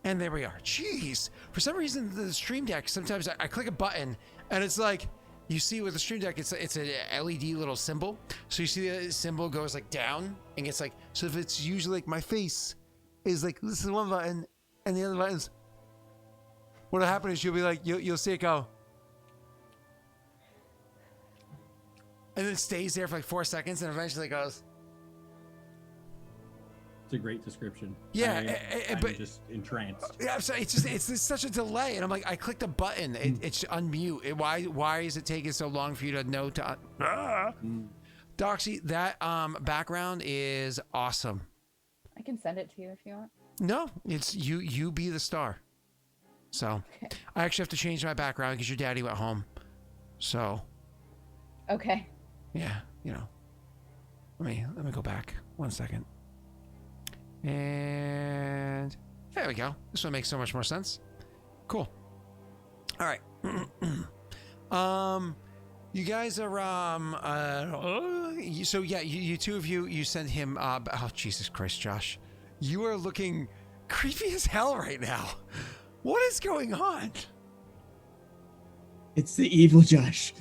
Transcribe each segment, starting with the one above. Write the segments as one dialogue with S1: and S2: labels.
S1: And there we are. Jeez. For some reason, the Stream Deck, sometimes I click a button and it's like, you see with the Stream Deck, it's a LED little symbol. So you see the symbol goes like down and gets like, so if it's usually like my face is like, this is one button and the other buttons. What'll happen is you'll be like, you'll see it go. And then it stays there for like 4 seconds and eventually it goes.
S2: It's a great description.
S1: Yeah,
S2: I'm
S1: but
S2: just entranced.
S1: Yeah, so it's such a delay, and I'm like, I clicked a button, it's unmute. Why is it taking so long for you to know to? Doxy, that background is awesome.
S3: I can send it to you if you want.
S1: No, it's you be the star. So, okay. I actually have to change my background because your daddy went home. So.
S3: Okay.
S1: Yeah, you know. Let me go back 1 second. And there we go. This one makes so much more sense. Cool. All right. You guys are so yeah, you two of you send him oh Jesus Christ, Josh. You are looking creepy as hell right now. What is going on?
S4: It's the evil Josh.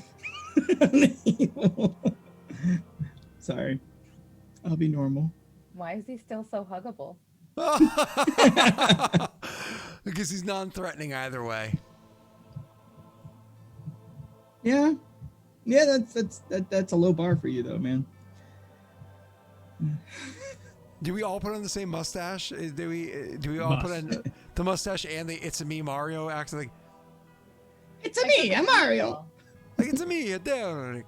S4: Evil. Sorry. I'll be normal.
S3: Why is he still so huggable?
S1: Because he's non-threatening either way.
S4: Yeah. Yeah, that's a low bar for you though, man.
S1: Do we all put on the same mustache? Do we all put on the mustache and the "It's a me Mario" acting like
S4: it's a me, I'm Mario.
S1: Like it's a me, Daelric.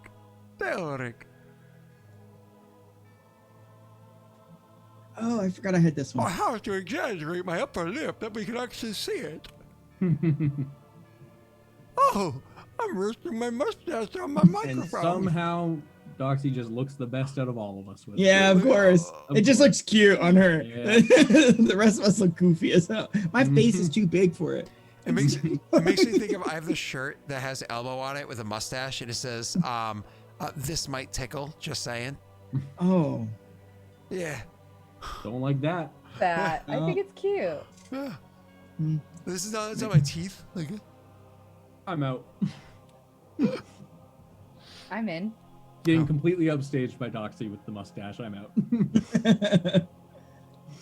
S4: Oh, I forgot I had this one.
S1: I have to exaggerate my upper lip that we can actually see it. Oh, I'm resting my mustache on my microphone.
S2: And somehow Doxy just looks the best out of all of us. With
S4: yeah, of course. It just looks cute on her.
S2: Yeah.
S4: The rest of us look goofy as hell. My face is too big for it.
S1: It makes me think of, I have this shirt that has elbow on it with a mustache and it says, this might tickle, just saying.
S4: Oh.
S1: Yeah.
S2: Don't like that.
S3: I think it's cute.
S1: Yeah. This is not my teeth. Like,
S2: I'm out.
S3: I'm in.
S2: Getting completely upstaged by Doxy with the mustache. I'm out.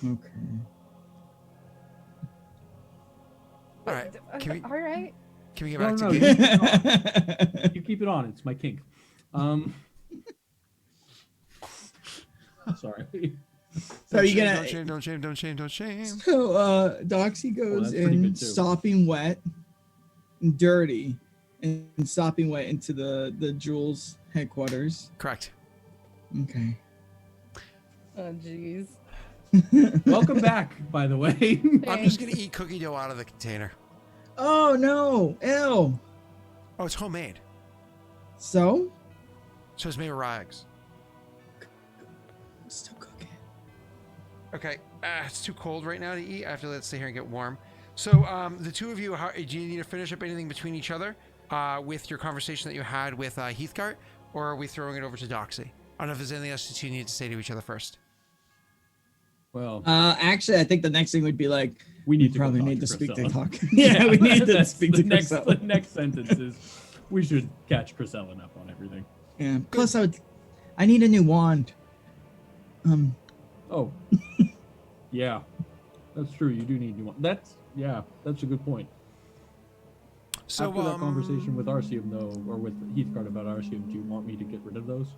S4: Okay.
S1: All right.
S3: All right.
S1: Can we get back to
S2: game? You keep it on. It's my kink. Sorry.
S4: So are you gonna
S1: don't shame.
S4: So Doxy goes in sopping wet and dirty and sopping wet into the Jules headquarters.
S1: Correct.
S4: Okay.
S3: Oh jeez.
S2: Welcome back, by the way.
S1: I'm just gonna eat cookie dough out of the container.
S4: Oh no! Ew.
S1: Oh, it's homemade.
S4: So
S1: it's made of rags.
S4: I'm still cooking.
S1: Okay, it's too cold right now to eat. I have to let it stay here and get warm. So, the two of you, do you need to finish up anything between each other with your conversation that you had with Heathcart, or are we throwing it over to Doxy? I don't know if there's anything else that you need to say to each other first.
S2: Well,
S4: actually, I think the next thing would be like we probably need to speak to Doc.
S2: Yeah,
S4: we need to speak to
S2: Priscilla. The next sentence is we should catch Priscilla up on everything.
S4: Yeah. Plus, I need a new wand.
S2: Oh. Yeah, that's true. You do need new one. That's a good point.
S1: So
S2: after that conversation with Arceum, though, or with Heathcart about Arceum, do you want me to get rid of those?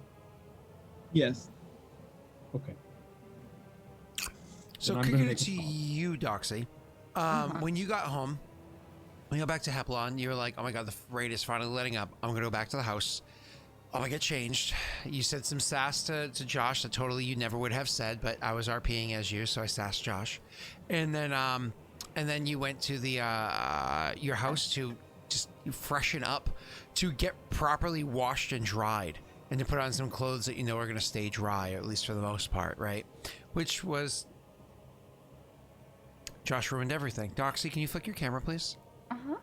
S4: Yes.
S2: Okay.
S1: So kicking it to you, Doxy. When you got home, when you got back to Heplon, you were like, oh my god, the raid is finally letting up. I'm going to go back to the house. I'm going to get changed. You said some sass to Josh that totally you never would have said, but I was RPing as you, so I sassed Josh. And then you went to the your house to just freshen up, to get properly washed and dried, and to put on some clothes that you know are going to stay dry, or at least for the most part, right? Which was... Josh ruined everything. Doxy, can you flick your camera, please?
S3: Uh-huh.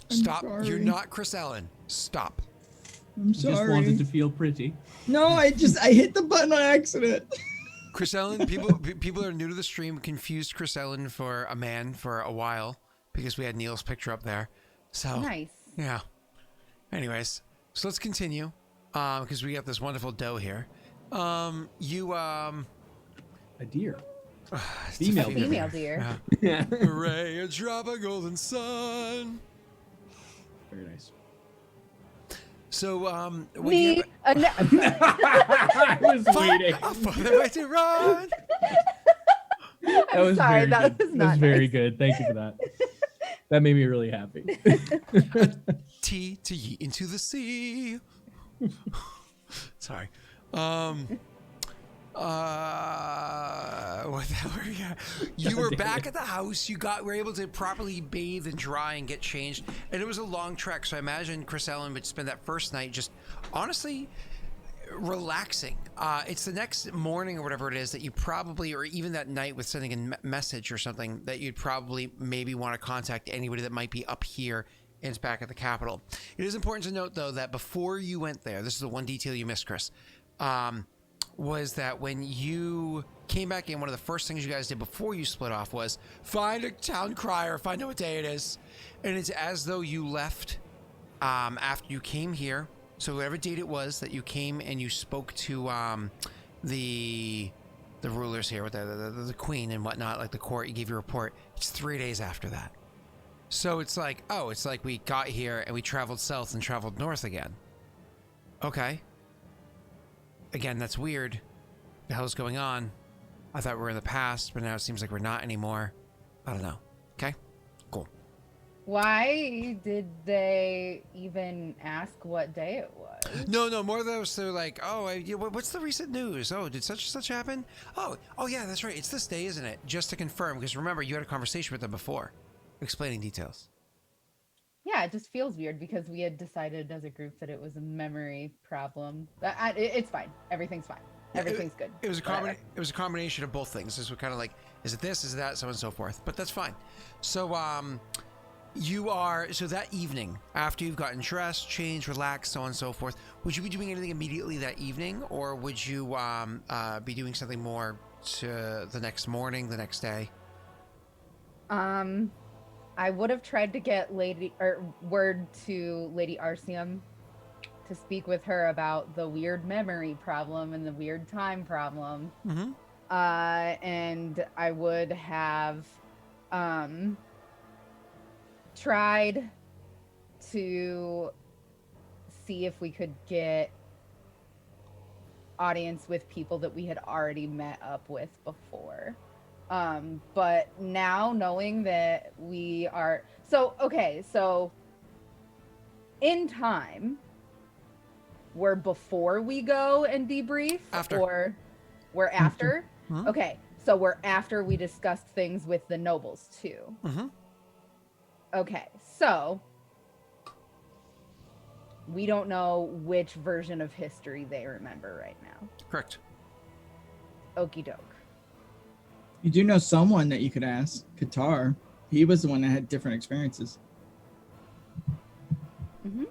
S1: Stop. You're not Chris Ellen. Stop.
S4: I'm sorry.
S2: Just wanted to feel pretty.
S4: No, I hit the button on accident.
S1: Chris Ellen, people are new to the stream, confused Chris Ellen for a man for a while because we had Neil's picture up there. So
S3: Nice.
S1: yeah. Anyways, so let's continue because we got this wonderful doe here.
S2: A deer.
S1: It's a
S3: Female deer.
S1: Yeah. Hooray, a drop of golden sun.
S2: Very nice.
S1: So,
S3: Me.
S2: I was waiting.
S1: For the way to run.
S2: That was
S3: sorry,
S2: very
S3: that
S2: good.
S3: was not
S2: That was very
S3: nice.
S2: good. Thank you for that. That made me really happy.
S1: T to ye into the sea. Sorry. What the hell were you? You were back at the house. Were able to properly bathe and dry and get changed. And it was a long trek. So I imagine Chris Ellen would spend that first night just honestly relaxing. It's the next morning or whatever it is that you probably, or even that night with sending a message or something that you'd probably maybe want to contact anybody that might be up here and back at the Capitol. It is important to note though that before you went there, this is the one detail you missed, Chris, was that when you came back in, one of the first things you guys did before you split off was find a town crier, find out what day it is. And it's as though you left after you came here. So whatever date it was that you came and you spoke to the rulers here with the queen and whatnot, like the court, you gave your report. It's 3 days after that. So it's like, oh, it's like we got here and we traveled south and traveled north again. Okay. Again, that's weird. The hell's going on? I thought we were in the past, but now it seems like we're not anymore. I don't know. Okay, cool.
S3: Why did they even ask what day it was?
S1: No, more of those. They're like, oh, what's the recent news? Oh, did such and such happen? Oh, yeah, that's right. It's this day, isn't it? Just to confirm, because remember, you had a conversation with them before, explaining details.
S3: Yeah, it just feels weird because we had decided as a group that it was a memory problem. But it's fine. Everything's fine. Everything's good.
S1: It was a combination of both things. This was kind of like, is it this, is it that, so on and so forth. But that's fine. So so that evening, after you've gotten dressed, changed, relaxed, so on and so forth, would you be doing anything immediately that evening, or would you be doing something more to the next morning, the next day?
S3: I would have tried to get word to Lady Arcium to speak with her about the weird memory problem and the weird time problem.
S1: Mm-hmm.
S3: And I would have tried to see if we could get audience with people that we had already met up with before. But now knowing that we are so in time, we're before we go and debrief
S1: After.
S3: or we're after.
S1: Mm-hmm.
S3: Okay, so we're after we discussed things with the nobles too.
S1: Mm-hmm.
S3: Okay, so we don't know which version of history they remember right now.
S1: Correct.
S3: Okie doke.
S4: You do know someone that you could ask, Qatar. He was the one that had different experiences.
S3: Mm-hmm.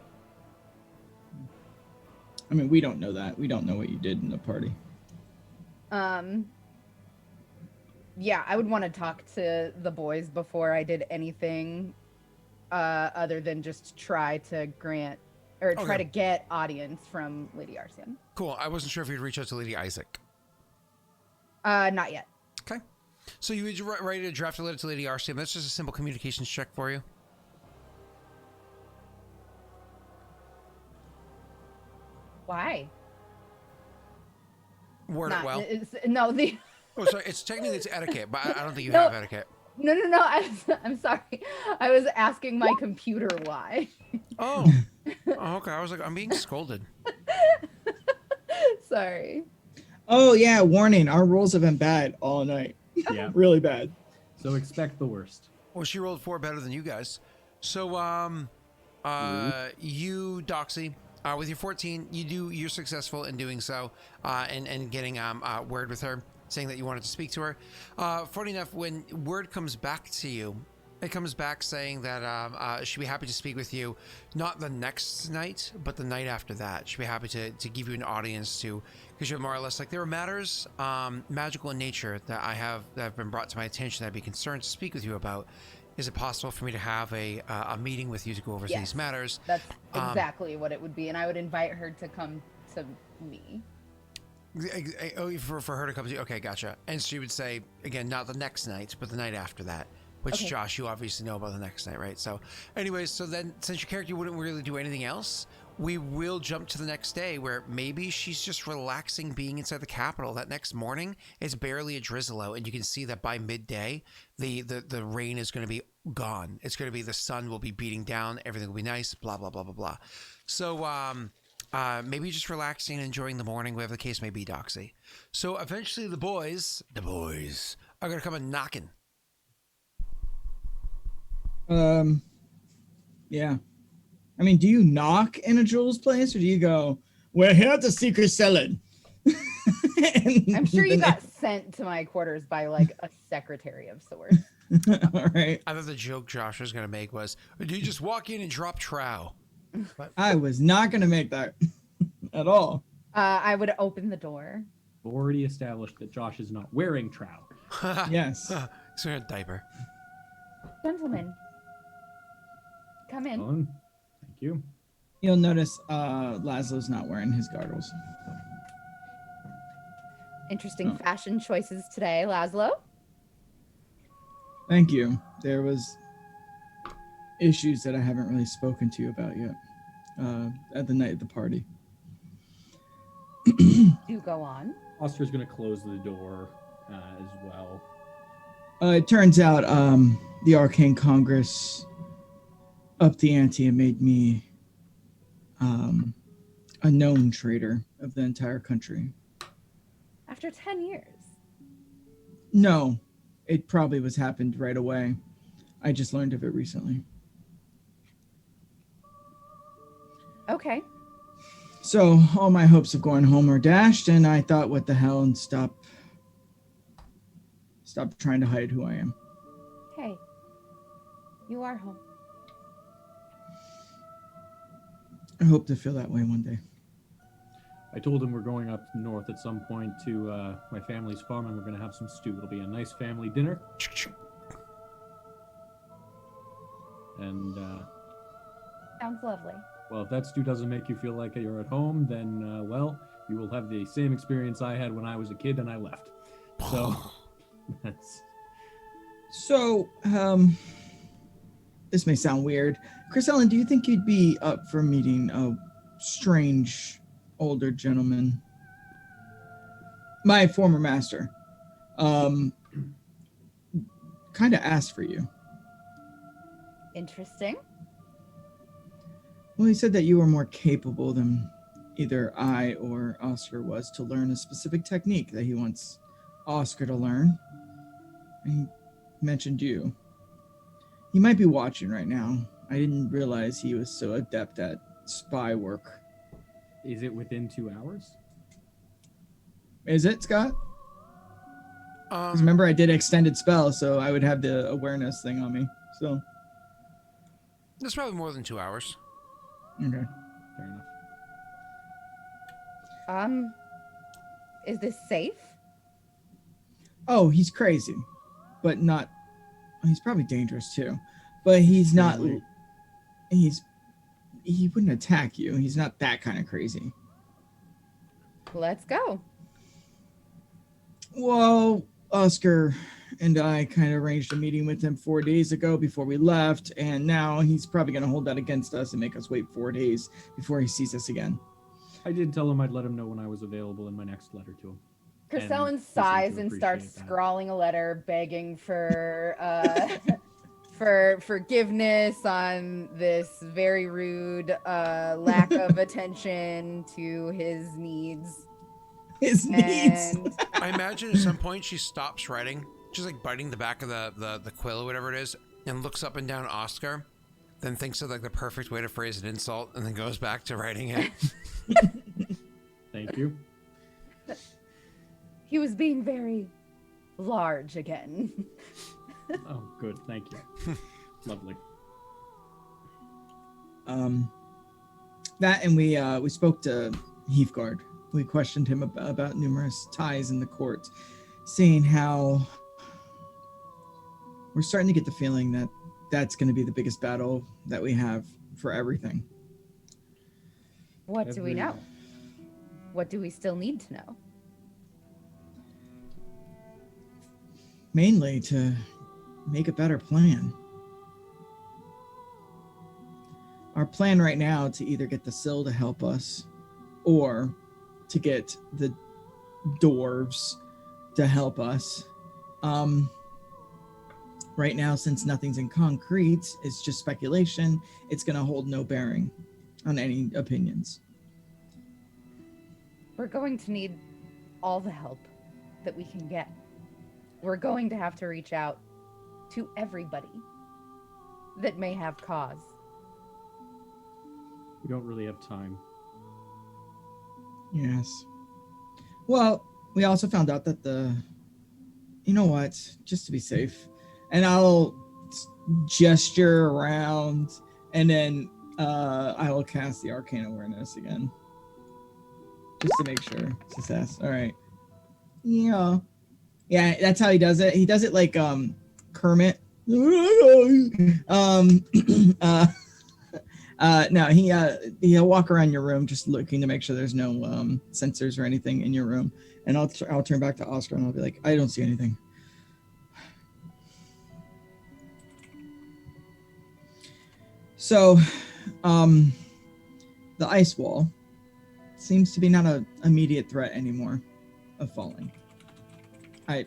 S4: I mean, we don't know that. We don't know what you did in the party.
S3: Yeah, I would want to talk to the boys before I did anything other than just try to try to get audience from Lady Arcium.
S1: Cool. I wasn't sure if you'd reach out to Lady Isaac.
S3: Not yet.
S1: Okay. So you would write a draft letter to Lady Arcium. That's just a simple communications check for you.
S3: Why?
S1: Word it well. Oh, sorry. It's technically it's etiquette, but I don't think you have etiquette.
S3: No. I'm sorry. I was asking my computer why.
S1: Oh, okay. I was like, I'm being scolded.
S3: Sorry.
S4: Oh yeah, warning. Our rolls have been bad all night.
S2: Yeah.
S4: Really bad.
S2: So expect the worst.
S1: Well, she rolled 4 better than you guys. So, you, Doxy, with your 14, you're successful in doing so, and getting word with her, saying that you wanted to speak to her. Funny enough, when word comes back to you, It comes back saying that she'd be happy to speak with you, not the next night, but the night after that. She'd be happy to give you an audience to, because you're more or less like, there are matters magical in nature that have been brought to my attention that I'd be concerned to speak with you about. Is it possible for me to have a meeting with you to go over these matters?
S3: That's exactly what it would be, and I would invite her to come to me.
S1: Oh, for her to come to you? Okay, gotcha. And she would say, again, not the next night, but the night after that. Which, Josh, you obviously know about the next night, right? So, anyways, so then, since your character wouldn't really do anything else, we will jump to the next day where maybe she's just relaxing being inside the capital. That next morning, it's barely a drizzle out, and you can see that by midday, the rain is going to be gone. It's going to be, the sun will be beating down, everything will be nice, blah, blah, blah, blah, blah. So, maybe just relaxing and enjoying the morning, whatever the case may be, Doxy. So, eventually, the boys are going to come and knocking.
S4: Yeah. I mean, do you knock in a Jules place, or do you go, we're here to secret selling?
S3: I'm sure you got sent to my quarters by like a secretary of sorts.
S4: All right.
S1: I thought the joke Josh was going to make was, do you just walk in and drop trow?
S4: But I was not going to make that at all.
S3: I would open the door.
S2: Already established that Josh is not wearing trow.
S4: Yes.
S1: He's wearing a diaper.
S3: Gentlemen, come in.
S2: Thank you.
S4: You'll notice Laszlo's not wearing his garters.
S3: Interesting fashion choices today, Laszlo.
S4: Thank you. There was issues that I haven't really spoken to you about yet at the night of the party.
S3: Do go on.
S2: Oscar's going to close the door as well.
S4: It turns out the Arcane Congress upped the ante and made me a known trader of the entire country.
S3: After 10 years?
S4: No, it probably happened right away. I just learned of it recently.
S3: Okay.
S4: So all my hopes of going home are dashed, and I thought, what the hell, and stop trying to hide who I am.
S3: Hey, you are home.
S4: I hope to feel that way one day.
S2: I told him we're going up north at some point to my family's farm, and we're going to have some stew. It'll be a nice family dinner. And
S3: sounds lovely.
S2: Well, if that stew doesn't make you feel like you're at home, then well, you will have the same experience I had when I was a kid and I left. So that's.
S4: So this may sound weird. Chris Ellen, do you think you'd be up for meeting a strange older gentleman? My former master kind of asked for you.
S3: Interesting.
S4: Well, he said that you were more capable than either I or Oscar was to learn a specific technique that he wants Oscar to learn. And he mentioned you. He might be watching right now. I didn't realize he was so adept at spy work.
S2: Is it within 2 hours?
S4: Is it, Scott? 'Cause remember, I did extended spell, so I would have the awareness thing on me. So
S1: It's probably more than 2 hours.
S4: okay,
S2: Fair enough.
S3: Is this safe?
S4: oh, he's crazy, but not. He's probably dangerous too, but he's not. He wouldn't attack you. He's not that kind of crazy.
S3: Let's go.
S4: Well, Oscar and I kind of arranged a meeting with him 4 days ago before we left, and now he's probably going to hold that against us and make us wait 4 days before he sees us again.
S2: I did tell him I'd let him know when I was available in my next letter to him.
S3: Chrisellen sighs and starts scrawling a letter begging for for forgiveness on this very rude lack of attention to his needs.
S1: I imagine at some point she stops writing, just like biting the back of the quill or whatever it is, and looks up and down at Oscar, then thinks of like the perfect way to phrase an insult, and then goes back to writing it.
S2: Thank you.
S3: He was being very large again.
S2: Oh, good. Thank you. Lovely.
S4: That and we spoke to Heathguard. We questioned him about numerous ties in the court, seeing how we're starting to get the feeling that that's going to be the biggest battle that we have for everything.
S3: What do we know? What do we still need to know?
S4: Mainly to make a better plan. Our plan right now to either get the Sill to help us or to get the dwarves to help us. Right now, since nothing's in concrete, it's just speculation, it's going to hold no bearing on any opinions.
S3: We're going to need all the help that we can get. We're going to have to reach out to everybody that may have cause.
S2: We don't really have time.
S4: Yes. Well, we also found out that you know what, just to be safe, and I'll gesture around, and then I will cast the Arcane Awareness again. Just to make sure. Success. All right. Yeah. Yeah, that's how he does it. He does it like Kermit. No, he'll walk around your room just looking to make sure there's no sensors or anything in your room. And I'll turn back to Oscar and I'll be like, I don't see anything. So, the ice wall seems to be not an immediate threat anymore of falling. I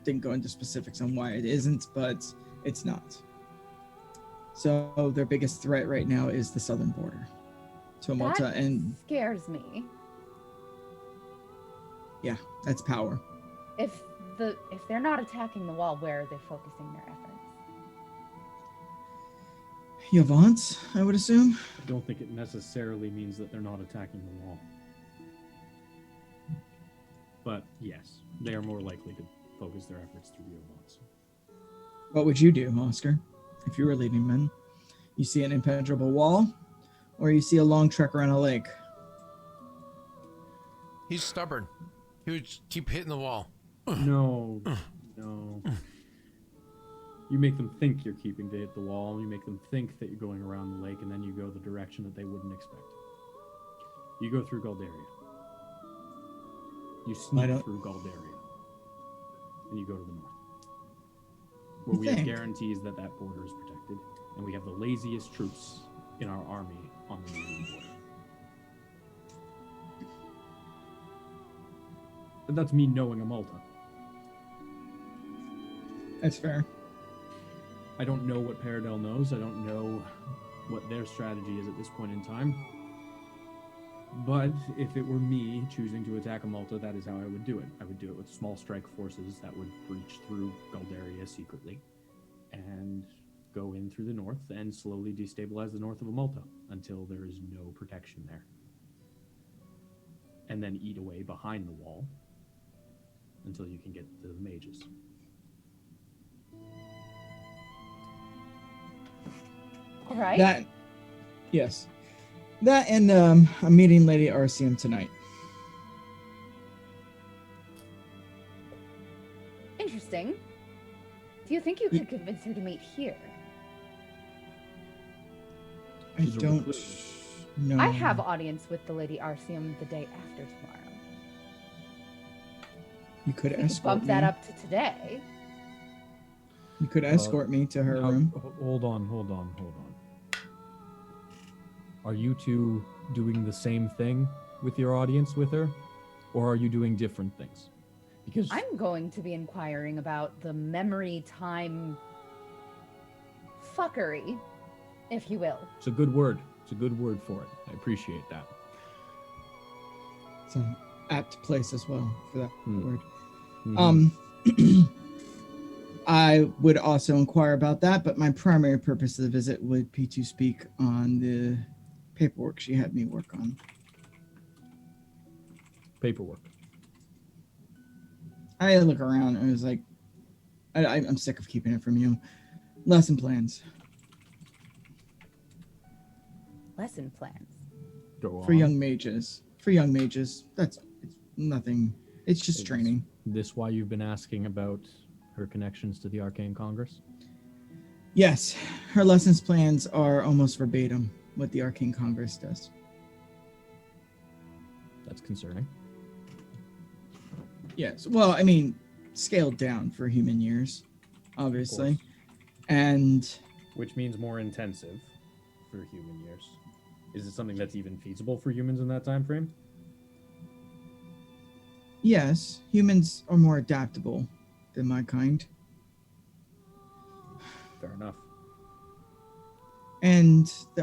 S4: didn't go into specifics on why it isn't, but it's not. So their biggest threat right now is the southern border to Amulta,
S3: That
S4: and
S3: scares me.
S4: yeah, that's power.
S3: If they're not attacking the wall, where are they focusing their efforts?
S4: Yovance, I would assume.
S2: I don't think it necessarily means that they're not attacking the wall. But yes, they are more likely to focus their efforts through Yovance.
S4: What would you do, Oscar, if you were leading men? You see an impenetrable wall, or you see a long trek around a lake?
S1: He's stubborn. He would keep hitting the wall.
S2: No. You make them think you're keeping to hit the wall. You make them think that you're going around the lake, and then you go the direction that they wouldn't expect. You go through Galdaria. You sneak through Galdaria, and you go to the north, where we have guarantees that that border is protected, and we have the laziest troops in our army on the northern border. But that's me knowing Amulta.
S4: That's fair.
S2: I don't know what Paradel knows. I don't know what their strategy is at this point in time. But if it were me choosing to attack Amulta, that is how I would do it. I would do it with small strike forces that would breach through Galdaria secretly and go in through the north and slowly destabilize the north of Amulta until there is no protection there. And then eat away behind the wall until you can get to the mages.
S3: All right.
S4: Yes. That and I'm meeting Lady RCM tonight.
S3: Interesting. Do you think you could convince her to meet here?
S4: I don't know.
S3: I have audience with the Lady Arceum the day after tomorrow.
S4: You could
S3: We could
S4: escort
S3: bump
S4: me.
S3: that up to today.
S4: You could escort me to her room.
S2: Hold on. Are you two doing the same thing with your audience with her, or are you doing different things? Because
S3: I'm going to be inquiring about the memory time fuckery, if you will.
S2: it's a good word. It's a good word for it. I appreciate that.
S4: It's an apt place as well for that word.
S2: Mm-hmm.
S4: I would also inquire about that, but my primary purpose of the visit would be to speak on the paperwork she had me work on.
S2: Paperwork.
S4: I look around and I was like, I'm sick of keeping it from you. Lesson plans
S3: Lesson plans.
S2: Go on.
S4: for young mages. That's it's nothing. It's just
S2: Is
S4: training.
S2: this why you've been asking about her connections to the Arcane Congress?
S4: Yes, her lessons plans are almost verbatim what the Arcane Congress does.
S2: That's concerning.
S4: Yes. Well, I mean, scaled down for human years, obviously.
S2: course.
S4: And
S2: Which means more intensive for human years. Is it something that's even feasible for humans in that time frame?
S4: yes, humans are more adaptable than my kind.
S2: Fair enough.
S4: And the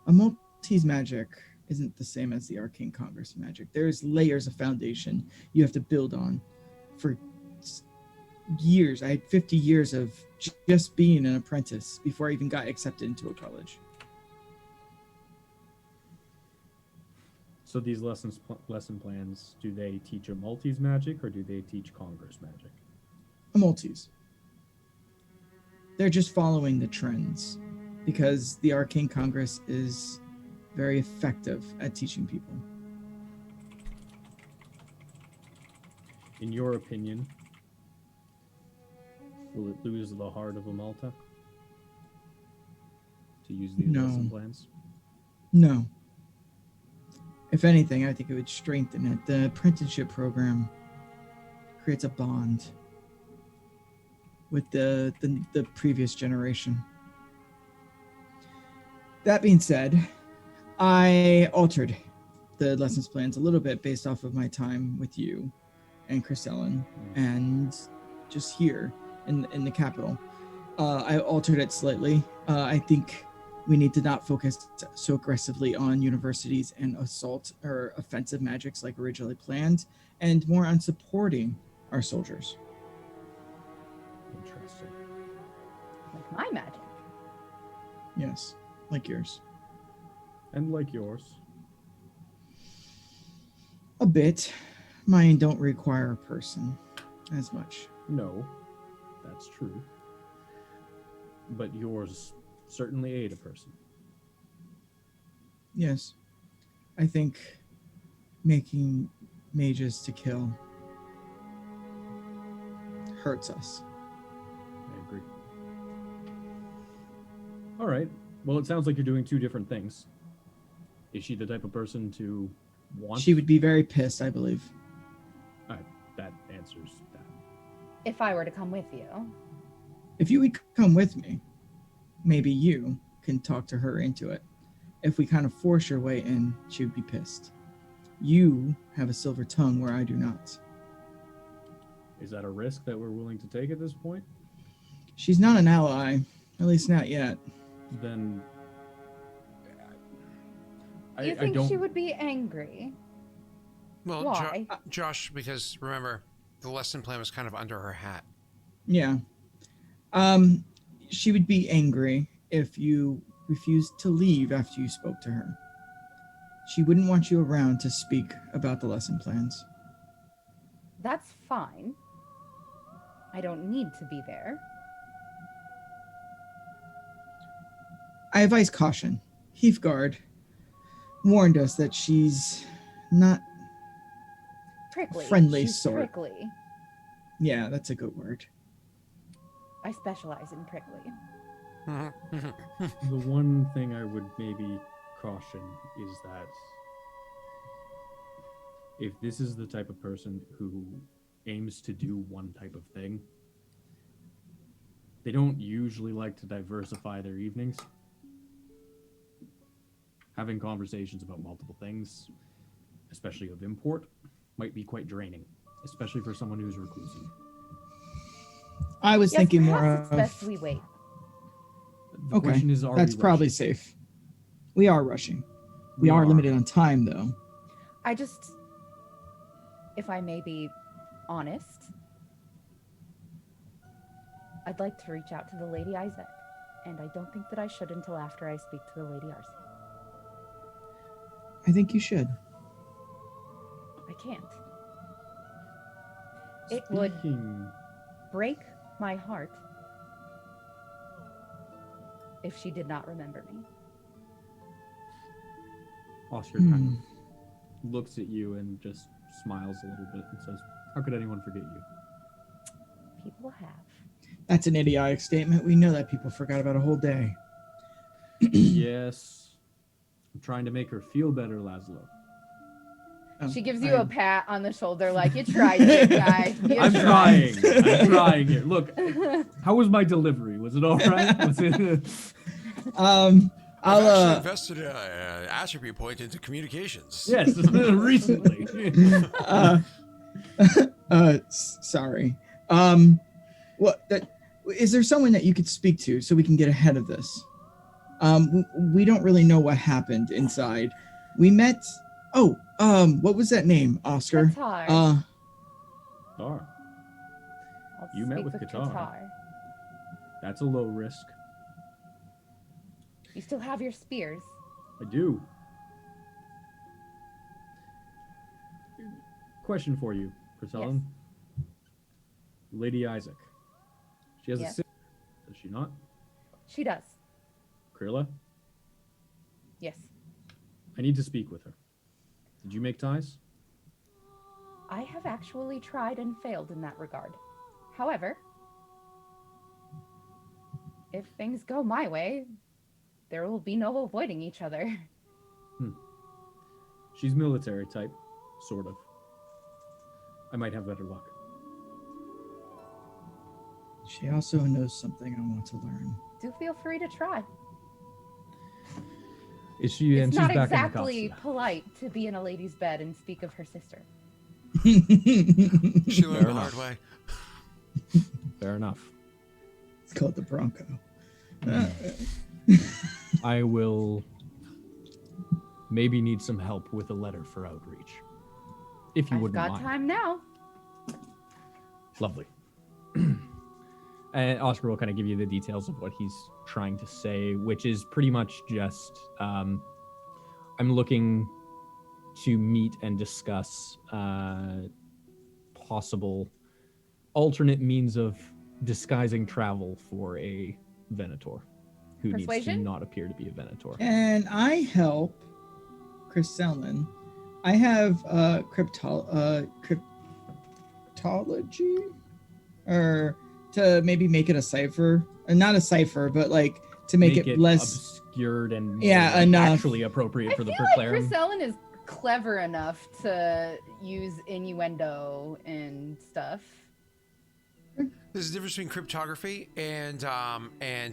S4: Amultese magic isn't the same as the Arcane Congress magic. There's layers of foundation you have to build on for years. I had 50 years of just being an apprentice before I even got accepted into a college.
S2: So these lesson plans, do they teach Amultese magic or do they teach Congress magic?
S4: Amultese. They're just following the trends because the Arcane Congress is very effective at teaching people.
S2: In your opinion, will it lose the heart of Amulta to use these
S4: No.
S2: lesson plans?
S4: No. If anything, I think it would strengthen it. The apprenticeship program creates a bond with the previous generation. That being said, I altered the lessons plans a little bit based off of my time with you and Chris Ellen and just here in the capital. I altered it slightly. I think we need to not focus so aggressively on universities and assault or offensive magics like originally planned, and more on supporting our soldiers.
S2: Interesting.
S3: Like my magic.
S4: Yes, like yours.
S2: And like yours.
S4: A bit. Mine don't require a person as much.
S2: No, that's true. But yours certainly aid a person.
S4: Yes. I think making mages to kill hurts us.
S2: I agree. All right. Well, it sounds like you're doing two different things. Is she the type of person to want?
S4: She would be very pissed, I believe.
S2: That answers that.
S3: If I were to come with you.
S4: If you would come with me, maybe you can talk to her into it. If we kind of force your way in, she would be pissed. You have a silver tongue where I do not.
S2: Is that a risk that we're willing to take at this point?
S4: She's not an ally, at least not yet.
S2: Then
S3: You
S2: I
S3: think
S2: don't.
S3: she would be angry?
S1: Well,
S3: Why?
S1: Josh, because remember, the lesson plan was kind of under her hat.
S4: Yeah. She would be angry if you refused to leave after you spoke to her. She wouldn't want you around to speak about the lesson plans.
S3: That's fine. I don't need to be there.
S4: I advise caution. Heathguard warned us that she's not...
S3: Prickly.
S4: Friendly
S3: She's
S4: sort.
S3: prickly.
S4: Yeah, that's a good word.
S3: I specialize in prickly.
S2: The one thing I would maybe caution is that if this is the type of person who aims to do one type of thing, they don't usually like to diversify their evenings. Having conversations about multiple things, especially of import, might be quite draining, especially for someone who's reclusive.
S4: I was
S3: Yes,
S4: thinking more
S3: perhaps
S4: of...
S3: it's best we wait.
S2: The
S4: Okay,
S2: question is, are
S4: that's
S2: we
S4: probably
S2: rushing?
S4: safe. We are rushing. We are limited on time, though.
S3: I just, if I may be honest, I'd like to reach out to the Lady Isaac, and I don't think that I should until after I speak to the Lady Arcee.
S4: I think you should.
S3: I can't. It would.
S2: Speaking
S3: break my heart if she did not remember me.
S2: Oscar kind of looks at you and just smiles a little bit and says, "How could anyone forget you?"
S3: People have.
S4: That's an idiotic statement. We know that people forgot about a whole day.
S2: Yes. I'm trying to make her feel better, Laszlo.
S4: Oh,
S3: She gives you a pat on the shoulder like, you tried, big guy. You
S2: I'm
S3: tried."
S2: trying. I'm trying here. Look, how was my delivery? Was it all right? Was it...
S1: I've actually
S4: I'll
S1: invested an attribute point into communications.
S2: Yes, recently.
S4: sorry. Is there someone that you could speak to so we can get ahead of this? We don't really know what happened inside. We met. What was that name, Oscar?
S3: Qatar.
S2: Qatar.
S3: I'll
S2: You met
S3: speak
S2: with Qatar. That's a low risk.
S3: You still have your spears.
S2: I do. Question for you, Priscilla. Lady Isaac. She has a sister, does she not?
S3: She does.
S2: Krilla?
S3: Yes.
S2: I need to speak with her. Did you make ties?
S3: I have actually tried and failed in that regard. However, if things go my way, there will be no avoiding each other.
S2: She's military type, sort of. I might have better luck.
S4: She also knows something I want to learn.
S3: Do feel free to try.
S2: Is she? And
S3: It's
S2: she's
S3: not
S2: back
S3: exactly
S2: in the cops.
S3: polite to be in a lady's bed and speak of her sister.
S1: She learned the hard way.
S2: Fair enough.
S4: It's called the Bronco.
S2: I will maybe need some help with a letter for outreach. If you
S3: I've
S2: wouldn't
S3: got
S2: mind.
S3: time now.
S2: Lovely. And Oscar will kind of give you the details of what he's trying to say, which is pretty much just I'm looking to meet and discuss possible alternate means of disguising travel for a Venator who needs to
S3: Persuasion?
S2: not appear to be a Venator.
S4: And I help Chris Selman. I have cryptology, or to maybe make it a cipher, not a cipher, but like to make it less
S2: obscured and
S4: enough.
S2: actually appropriate for the
S3: I feel like
S2: proclaim.
S3: Chris Ellen is clever enough to use innuendo and stuff.
S1: There's a difference between cryptography and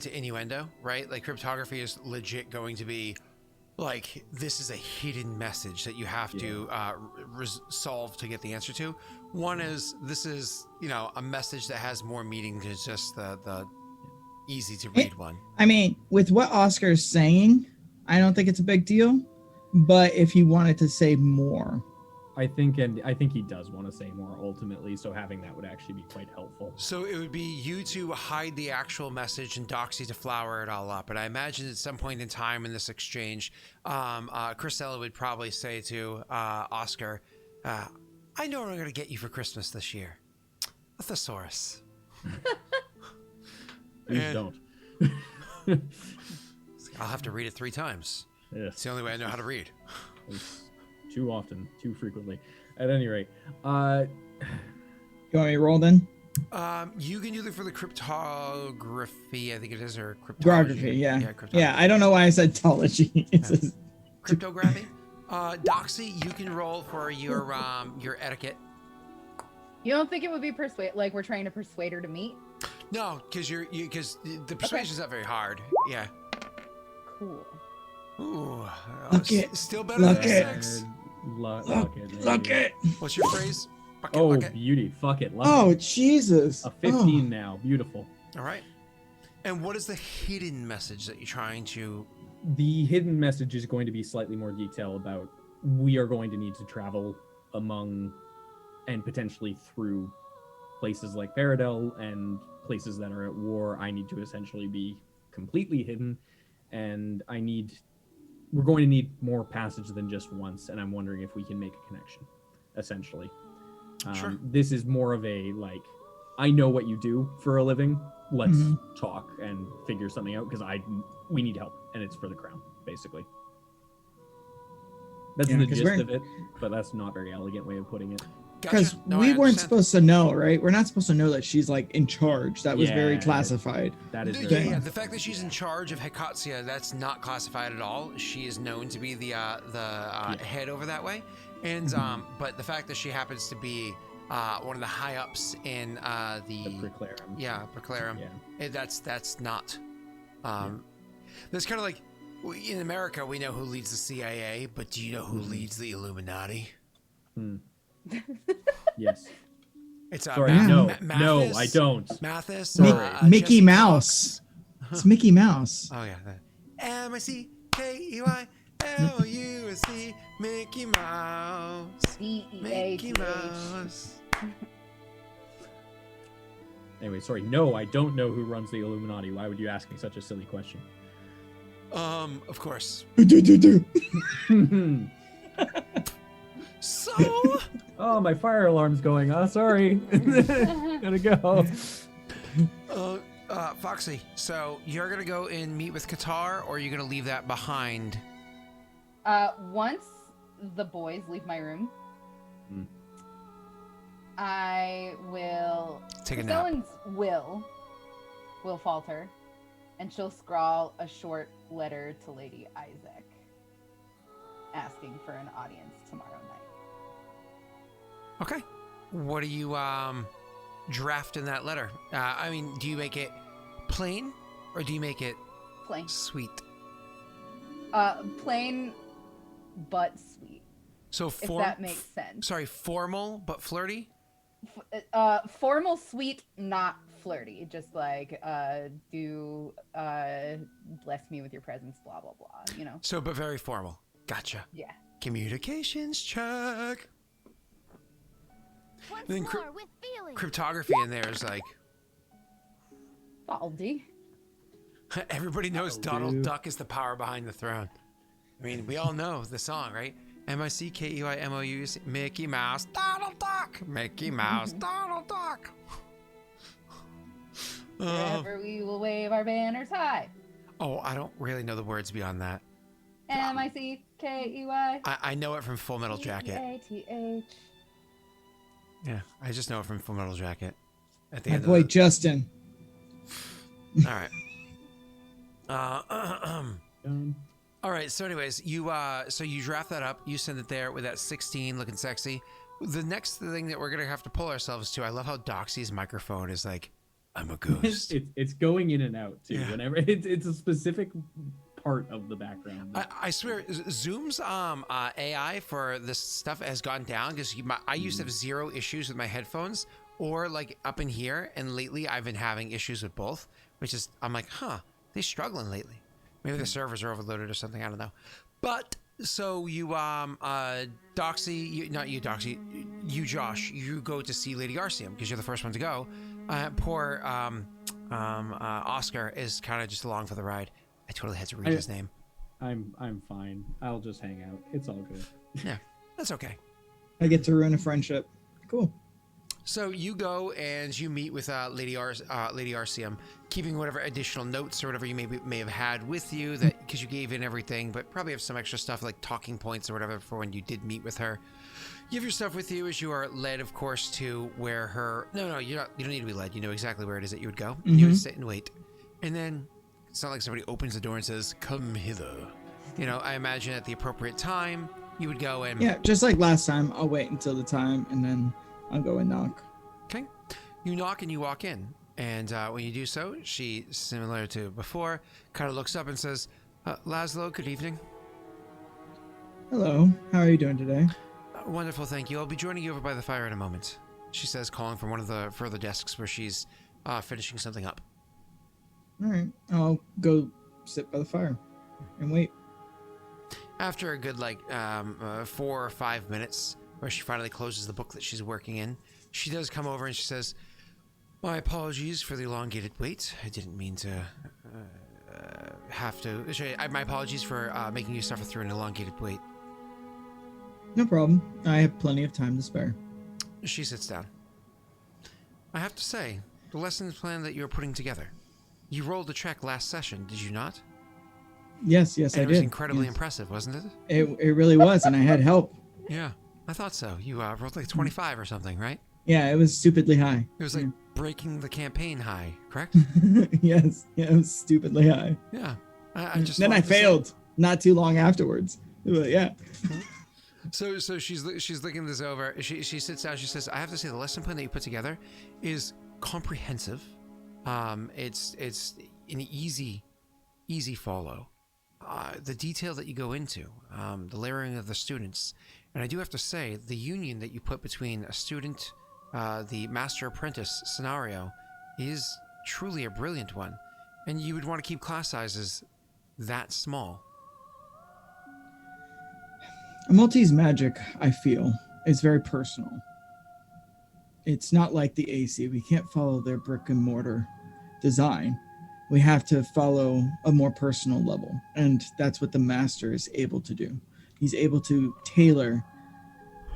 S1: innuendo, right? Like cryptography is legit going to be like, this is a hidden message that you have to solve to get the answer to. One is, this is, a message that has more meaning than just the easy to read one.
S4: I mean, with what Oscar's saying, I don't think it's a big deal. But if he wanted to say more,
S2: I think he does want to say more ultimately, so having that would actually be quite helpful.
S1: So it would be you to hide the actual message and Doxy to flower it all up. And I imagine at some point in time in this exchange, Chrisella would probably say to Oscar, I know what I'm going to get you for Christmas this year. A thesaurus.
S2: Please don't.
S1: I'll have to read it 3 times.
S2: Yes.
S1: It's the only way I know how to read.
S2: It's too often, too frequently. At any rate,
S4: you want me to roll then?
S1: You can do it for the cryptography, I think it is, or
S4: Cryptography, yeah.
S1: cryptography.
S4: Yeah, I don't know why I said tology.
S1: Cryptography. Doxy, you can roll for your etiquette.
S3: You don't think it would be like we're trying to persuade her to meet?
S1: No, because because the persuasion's not very hard. Yeah.
S3: Cool.
S1: Ooh,
S4: Look it.
S1: Still better
S4: Look
S1: than
S4: it.
S1: a 6.
S4: Look it.
S1: What's your phrase? Bucket,
S2: Oh,
S1: bucket.
S2: beauty. Fuck it. Love
S4: Oh,
S2: it.
S4: Jesus.
S2: A 15 now. Beautiful.
S1: All right. And what is the hidden message that you're trying to...
S2: The hidden message is going to be slightly more detail about we are going to need to travel among and potentially through places like Paradel and places that are at war. I need to essentially be completely hidden, and we're going to need more passage than just once, and I'm wondering if we can make a connection, essentially.
S1: Sure.
S2: This is more of a, like, I know what you do for a living. Let's
S4: Mhm.
S2: talk and figure something out, because we need help, and it's for the crown, basically. That's
S4: Yeah,
S2: the
S4: 'cause
S2: gist
S4: we're-
S2: of it, but that's not a very elegant way of putting it.
S4: Because
S1: Gotcha. No, I
S4: we weren't
S1: understand.
S4: supposed to know, right? We're not supposed to know that she's like in charge. That was very
S2: Yeah.
S4: classified.
S2: That is
S1: Yeah,
S2: very
S1: yeah, the fact that she's in charge of Hecatsia, that's not classified at all. She is known to be the head over that way, and but the fact that she happens to be one of the high ups in
S2: the Preclarum.
S1: Preclarum,
S2: Yeah.
S1: that's not. That's kind of like in America, we know who leads the CIA, but do you know who leads the Illuminati?
S2: Yes.
S1: It's
S2: Sorry,
S1: Mathis,
S2: no, I don't.
S1: Mathis,
S2: Sorry.
S4: Mickey
S1: Jesse
S4: Mouse.
S1: Cox.
S4: It's Mickey Mouse.
S1: Oh yeah, MICKEYMOUSE, Mickey Mouse, Mickey
S3: DEATH.
S1: Mouse.
S2: Anyway, sorry. No, I don't know who runs the Illuminati. Why would you ask me such a silly question?
S1: Of course. So,
S2: Oh, my fire alarm's going. Oh, sorry. Gotta go.
S1: Foxy, so you're gonna go and meet with Qatar, or are you gonna leave that behind?
S3: Once the boys leave my room, I will
S1: Take a nap.
S3: Someone's will falter, and she'll scrawl a short letter to Lady Isaac, asking for an audience tomorrow night.
S1: Okay. What do you draft in that letter? I mean, do you make it plain, or do you make it
S3: Plain.
S1: sweet?
S3: Plain, but sweet.
S1: So
S3: If that makes sense.
S1: Sorry, formal but flirty.
S3: Formal, sweet, not flirty. Just like, do bless me with your presence, blah blah blah. You know.
S1: So, but very formal. Gotcha.
S3: Yeah.
S1: Communications check.
S5: Once
S1: Then
S5: more with feeling.
S1: Cryptography in there is like
S3: Baldy.
S1: everybody knows
S2: That'll
S1: Donald
S2: do.
S1: Duck is the power behind the throne. I mean, we all know the song, right? MICKEYMOUSE, Mickey Mouse, Donald Duck, Mickey Mouse, Donald Duck.
S3: Forever we will wave our banners high.
S1: Oh, I don't really know the words beyond that.
S3: MICKEY.
S1: I know it from Full Metal Jacket.
S3: ATH.
S1: Yeah, I just know it from Full Metal Jacket. At the
S4: My
S1: end
S4: boy
S1: of
S4: Justin.
S1: the... All right. All right. So, anyways, you draft that up. You send it there with that 16 looking sexy. The next thing that we're gonna have to pull ourselves to. I love how Doxy's microphone is like, I'm a ghost.
S2: It's going in and out too.
S1: Yeah.
S2: Whenever it's a specific part of the background.
S1: I swear, Zoom's AI for this stuff has gone down because I used to have zero issues with my headphones or like up in here, and lately I've been having issues with both. Which is, I'm like, they're struggling lately. Maybe the servers are overloaded or something. I don't know. But so you, Doxy, not you, Doxy, you, Josh, you go to see Lady Arceum because you're the first one to go. Poor Oscar is kind of just along for the ride. I totally had to read his name.
S2: I'm fine. I'll just hang out. It's all good.
S1: Yeah, that's okay.
S4: I get to ruin a friendship. Cool.
S1: So you go and you meet with Lady Arceum, keeping whatever additional notes or whatever you may have had with you, that because you gave in everything, but probably have some extra stuff like talking points or whatever for when you did meet with her. You have your stuff with you as you are led, of course, to where her. No, you're not. You don't need to be led. You know exactly where it is that you would go. You would sit and wait, and then it's not like somebody opens the door and says, "Come hither." You know, I imagine at the appropriate time you would go and.
S4: Yeah, just like last time, I'll wait until the time and then I'll go and knock.
S1: Okay. You knock and you walk in. And when you do so, she, similar to before, kind of looks up and says, Laszlo, good evening.
S4: Hello, how are you doing today?
S1: Wonderful, thank you. I'll be joining you over by the fire in a moment, she says, calling from one of the further desks where she's finishing something up.
S4: All right, I'll go sit by the fire and wait.
S1: After a good, 4 or 5 minutes, where she finally closes the book that she's working in, she does come over and she says, my apologies for the elongated wait. I didn't mean to have to... My apologies for making you suffer through an elongated wait.
S4: No problem. I have plenty of time to spare.
S1: She sits down. I have to say, the lessons plan that you're putting together, you rolled the check last session, did you not?
S4: Yes,
S1: And
S4: I
S1: it was
S4: did.
S1: incredibly
S4: Yes.
S1: impressive, wasn't it?
S4: It really was, and I had help.
S1: Yeah, I thought so. You rolled like 25 or something, right?
S4: Yeah, it was stupidly high.
S1: It was like breaking the campaign high, correct?
S4: Yes, yeah, it was stupidly high.
S1: Yeah. I just
S4: Then I
S1: wanted to say-
S4: failed not too long afterwards. But yeah.
S1: So she's looking this over. She sits down. She says, "I have to say, the lesson plan that you put together is comprehensive. It's an easy follow. The detail that you go into, the layering of the students, and I do have to say, the union that you put between a student, the master apprentice scenario, is truly a brilliant one. And you would want to keep class sizes that small."
S4: Amultese magic, I feel, is very personal. It's not like the AC. We can't follow their brick and mortar design. We have to follow a more personal level. And that's what the master is able to do. He's able to tailor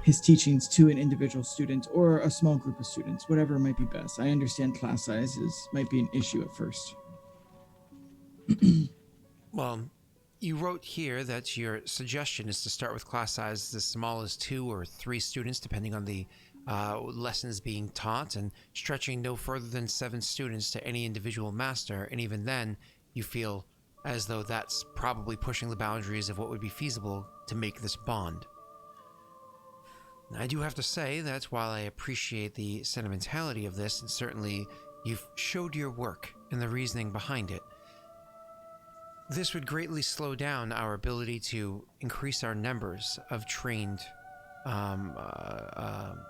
S4: his teachings to an individual student or a small group of students, whatever might be best. I understand class sizes might be an issue at first.
S1: Well, you wrote here that your suggestion is to start with class sizes as small as 2 or 3 students, depending on the lessons being taught, and stretching no further than 7 students to any individual master. And even then, you feel as though that's probably pushing the boundaries of what would be feasible to make this bond. I do have to say that while I appreciate the sentimentality of this, and certainly you've showed your work and the reasoning behind it, this would greatly slow down our ability to increase our numbers of trained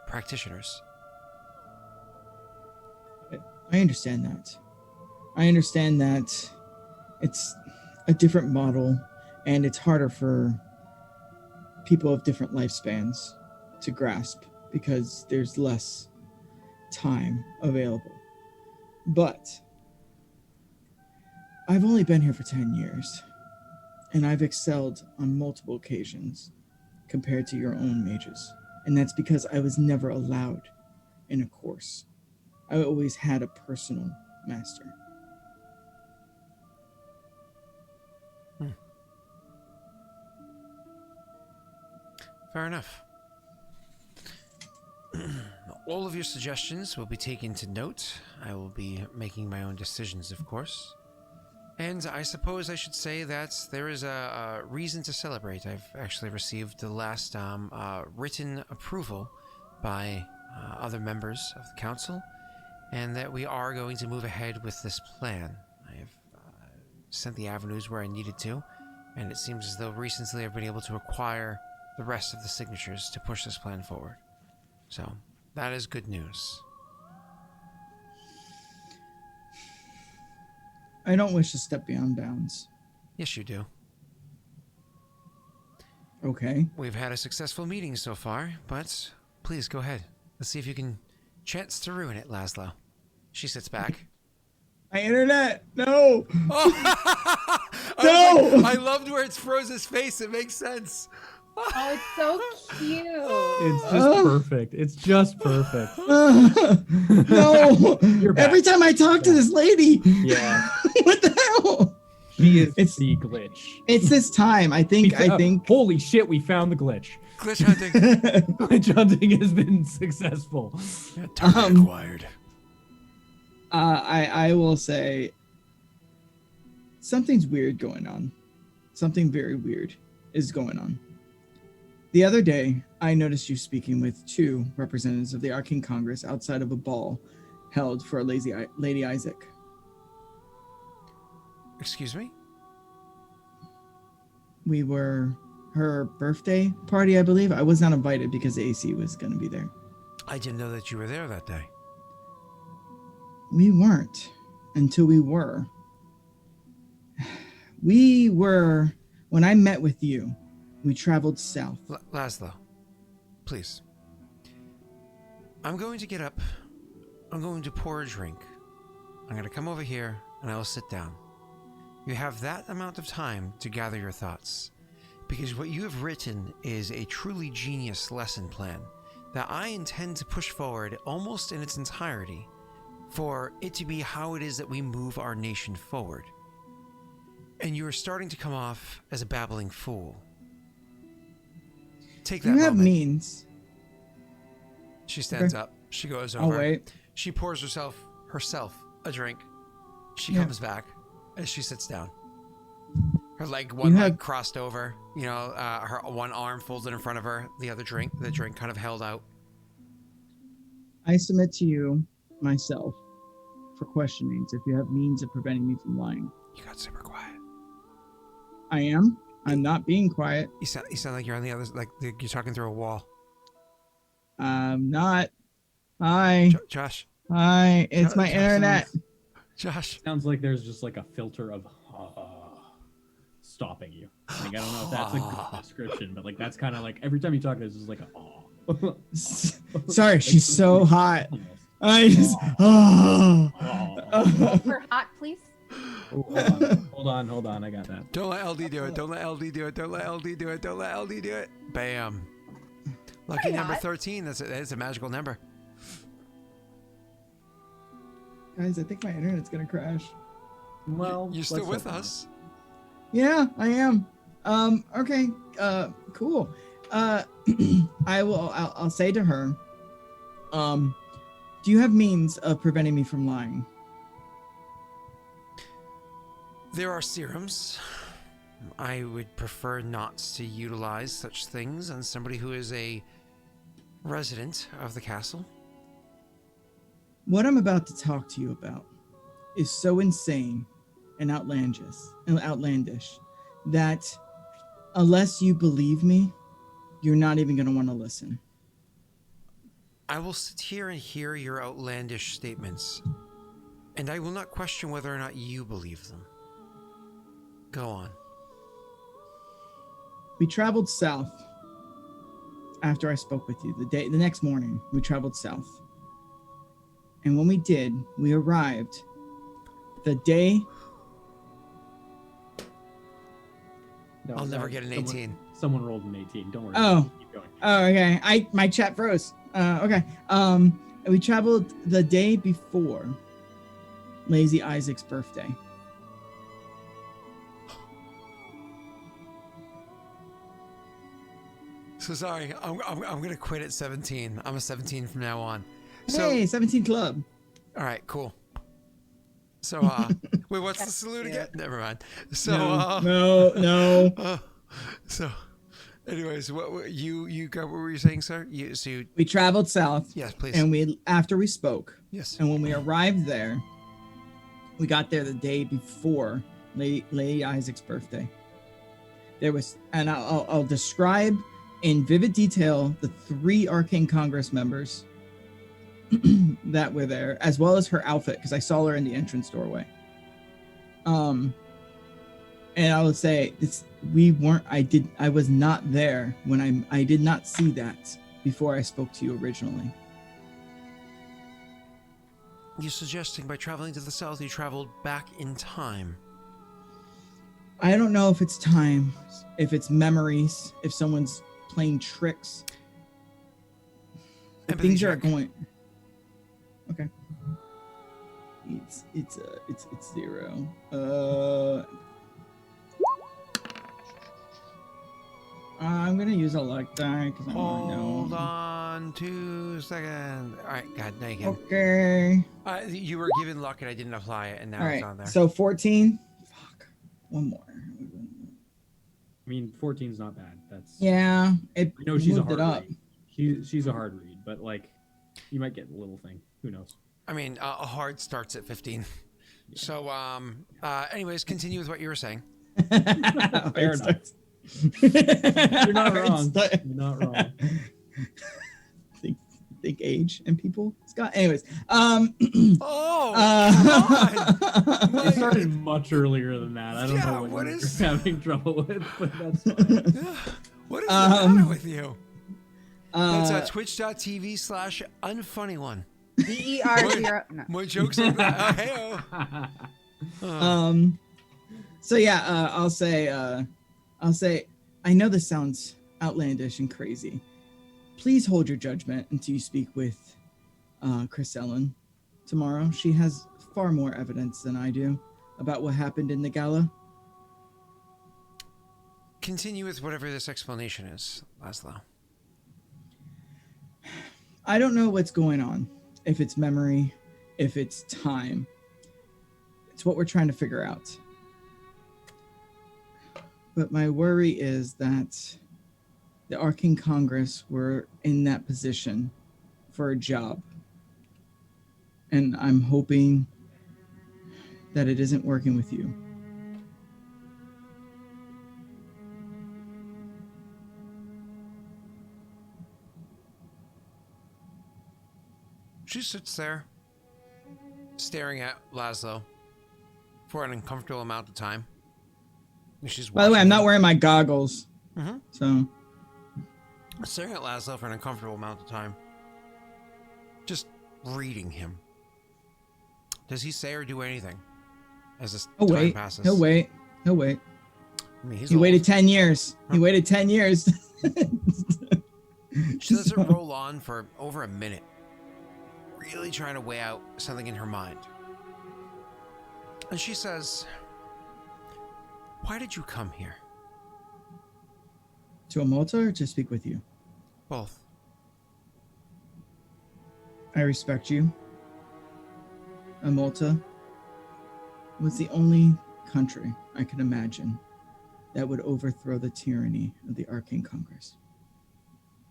S1: practitioners.
S4: I understand that. I understand that it's a different model and it's harder for people of different lifespans to grasp because there's less time available. But I've only been here for 10 years, and I've excelled on multiple occasions compared to your own mages. And that's because I was never allowed in a course. I always had a personal master.
S1: Fair enough. All of your suggestions will be taken to note. I will be making my own decisions, of course. And I suppose I should say that there is a reason to celebrate. I've actually received the last written approval by other members of the council, and that we are going to move ahead with this plan. I have sent the avenues where I needed to, and it seems as though recently I've been able to acquire the rest of the signatures to push this plan forward. So, that is good news.
S4: I don't wish to step beyond bounds.
S1: Yes, you do.
S4: Okay.
S1: We've had a successful meeting so far, but please go ahead. Let's see if you can chance to ruin it, Laszlo. She sits back.
S4: My internet! No!
S1: Oh!
S4: No!
S1: I loved where it froze his face. It makes sense.
S3: Oh, it's so cute.
S2: It's just perfect. It's just perfect.
S4: No!
S2: You're back.
S4: Every time I talk to this lady!
S2: Yeah.
S4: What the hell?
S2: She is
S4: It's-
S2: the glitch.
S4: It's this time. I think.
S2: Holy shit, we found the glitch.
S1: Glitch hunting.
S2: Glitch hunting has been successful.
S1: Target acquired.
S4: I will say something's weird going on. Something very weird is going on. The other day, I noticed you speaking with 2 representatives of the Arcane Congress outside of a ball held for Lady Isaac.
S1: Excuse me?
S4: We were her birthday party, I believe. I was not invited because the AC was going to be there.
S1: I didn't know that you were there that day.
S4: We weren't until we were. We were, when I met with you, we traveled south.
S1: Laszlo, please. I'm going to get up. I'm going to pour a drink. I'm going to come over here and I will sit down. You have that amount of time to gather your thoughts, because what you have written is a truly genius lesson plan that I intend to push forward almost in its entirety for it to be how it is that we move our nation forward. And you are starting to come off as a babbling fool. Take that
S4: You have
S1: moment.
S4: means.
S1: She stands up. She goes over.
S4: I'll wait.
S1: She pours herself a drink. She
S4: Yeah.
S1: comes back and she sits down. Her leg,
S4: You
S1: one leg
S4: have-
S1: crossed over. You know, her one arm folded in front of her. The drink kind of held out.
S4: I submit to you myself for questionings if you have means of preventing me from lying.
S1: You got super quiet.
S4: I am. I'm not being quiet.
S1: You sound like you're on the other, like you're talking through a wall.
S4: I'm not. Hi.
S1: Josh.
S4: Hi. It's my
S1: Josh,
S4: internet.
S1: Josh.
S2: Sounds like there's just like a filter of stopping you. Like, I don't know if that's a good description, but like that's kind of like every time you talk, there's just like a
S4: Sorry, she's so hot. I just. Oh.
S3: For hot, please.
S2: Hold on, I got that.
S1: Don't let LD do it. Don't let LD do it. Don't let LD do it. Don't let LD do it. Bam. Lucky number 13. That's a magical number.
S4: Guys, I think my internet's gonna crash.
S2: Well,
S1: You're still
S2: let's
S1: with
S2: hope not.
S1: us.
S4: Yeah, I am. Okay. Cool. I'll say to her, do you have means of preventing me from lying?
S1: There are serums. I would prefer not to utilize such things on somebody who is a resident of the castle.
S4: What I'm about to talk to you about is so insane and outlandish that unless you believe me, you're not even going to want to listen.
S1: I will sit here and hear your outlandish statements, and I will not question whether or not you believe them. Go on.
S4: We traveled south after I spoke with you. The next morning, we traveled south. And when we did, we arrived the day.
S2: No,
S1: I'll never get an 18.
S2: Someone rolled an 18. Don't worry.
S4: Oh.
S2: Keep going.
S4: Oh, okay. My chat froze. Okay. We traveled the day before Lazy Isaac's birthday.
S1: So sorry, I'm gonna quit at 17. I'm a 17 from now on. So,
S4: Hey, 17 Club.
S1: all right, cool. So, wait, what's the salute again? Never mind. So,
S4: No.
S1: So, anyways, what you got? What were you saying, sir?
S4: We traveled south.
S1: Yes, please.
S4: And after we spoke,
S1: Yes.
S4: and when we arrived there, we got there the day before Lady Isaac's birthday. There was, and I'll describe in vivid detail the 3 Arcane Congress members that were there, as well as her outfit, because I saw her in the entrance doorway. And I would say I was not there when I did not see that before I spoke to you originally.
S1: You're suggesting by traveling to the south, you traveled back in time.
S4: I don't know if it's time, if it's memories, if someone's playing tricks.
S1: Empathy
S4: Things are
S1: check.
S4: going. Okay. It's 0. I'm gonna use a luck die because I want to
S1: Hold
S4: know.
S1: on 2 seconds. All right, God, now you can.
S4: Okay.
S1: You were given luck and I didn't apply it, and now
S4: All
S1: it's
S4: right.
S1: on there.
S4: So 14. Fuck. One more.
S2: I mean, 14's not bad. That's
S4: Yeah. It
S2: I know she's a
S4: moved
S2: hard
S4: it up.
S2: read. She's a hard read, but like, you might get a little thing. Who knows?
S1: I mean, a hard starts at 15. So, anyways, continue with what you were saying.
S2: Fair enough. You're not wrong. You're not wrong.
S4: Think age and people, Scott. Anyways,
S1: Oh, come on!
S2: It started much earlier than that. I don't
S1: Yeah,
S2: know
S1: what
S2: what you're
S1: is-
S2: having trouble with, but that's fine.
S1: What is the matter with you? That's twitch.tv/unfunny1.
S3: DER0. No.
S1: More jokes like that. Hey-o.
S4: So yeah, I'll say, I know this sounds outlandish and crazy. Please hold your judgment until you speak with Chris Ellen tomorrow. She has far more evidence than I do about what happened in the gala.
S1: Continue with whatever this explanation is, Laszlo.
S4: I don't know what's going on. If it's memory, if it's time. It's what we're trying to figure out. But my worry is that the Arcane Congress were in that position for a job. And I'm hoping that it isn't working with you.
S1: She sits there, staring at Laszlo for an uncomfortable amount of time. She's
S4: By the way, I'm not
S1: him.
S4: wearing my goggles.
S1: Mm-hmm.
S4: So,
S1: Staring at Laszlo for an uncomfortable amount of time. Just reading him. Does he say or do anything as this time passes?
S4: He'll wait.
S1: I mean,
S4: He waited 10 years.
S1: Huh?
S4: He waited 10 years.
S1: She lets it roll on for over a minute, really trying to weigh out something in her mind. And she says, "Why did you come here?"
S4: To Amulta or to speak with you?
S1: Both.
S4: I respect you. Amulta was the only country I could imagine that would overthrow the tyranny of the Arcane Congress.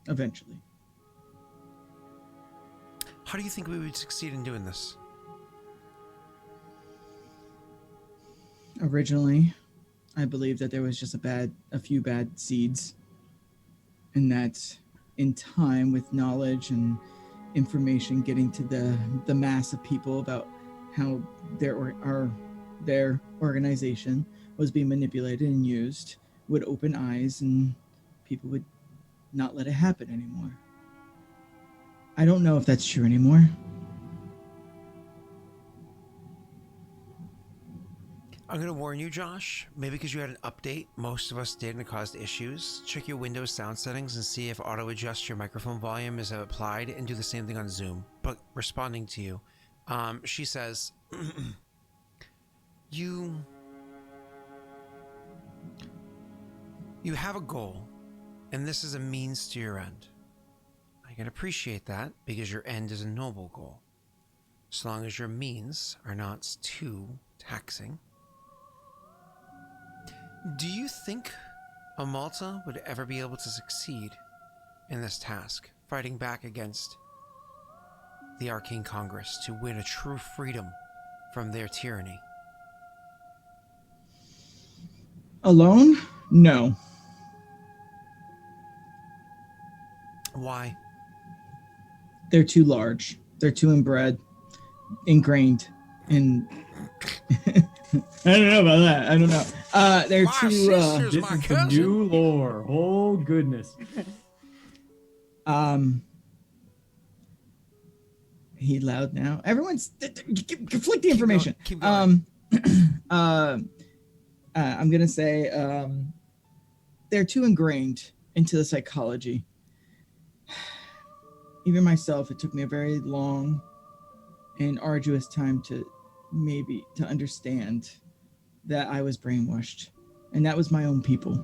S4: Eventually.
S1: How do you think we would succeed in doing this?
S4: Originally, I believed that there was just a few bad seeds, and that in time, with knowledge and information getting to the mass of people about how their organization was being manipulated and used, would open eyes and people would not let it happen anymore. I don't know if that's true anymore.
S1: I'm going to warn you, Josh. Maybe because you had an update most of us did and it caused issues. Check your Windows sound settings and see if auto-adjust your microphone volume is applied, and do the same thing on Zoom. But responding to you, she says, You have a goal, and this is a means to your end. I can appreciate that because your end is a noble goal. So long as your means are not too taxing. Do you think Amulta would ever be able to succeed in this task, fighting back against the Arcane Congress to win a true freedom from their tyranny?
S4: Alone? No.
S1: Why?
S4: They're too large. They're too ingrained in. I don't know about that. I don't know. They're
S1: My
S4: too.
S1: sister's
S2: This
S1: my
S2: is the
S1: cousin.
S2: new lore. Oh goodness.
S4: He loud now. Everyone's conflict the information.
S1: Keep going.
S4: I'm gonna say they're too ingrained into the psychology. Even myself, it took me a very long and arduous time to understand that I was brainwashed, and that was my own people.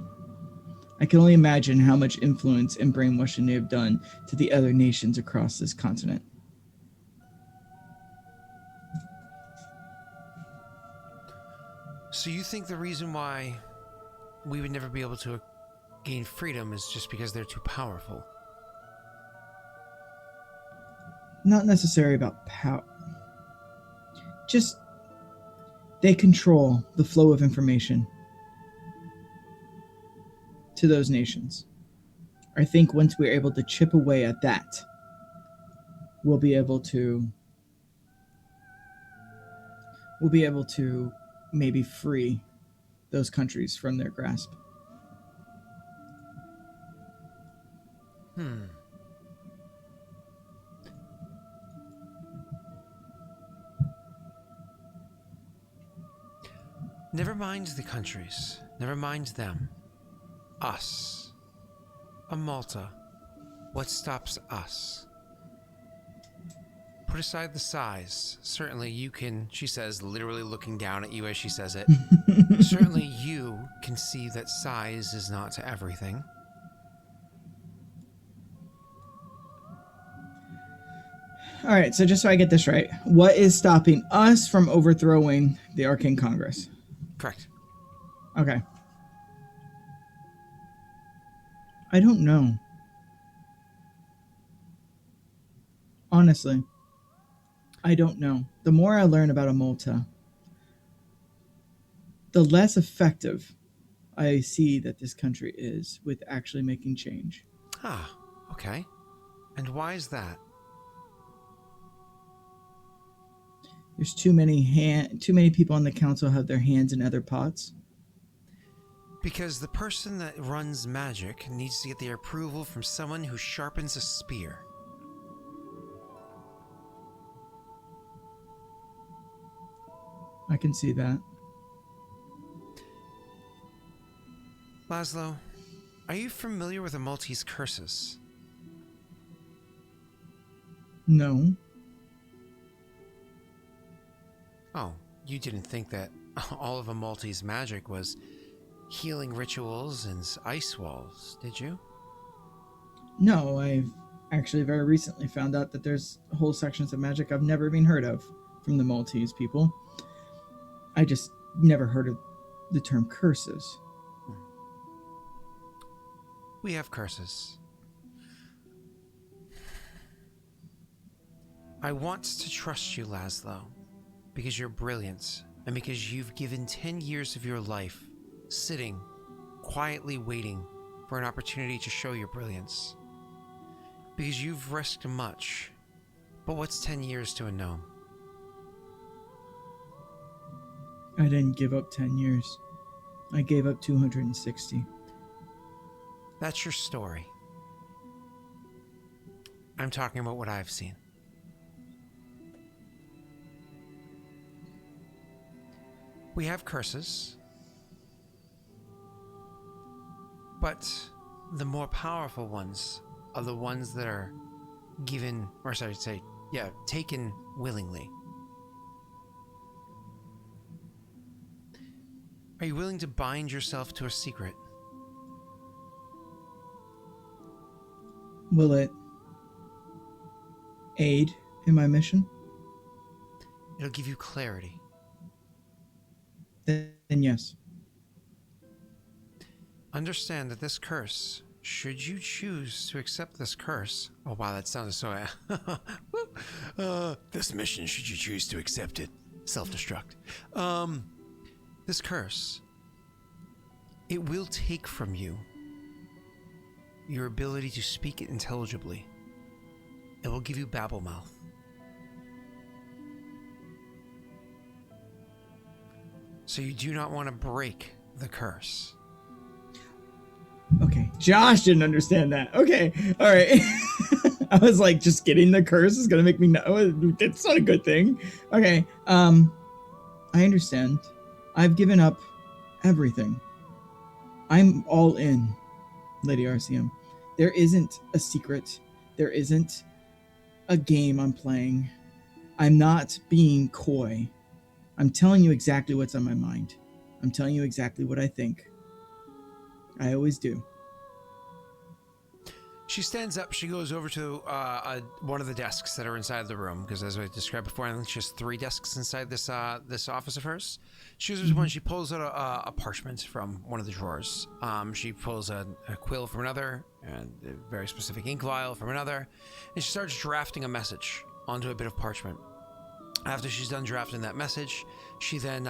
S4: I can only imagine how much influence and brainwashing they have done to the other nations across this continent.
S1: So you think the reason why we would never be able to gain freedom is just because they're too powerful?
S4: Not necessarily about power. Just they control the flow of information to those nations. I think once we're able to chip away at that, we'll be able to maybe free those countries from their grasp.
S1: Never mind the countries. Never mind them. Us. Amulta. What stops us? put aside the size. Certainly you can, she says, literally looking down at you as she says it. Certainly you can see that size is not everything.
S4: All right, so just so I get this right, what is stopping us from overthrowing the Arcane Congress?
S1: Correct.
S4: Okay. I don't know. Honestly, I don't know. The more I learn about Amulta, the less effective I see that this country is with actually making change.
S1: Ah, okay. And why is that?
S4: There's too many people on the council have their hands in other pots.
S1: Because the person that runs magic needs to get the approval from someone who sharpens a spear.
S4: I can see that.
S1: Laszlo, are you familiar with Amultese curses?
S4: No.
S1: Oh, you didn't think that all of Amultese magic was healing rituals and ice walls, did you?
S4: No, I've actually very recently found out that there's whole sections of magic I've never even heard of from the Maltese people. I just never heard of the term curses.
S1: We have curses. I want to trust you, Laszlo, because you're brilliant and because you've given 10 years of your life sitting, quietly waiting for an opportunity to show your brilliance. Because you've risked much, but what's 10 years to a gnome?
S4: I didn't give up 10 years. I gave up 260.
S1: That's your story. I'm talking about what I've seen. We have curses, but the more powerful ones are the ones that are given, or sorry, taken willingly. Are you willing to bind yourself to a secret?
S4: Will it aid in my mission?
S1: It'll give you clarity.
S4: Then yes.
S1: Understand that this curse, should you choose to accept this curse... Oh, wow, that sounded so... this mission, should you choose to accept it. Self-destruct. This curse, it will take from you your ability to speak it intelligibly. It will give you babble mouth. So you do not want to break the curse.
S4: Okay, Josh didn't understand that. Okay, all right. I was like, just getting the curse is gonna make me know. It's not a good thing. Okay, I understand. I've given up everything. I'm all in, Lady RCM. There isn't a secret. There isn't a game I'm playing. I'm not being coy. I'm telling you exactly what's on my mind. I'm telling you exactly what I think. I always do.
S1: She stands up. She goes over to one of the desks that are inside the room, because as I described before, I think she has 3 desks inside this office of hers. She goes to one. She pulls out a parchment from one of the drawers. She pulls a quill from another, and a very specific ink vial from another, and she starts drafting a message onto a bit of parchment. After she's done drafting that message, she then,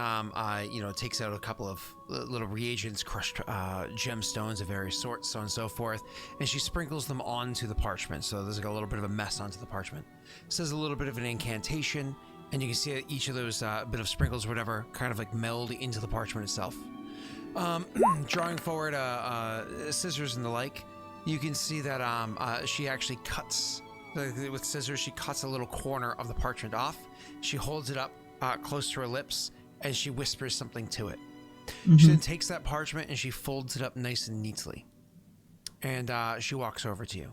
S1: takes out a couple of little reagents, crushed gemstones of various sorts, so on and so forth, and she sprinkles them onto the parchment. So there's like a little bit of a mess onto the parchment. Says a little bit of an incantation, and you can see each of those bit of sprinkles or whatever kind of like meld into the parchment itself. Drawing forward scissors and the like, you can see that she actually cuts, with scissors, she cuts a little corner of the parchment off. She holds it up close to her lips, and she whispers something to it. She then takes that parchment and she folds it up nice and neatly. And she walks over to you.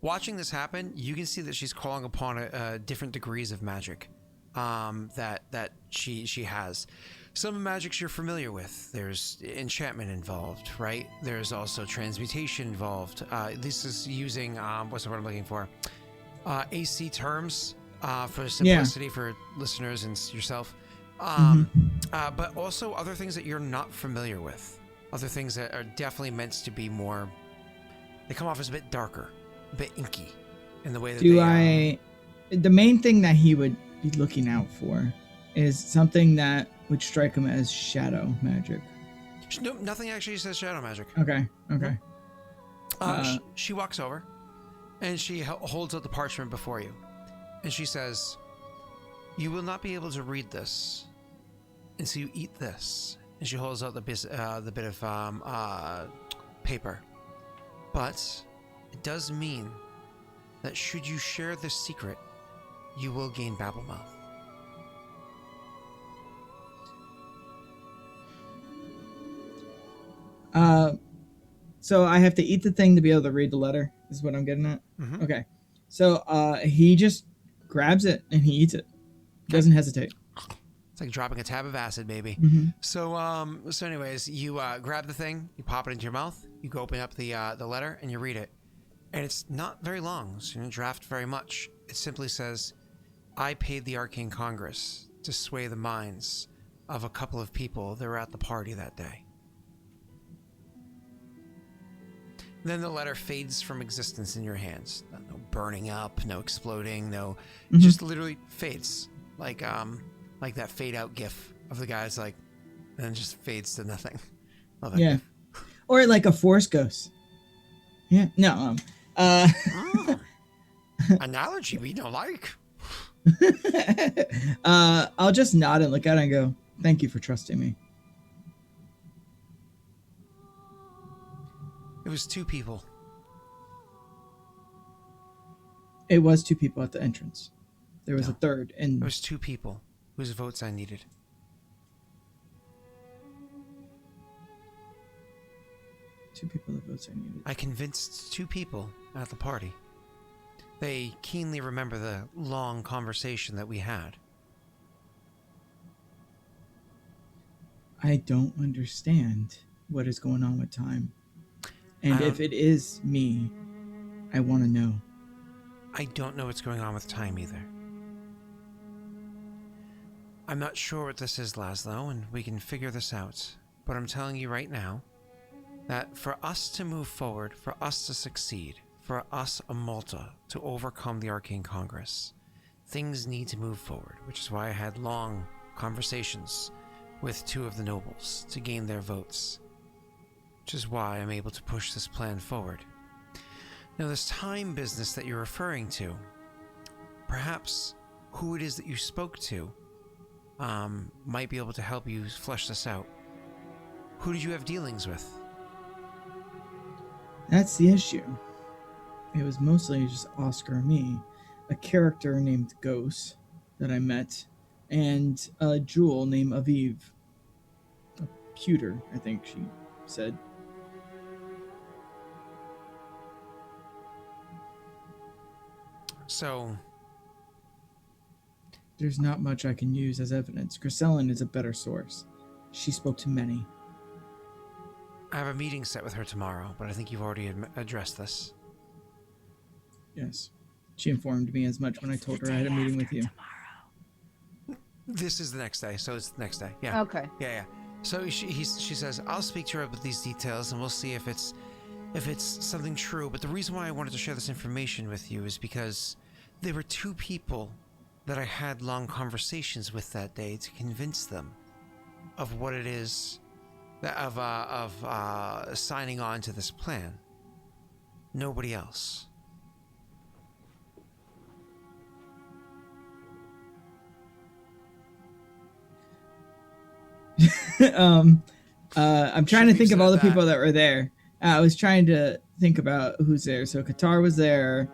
S1: watching this happen, you can see that she's calling upon different degrees of magic that she has. Some magics you're familiar with. There's enchantment involved, right? There's also transmutation involved. This is using what's the word I'm looking for? AC terms for simplicity for listeners and yourself. But also other things that you're not familiar with. Other things that are definitely meant to be more. They come off as a bit darker, a bit inky, in the way that
S4: The main thing that he would be looking out for is something that would strike him as shadow magic.
S1: No, nothing actually says shadow magic.
S4: Okay.
S1: She walks over, and she holds out the parchment before you, and she says, "You will not be able to read this, and so you eat this." And she holds out the bit of paper, but it does mean that should you share this secret, you will gain Babblemouth.
S4: So I have to eat the thing to be able to read the letter, is what I'm getting at?
S1: Mm-hmm.
S4: Okay. So he just grabs it and he eats it. Doesn't hesitate.
S1: It's like dropping a tab of acid, baby.
S4: Mm-hmm.
S1: So anyways, you grab the thing, you pop it into your mouth, you go open up the letter, and you read it. And it's not very long, so you don't draft very much. It simply says, "I paid the Arcane Congress to sway the minds of a couple of people that were at the party that day." Then the letter fades from existence in your hands. No burning up, no exploding, no, just literally fades. Like that fade out gif of the guy's like, and then just fades to nothing. Love that
S4: Yeah.
S1: gif.
S4: Or like a force ghost. Yeah. No.
S1: Analogy we don't like.
S4: I'll just nod and look at it and go, "Thank you for trusting me."
S1: It was 2 people.
S4: It was 2 people at the entrance. There was a third, and
S1: It was 2 people whose votes I needed.
S4: two people that votes I needed.
S1: I convinced 2 people at the party. They keenly remember the long conversation that we had.
S4: I don't understand what is going on with time. And if it is me, I want to know.
S1: I don't know what's going on with time either. I'm not sure what this is, Laszlo, and we can figure this out. But I'm telling you right now that for us to move forward, for us to succeed, for us, Amulta, to overcome the Arcane Congress, things need to move forward, which is why I had long conversations with 2 of the nobles to gain their votes, which is why I'm able to push this plan forward. Now, this time business that you're referring to, perhaps who it is that you spoke to might be able to help you flesh this out. Who did you have dealings with?
S4: That's the issue. It was mostly just Oscar and me, a character named Ghost that I met, and a jewel named Aviv. A pewter, I think she said.
S1: So,
S4: there's not much I can use as evidence. Griselin is a better source. She spoke to many.
S1: I have a meeting set with her tomorrow, but I think you've already addressed this.
S4: Yes. She informed me as much when I told her I had a meeting with you.
S1: This is the next day, so it's the next day. Yeah.
S3: Okay.
S1: Yeah. So she says, I'll speak to her about these details, and we'll see if it's something true. But the reason why I wanted to share this information with you is because there were 2 people that I had long conversations with that day to convince them of what it is of signing on to this plan. Nobody else.
S4: I'm trying to think of all the people that were there. I was trying to think about who's there. So Qatar was there.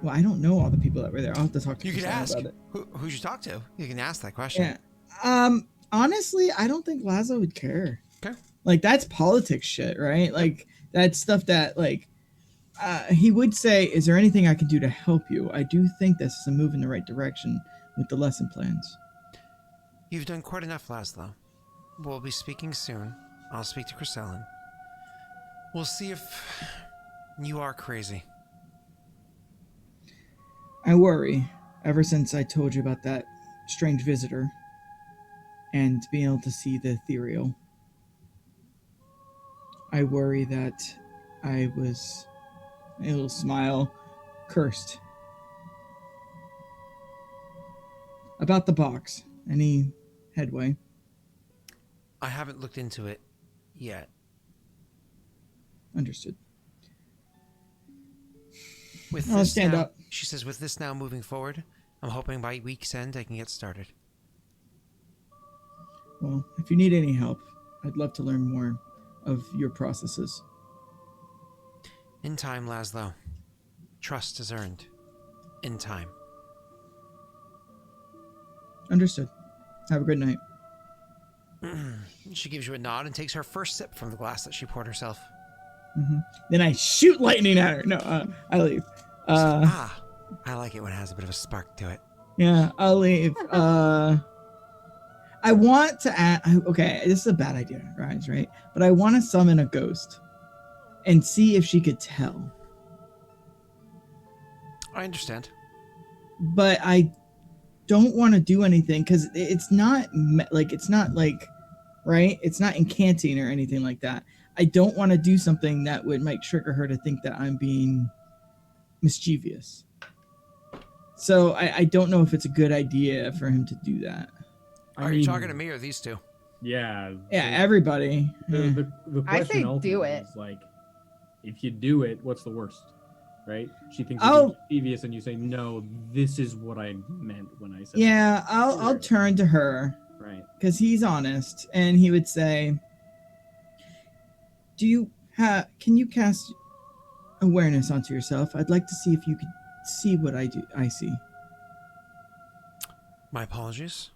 S4: Well, I don't know all the people that were there. I'll have to talk to you
S1: ask
S4: about it.
S1: Who'd you talk to? You can ask that question.
S4: Yeah. Honestly, I don't think Lazo would care.
S1: Okay.
S4: Like, that's politics shit, right? Like, that's stuff that, like, He would say, is there anything I can do to help you? I do think this is a move in the right direction with the lesson plans.
S1: You've done quite enough, Laszlo. We'll be speaking soon. I'll speak to Chrysalin. We'll see if you are crazy.
S4: I worry, ever since I told you about that strange visitor and being able to see the ethereal. I worry that I was, a little smile, cursed. About the box, any headway?
S1: I haven't looked into it yet.
S4: Understood.
S1: With
S4: I'll
S1: this
S4: stand
S1: now,
S4: up.
S1: She says, with this now moving forward, I'm hoping by week's end I can get started.
S4: Well, if you need any help, I'd love to learn more of your processes.
S1: In time, Laszlo. Trust is earned. In time.
S4: Understood. Have a good night.
S1: She gives you a nod and takes her first sip from the glass that she poured herself.
S4: Then I shoot lightning at her. No, I leave.
S1: I like it when it has a bit of a spark to it.
S4: Yeah, I'll leave. I want to add. Okay, this is a bad idea, guys, right? But I want to summon a ghost and see if she could tell.
S1: I understand.
S4: But I don't want to do anything because it's not right. It's not incanting or anything like that. I don't want to do something that might trigger her to think that I'm being mischievous. So I don't know if it's a good idea for him to do that.
S1: Are you talking to me or these two?
S2: Yeah.
S4: Yeah, everybody.
S2: The
S3: I
S2: question
S3: say do
S2: ultimately
S3: it.
S2: is like, if you do it, what's the worst? Right? She thinks
S4: Oh.
S2: you're mischievous and you say, no, this is what I meant when I said
S4: Yeah,
S2: that.
S4: I'll turn to her
S2: Right.
S4: because he's honest, and he would say, can you cast awareness onto yourself? I'd like to see if you could see what I see.
S1: My apologies.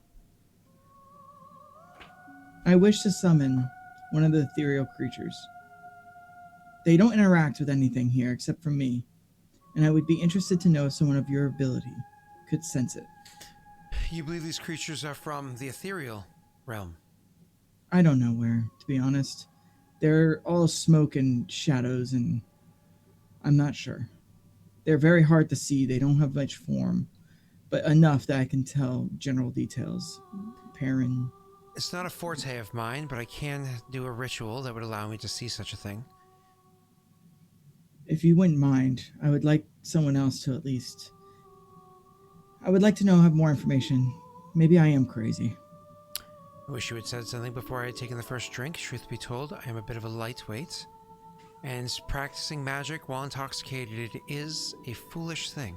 S4: I wish to summon one of the ethereal creatures. They don't interact with anything here except for me, and I would be interested to know if someone of your ability could sense it.
S1: You believe these creatures are from the ethereal realm?
S4: I don't know where, to be honest. They're all smoke and shadows, and I'm not sure. They're very hard to see. They don't have much form, but enough that I can tell general details. Perrin.
S1: It's not a forte of mine, but I can do a ritual that would allow me to see such a thing.
S4: If you wouldn't mind, I would like someone else to at least... I would like to have more information. Maybe I am crazy.
S1: I wish you had said something before I had taken the first drink. Truth be told, I am a bit of a lightweight, and practicing magic while intoxicated is a foolish thing.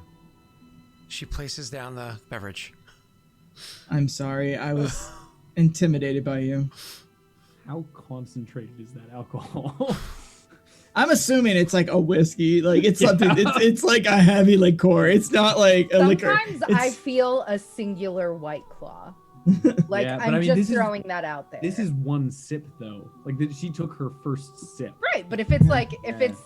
S1: She places down the beverage.
S4: I'm sorry, I was intimidated by you.
S2: How concentrated is that alcohol?
S4: I'm assuming it's like a whiskey, like it's something. It's like a heavy liqueur. It's not like a liquor.
S3: Sometimes I feel a singular White Claw. Like
S2: Yeah, but
S3: I'm
S2: I mean,
S3: just
S2: this is-
S3: throwing that out there.
S2: This is one sip though. Like she took her first sip.
S3: right, but if it's like if
S2: Yeah.
S3: it's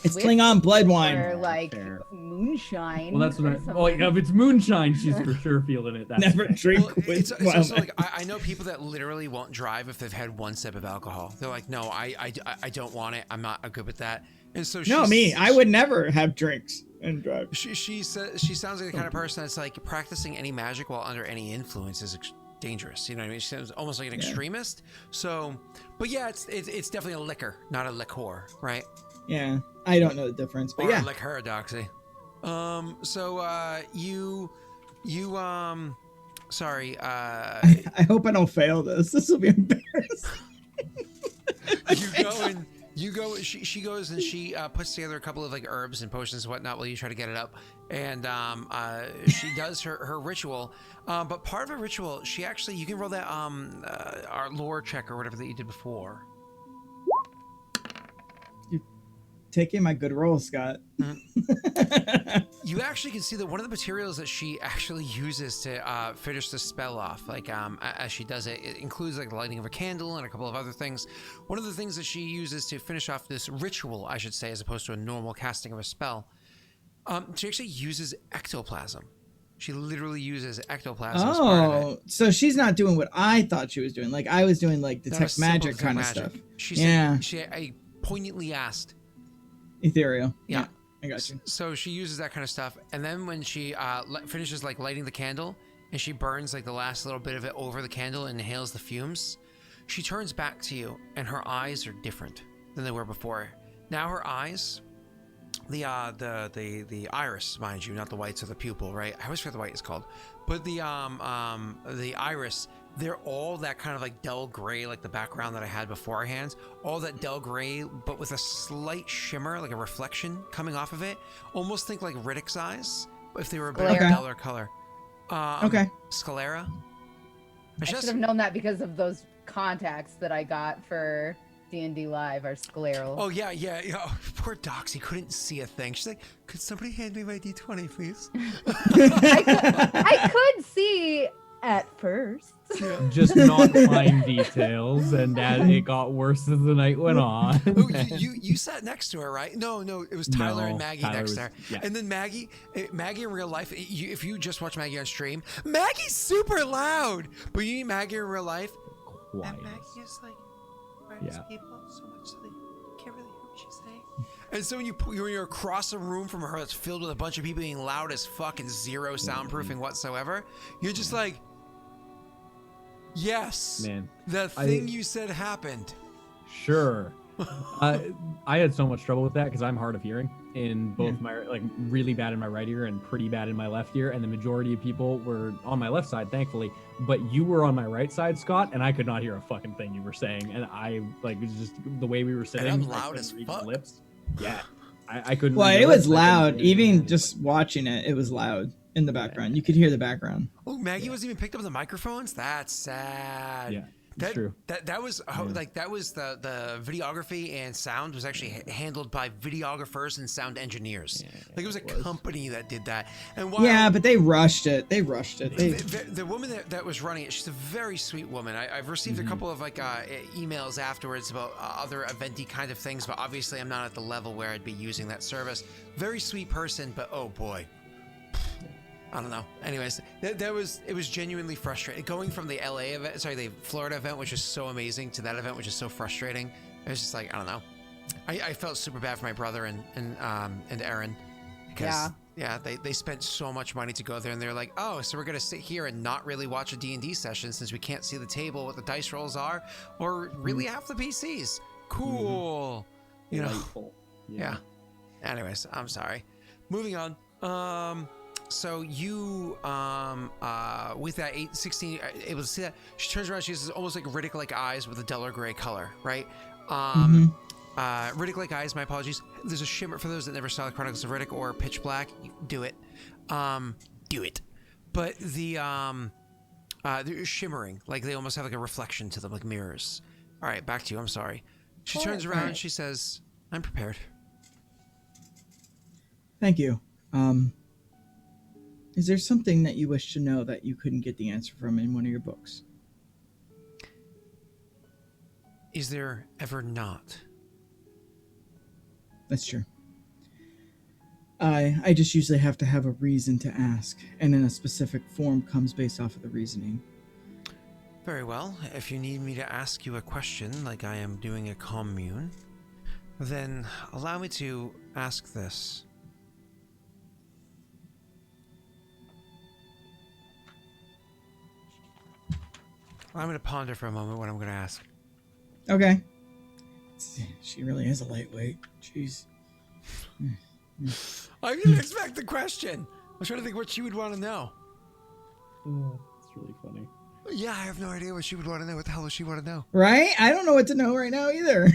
S4: It's Klingon blood wine.
S3: or like
S2: Fair.
S3: moonshine.
S2: Well, that's what
S3: or
S2: I.
S3: something.
S2: Well, if it's moonshine, she's for sure feeling it. That's
S4: Never
S2: fair.
S4: drink
S1: Well,
S4: with
S1: it's
S4: wine.
S1: also like I know people that literally won't drive if they've had one sip of alcohol. They're like, no, I don't want it. I'm not good with that. And so
S4: No, me. I would never have drinks and drive.
S1: She says she sounds like the kind of person that's like practicing any magic while under any influence is dangerous. You know what I mean? She sounds almost like an extremist. So, but yeah, it's definitely a liquor, not a liqueur, right?
S4: Yeah, I don't know the difference, but
S1: Or
S4: yeah.
S1: a liqueur, Doxy. Sorry.
S4: I hope I don't fail this. This will be embarrassing.
S1: You go. She goes and she puts together a couple of like herbs and potions and whatnot while you try to get it up. And she does her ritual. But part of her ritual, she actually you can roll that our lore check or whatever that you did before.
S4: taking my good roll, Scott.
S1: You actually can see that one of the materials that she actually uses to finish the spell off, like as she does it, it includes like the lighting of a candle and a couple of other things. One of the things that she uses to finish off this ritual, I should say, as opposed to a normal casting of a spell, she actually uses ectoplasm. She literally uses ectoplasm as part of it.
S4: So she's not doing what I thought she was doing. Like I was doing like detect magic kind of stuff.
S1: I poignantly asked.
S4: Ethereal.
S1: Yeah.
S4: I got you.
S1: So she uses that kind of stuff, and then when she finishes like lighting the candle, and she burns like the last little bit of it over the candle and inhales the fumes, she turns back to you, and her eyes are different than they were before. Now her eyes, the iris, mind you, not the whites of the pupil, right? I always forget the white is called, but the iris. They're all that kind of like dull gray, like the background that I had beforehand. All that dull gray, but with a slight shimmer, like a reflection coming off of it. Almost think like Riddick's eyes, if they were a bit of a duller color. Sclera.
S3: I should have known that because of those contacts that I got for D&D Live are scleral.
S1: Oh, yeah. Oh, poor Doxy couldn't see a thing. She's like, could somebody hand me my D20, please?
S3: I could see at first.
S2: Just not fine details, and that it got worse as the night went on.
S1: Oh, you sat next to her, right? No, it was Tyler and Maggie next to her. Yeah. And then Maggie in real life, if you just watch Maggie on stream, Maggie's super loud. But you meet Maggie in real life,
S2: quiet.
S1: And Maggie is like, people so much so they can't really hear what she's saying. And so when you're across a room from her that's filled with a bunch of people being loud as fuck and zero soundproofing whatsoever, you're just like, yes, man, the thing you said happened.
S2: Sure. I had so much trouble with that because I'm hard of hearing in both my, like, really bad in my right ear and pretty bad in my left ear, and the majority of people were on my left side, thankfully, but you were on my right side, Scott, and I could not hear a fucking thing you were saying, and I, like, it was just the way we were sitting.
S1: And I'm loud as fuck.
S2: Lips. Yeah, I couldn't.
S4: Well, it was loud. Even just watching it, it was loud in the background. You could hear the background.
S1: Oh, Maggie wasn't even picked up on the microphones? That's sad.
S2: Yeah. That's true.
S1: That was like that was the videography and sound was actually handled by videographers and sound engineers. Like it was a company that did that. And while,
S4: but they rushed it.
S1: The woman that was running it, she's a very sweet woman. I've received a couple of like emails afterwards about other eventy kind of things, but obviously I'm not at the level where I'd be using that service. Very sweet person, but oh boy. I don't know. Anyways, it was genuinely frustrating. Going from the the Florida event, which is so amazing, to that event, which is so frustrating. It was just like, I don't know. I felt super bad for my brother and Aaron because they spent so much money to go there, and they're like, oh, so we're gonna sit here and not really watch a D&D session since we can't see the table, what the dice rolls are, or really half the PCs. Cool. You know. Yeah. Anyways, I'm sorry. Moving on. So you, with that 16, able to see that, she turns around, she has almost like Riddick-like eyes with a duller gray color, right? Riddick-like eyes, my apologies. There's a shimmer, for those that never saw the Chronicles of Riddick or Pitch Black, do it. Do it. But they're shimmering, like they almost have like a reflection to them, like mirrors. All right, back to you, I'm sorry. She turns around and she says, I'm prepared.
S4: Thank you. Is there something that you wish to know that you couldn't get the answer from in one of your books?
S1: Is there ever not?
S4: That's true. I just usually have to have a reason to ask, and then a specific form comes based off of the reasoning.
S1: Very well. If you need me to ask you a question, like I am doing a commune, then allow me to ask this. I'm going to ponder for a moment what I'm going to ask.
S4: Okay. She really is a lightweight. Jeez.
S1: I didn't expect the question. I was trying to think what she would want to know.
S2: It's really funny.
S1: Yeah, I have no idea what she would want to know. What the hell does she want to know?
S4: Right? I don't know what to know right now either.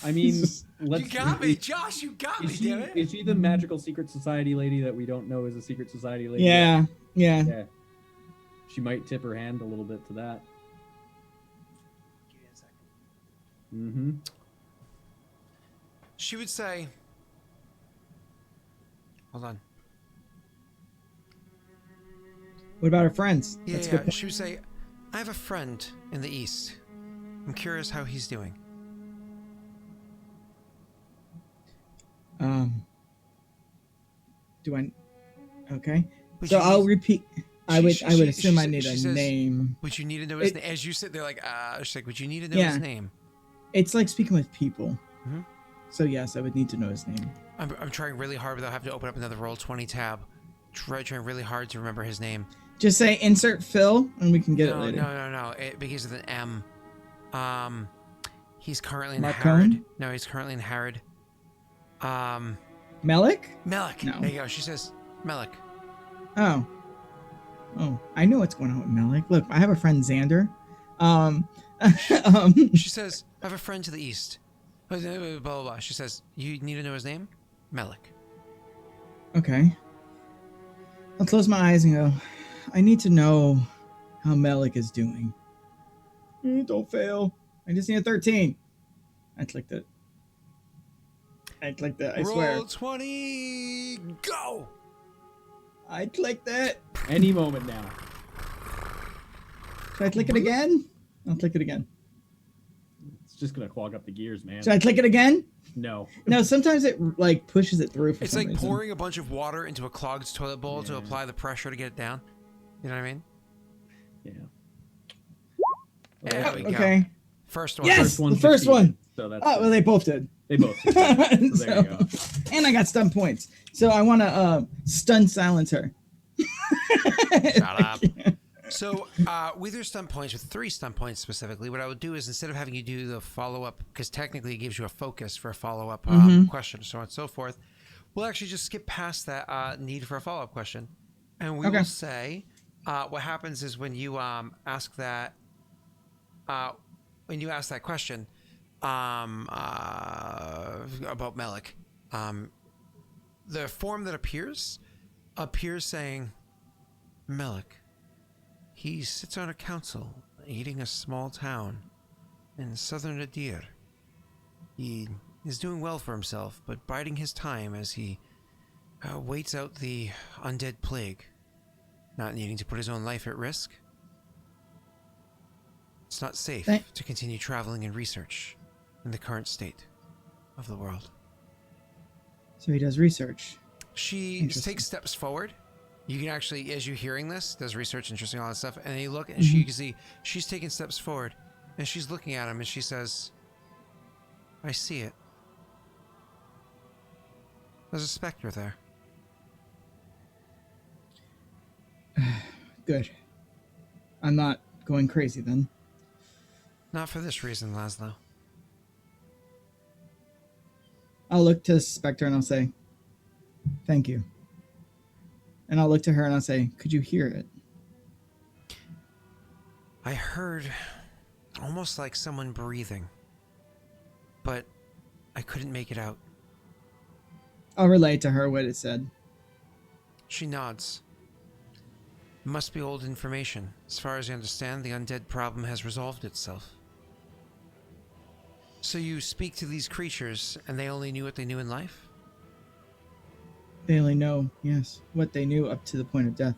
S2: I mean,
S1: you got me, Josh. You got me, damn it.
S2: Is she the magical secret society lady that we don't know is a secret society lady?
S4: Yeah.
S2: She might tip her hand a little bit to that.
S1: Give me a second.
S2: Mm-hmm.
S1: She would say, Hold on.
S4: What about her friends?
S1: Yeah,
S4: That's a
S1: yeah.
S4: good point.
S1: She would say, I have a friend in the east. I'm curious how he's doing.
S4: Do I? Okay.
S1: Would
S4: So
S1: you
S4: I'll
S1: need-
S4: repeat. I would assume I need
S1: she
S4: a
S1: says,
S4: name.
S1: Would you need to know his name? As you sit there like, she's like, would you need to know
S4: Yeah.
S1: his name?
S4: It's like speaking with people.
S1: Mhm.
S4: So yes, I would need to know his name.
S1: I'm trying really hard without having to open up another Roll20 tab. Trying really hard to remember his name.
S4: Just say insert Phil, and we can get it later.
S1: No. It begins with an M. He's currently in
S4: Marcone?
S1: Harrod. No, he's currently in Harrod.
S4: Melik?
S1: Melik.
S4: No.
S1: There you go. She says Melik.
S4: Oh. Oh, I know what's going on with Melik. Look, I have a friend Xander.
S1: She says, I have a friend to the east. Blah, blah, blah, blah. She says, you need to know his name? Melik.
S4: Okay. I'll close my eyes and go, I need to know how Melik is doing. Don't fail. I just need a 13. I clicked it. I swear.
S1: Roll20, go!
S4: I clicked it.
S2: Any moment now.
S4: Should I click it again? I'll click it again.
S2: It's just gonna clog up the gears, man.
S4: Should I click it again?
S2: No.
S4: No, sometimes it like pushes it through for
S1: It's
S4: some
S1: like
S4: reason.
S1: pouring a bunch of water into a clogged toilet bowl to apply the pressure to get it down. You know what I mean?
S2: Yeah.
S1: There we go.
S4: Okay.
S1: First one.
S4: Yes,
S2: one
S4: the first
S2: succeeded,
S4: one.
S2: So that's
S4: Oh, well, they both did.
S2: they both. Succeeded. So there you go.
S4: And I got stun points. So I want to stun silence her.
S1: Shut up. So, with your stun points, with 3 stun points specifically, what I would do is instead of having you do the follow-up, because technically it gives you a focus for a follow-up question, so on and so forth, we'll actually just skip past that need for a follow-up question. And we will say, what happens is when you ask that question about Melik, the form that appears saying, Melik. He sits on a council, aiding a small town in southern Adir. He is doing well for himself, but biding his time as he waits out the undead plague, not needing to put his own life at risk. It's not safe to continue traveling and research in the current state of the world.
S4: So he does research.
S1: She takes steps forward. You can actually, as you're hearing this, does research, interesting, all that stuff, and you look, and you can see she's taking steps forward, and she's looking at him, and she says, I see it. There's a specter there.
S4: Good. I'm not going crazy then.
S1: Not for this reason, Laszlo.
S4: I'll look to Spectre and I'll say, thank you. And I'll look to her and I'll say, could you hear it?
S1: I heard almost like someone breathing, but I couldn't make it out.
S4: I'll relay to her what it said.
S1: She nods. Must be old information. As far as I understand, the undead problem has resolved itself. So you speak to these creatures, and they only knew what they knew in life?
S4: They only know, yes, what they knew up to the point of death.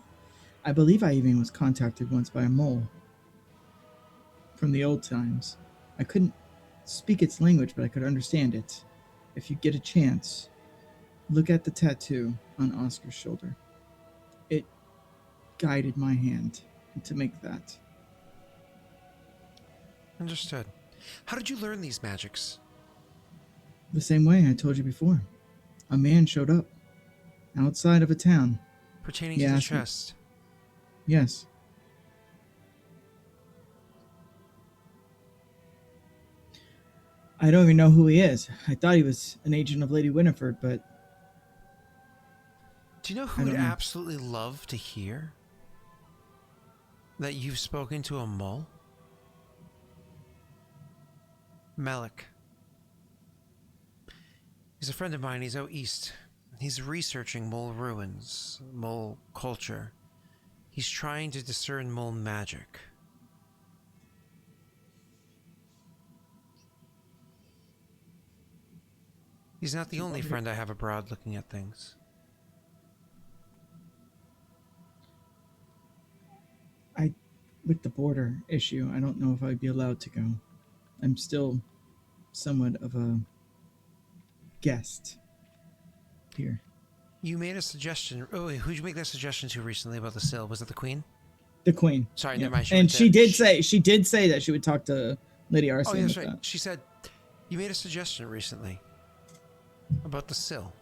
S4: I believe I even was contacted once by a mole. From the old times. I couldn't speak its language, but I could understand it. If you get a chance, look at the tattoo on Oscar's shoulder. It guided my hand to make that.
S1: Understood. How did you learn these magics?
S4: The same way I told you before. A man showed up outside of a town.
S1: Pertaining to the chest.
S4: Yes. I don't even know who he is. I thought he was an agent of Lady Winifred, but...
S1: Do you know who would absolutely love to hear that you've spoken to a mole? Melik. He's a friend of mine. He's out east. He's researching mole ruins, mole culture. He's trying to discern mole magic. He's not the only friend I have abroad looking at things.
S4: with the border issue, I don't know if I'd be allowed to go. I'm still somewhat of a guest here.
S1: You made a suggestion. Oh, wait, who'd you make that suggestion to recently about the sill? Was it the queen?
S4: The queen.
S1: Sorry,
S4: Yeah.
S1: never mind.
S4: And she did say that she would talk to Lady Arcene.
S1: Oh, yeah, that's
S4: with
S1: right.
S4: that.
S1: She said, you made a suggestion recently about the sill.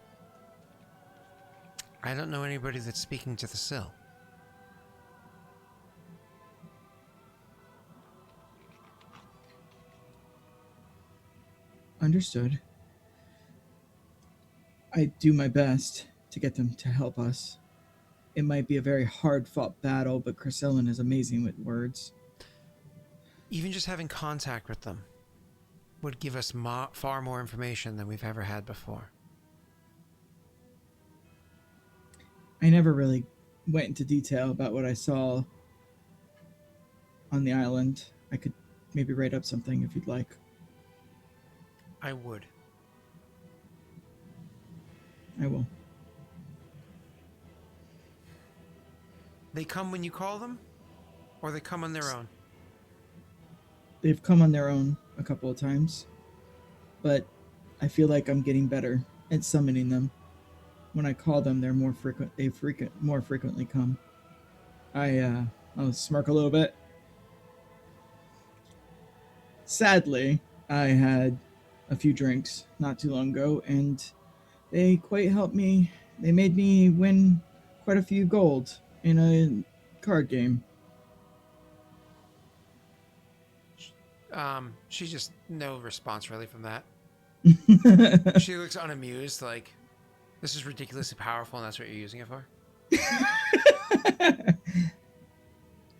S1: I don't know anybody that's speaking to the sill.
S4: Understood. I do my best to get them to help us. It might be a very hard-fought battle, but Cressillon is amazing with words.
S1: Even just having contact with them would give us far more information than we've ever had before.
S4: I never really went into detail about what I saw on the island. I could maybe write up something if you'd like.
S1: I would.
S4: I will.
S1: They come when you call them? Or they come on their own?
S4: They've come on their own a couple of times, but I feel like I'm getting better at summoning them. When I call them, they're more frequent. More frequently come. I'll smirk a little bit. Sadly, I had a few drinks not too long ago, and they quite helped me. They made me win quite a few gold in a card game.
S1: She just no response really from that. She looks unamused, like this is ridiculously powerful, and that's what you're using it for.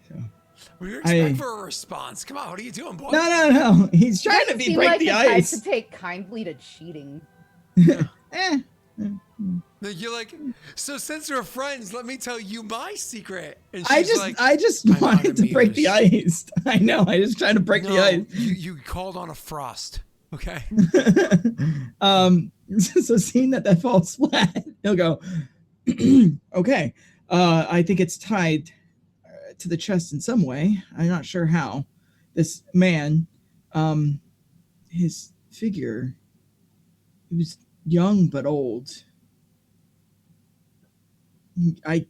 S4: So,
S1: What do you expect for a response? Come on, what are you doing, boy?
S4: no. He's trying to
S3: Doesn't
S4: be
S3: seem
S4: break
S3: like
S4: the
S3: the type
S4: ice.
S3: to take kindly to cheating.
S1: You're like, so since we're friends, let me tell you my secret. And
S4: I just
S1: "I'm
S4: wanted to break the
S1: unamused."
S4: ice. I know. I just trying to break the ice.
S1: You called on a frost. Okay.
S4: So seeing that falls flat, he'll go, okay. I think it's tied to the chest in some way. I'm not sure how. This man, his figure, he was young but old. I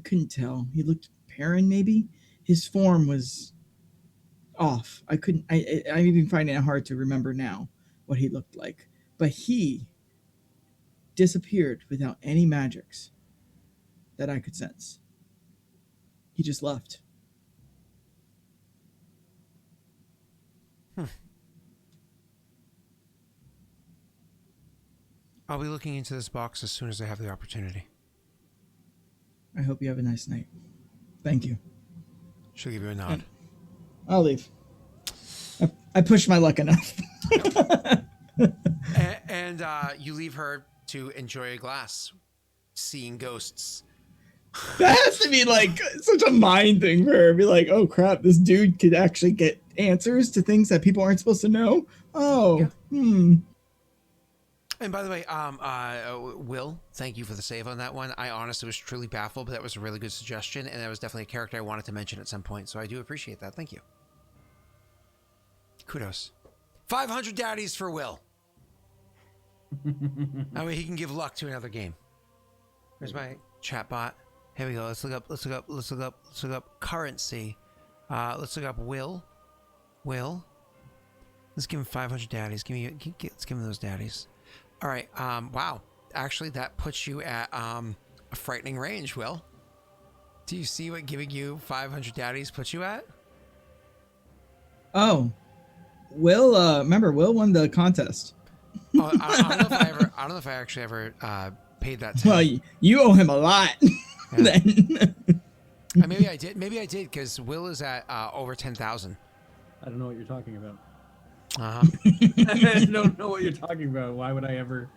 S4: couldn't tell. He looked Perrin, maybe. His form was off. I'm even finding it hard to remember now what he looked like. But he disappeared without any magics that I could sense. He just left.
S1: I'll be looking into this box as soon as I have the opportunity.
S4: I hope you have a nice night. Thank you.
S1: She'll give you a nod.
S4: I'll leave. I pushed my luck enough.
S1: and you leave her to enjoy a glass, seeing ghosts.
S4: That has to be like such a mind thing for her. Be like, oh crap, this dude could actually get answers to things that people aren't supposed to know. Oh, yeah.
S1: And by the way, Will, thank you for the save on that one. I honestly was truly baffled, but that was a really good suggestion, and that was definitely a character I wanted to mention at some point, so I do appreciate that. Thank you. Kudos. 500 daddies for Will. That way he can give luck to another game. Where's my chat bot? Here we go. Let's look up currency. Let's look up Will. Let's give him 500 daddies. Let's give him those daddies. All right. Wow. Actually, that puts you at a frightening range, Will. Do you see what giving you 500 daddies puts you at?
S4: Oh, Will. Remember, Will won the contest.
S1: Oh, I don't know if I actually ever paid that.
S4: Well, you owe him a lot.
S1: Yeah.
S4: Then.
S1: Maybe I did. Maybe I did because Will is at over 10,000.
S2: I don't know what you're talking about.
S1: I
S2: don't know what you're talking about. Why would I ever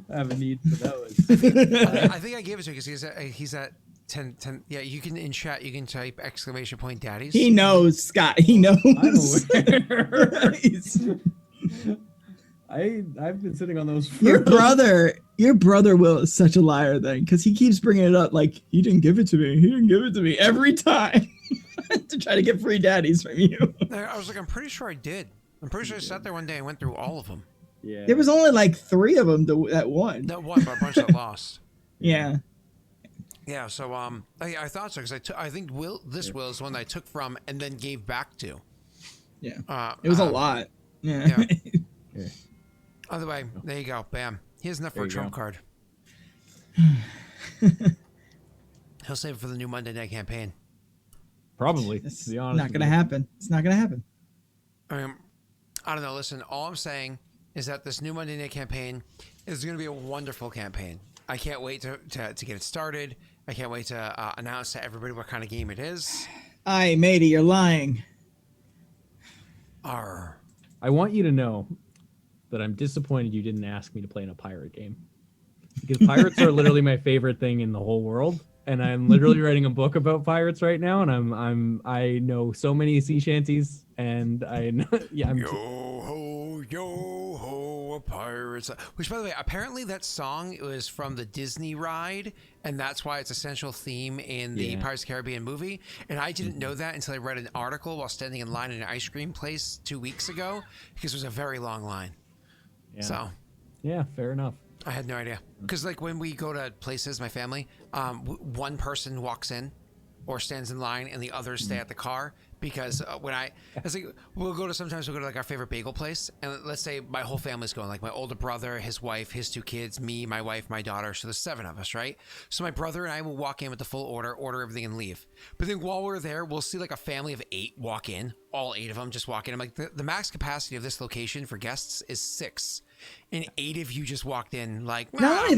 S2: have a need for those?
S1: I think I gave it to him because he's at 10. Yeah, you can in chat. You can type _ daddies.
S4: He knows, Scott. He knows.
S2: I'm aware. I've been sitting on those. For
S4: Your brother Will is such a liar then, because he keeps bringing it up like he didn't give it to me. He didn't give it to me every time. to try to get free daddies from you.
S1: I was like, I'm pretty sure I did. I'm pretty sure I sat there one day and went through all of them.
S2: Yeah.
S4: There was only like 3 of them that won.
S1: That one, but a bunch that lost.
S4: Yeah.
S1: Yeah, so I thought so because I think this will is one that I took from and then gave back to.
S4: Yeah. It was a lot. Yeah.
S1: Yeah.
S2: Yeah.
S1: Either way, there you go. Bam. He has enough for a trump card. He'll save it for the new Monday Night campaign.
S2: Probably.
S4: It's
S2: to be honest
S4: not
S2: with
S4: gonna
S2: you.
S4: happen. It's not gonna happen.
S1: I don't know. Listen, all I'm saying is that this new Monday Night campaign is going to be a wonderful campaign. I can't wait to get it started. I can't wait to announce to everybody what kind of game it is.
S4: Aye, matey, you're lying.
S1: Arr.
S2: I want you to know that I'm disappointed you didn't ask me to play in a pirate game. Because pirates are literally my favorite thing in the whole world. And I'm literally writing a book about pirates right now, and I know so many sea shanties, and I know, yeah,
S1: Yo ho, a pirate's. Which, by the way, apparently that song was from the Disney ride, and that's why it's a central theme in the Pirates of the Caribbean movie. And I didn't know that until I read an article while standing in line in an ice cream place 2 weeks ago, because it was a very long line.
S2: Yeah.
S1: So,
S2: yeah, fair enough.
S1: I had no idea. Because, like, when we go to places, my family, one person walks in or stands in line and the others stay at the car. Because when it's like, we'll go to like our favorite bagel place. And let's say my whole family's going, like my older brother, his wife, his 2 kids, me, my wife, my daughter. So there's 7 of us, right? So my brother and I will walk in with the full order everything and leave. But then while we're there, we'll see like a family of 8 walk in. All 8 of them just walk in. I'm like, the max capacity of this location for guests is 6. And 8 of you just walked in like,
S4: Not only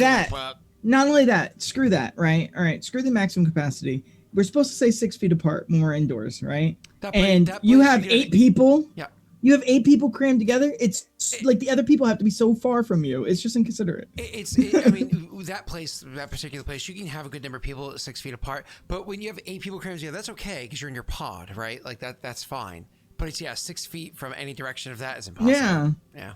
S4: that, screw that, right? All right, screw the maximum capacity. We're supposed to stay 6 feet apart when we're indoors, right? You have 8 people.
S1: Yeah.
S4: You have 8 people crammed together. It's like the other people have to be so far from you. It's just inconsiderate.
S1: I mean, that particular place, you can have a good number of people 6 feet apart. But when you have 8 people crammed together, that's okay because you're in your pod, right? Like that's fine. But it's 6 feet from any direction of that is impossible.
S4: Yeah.
S1: Yeah.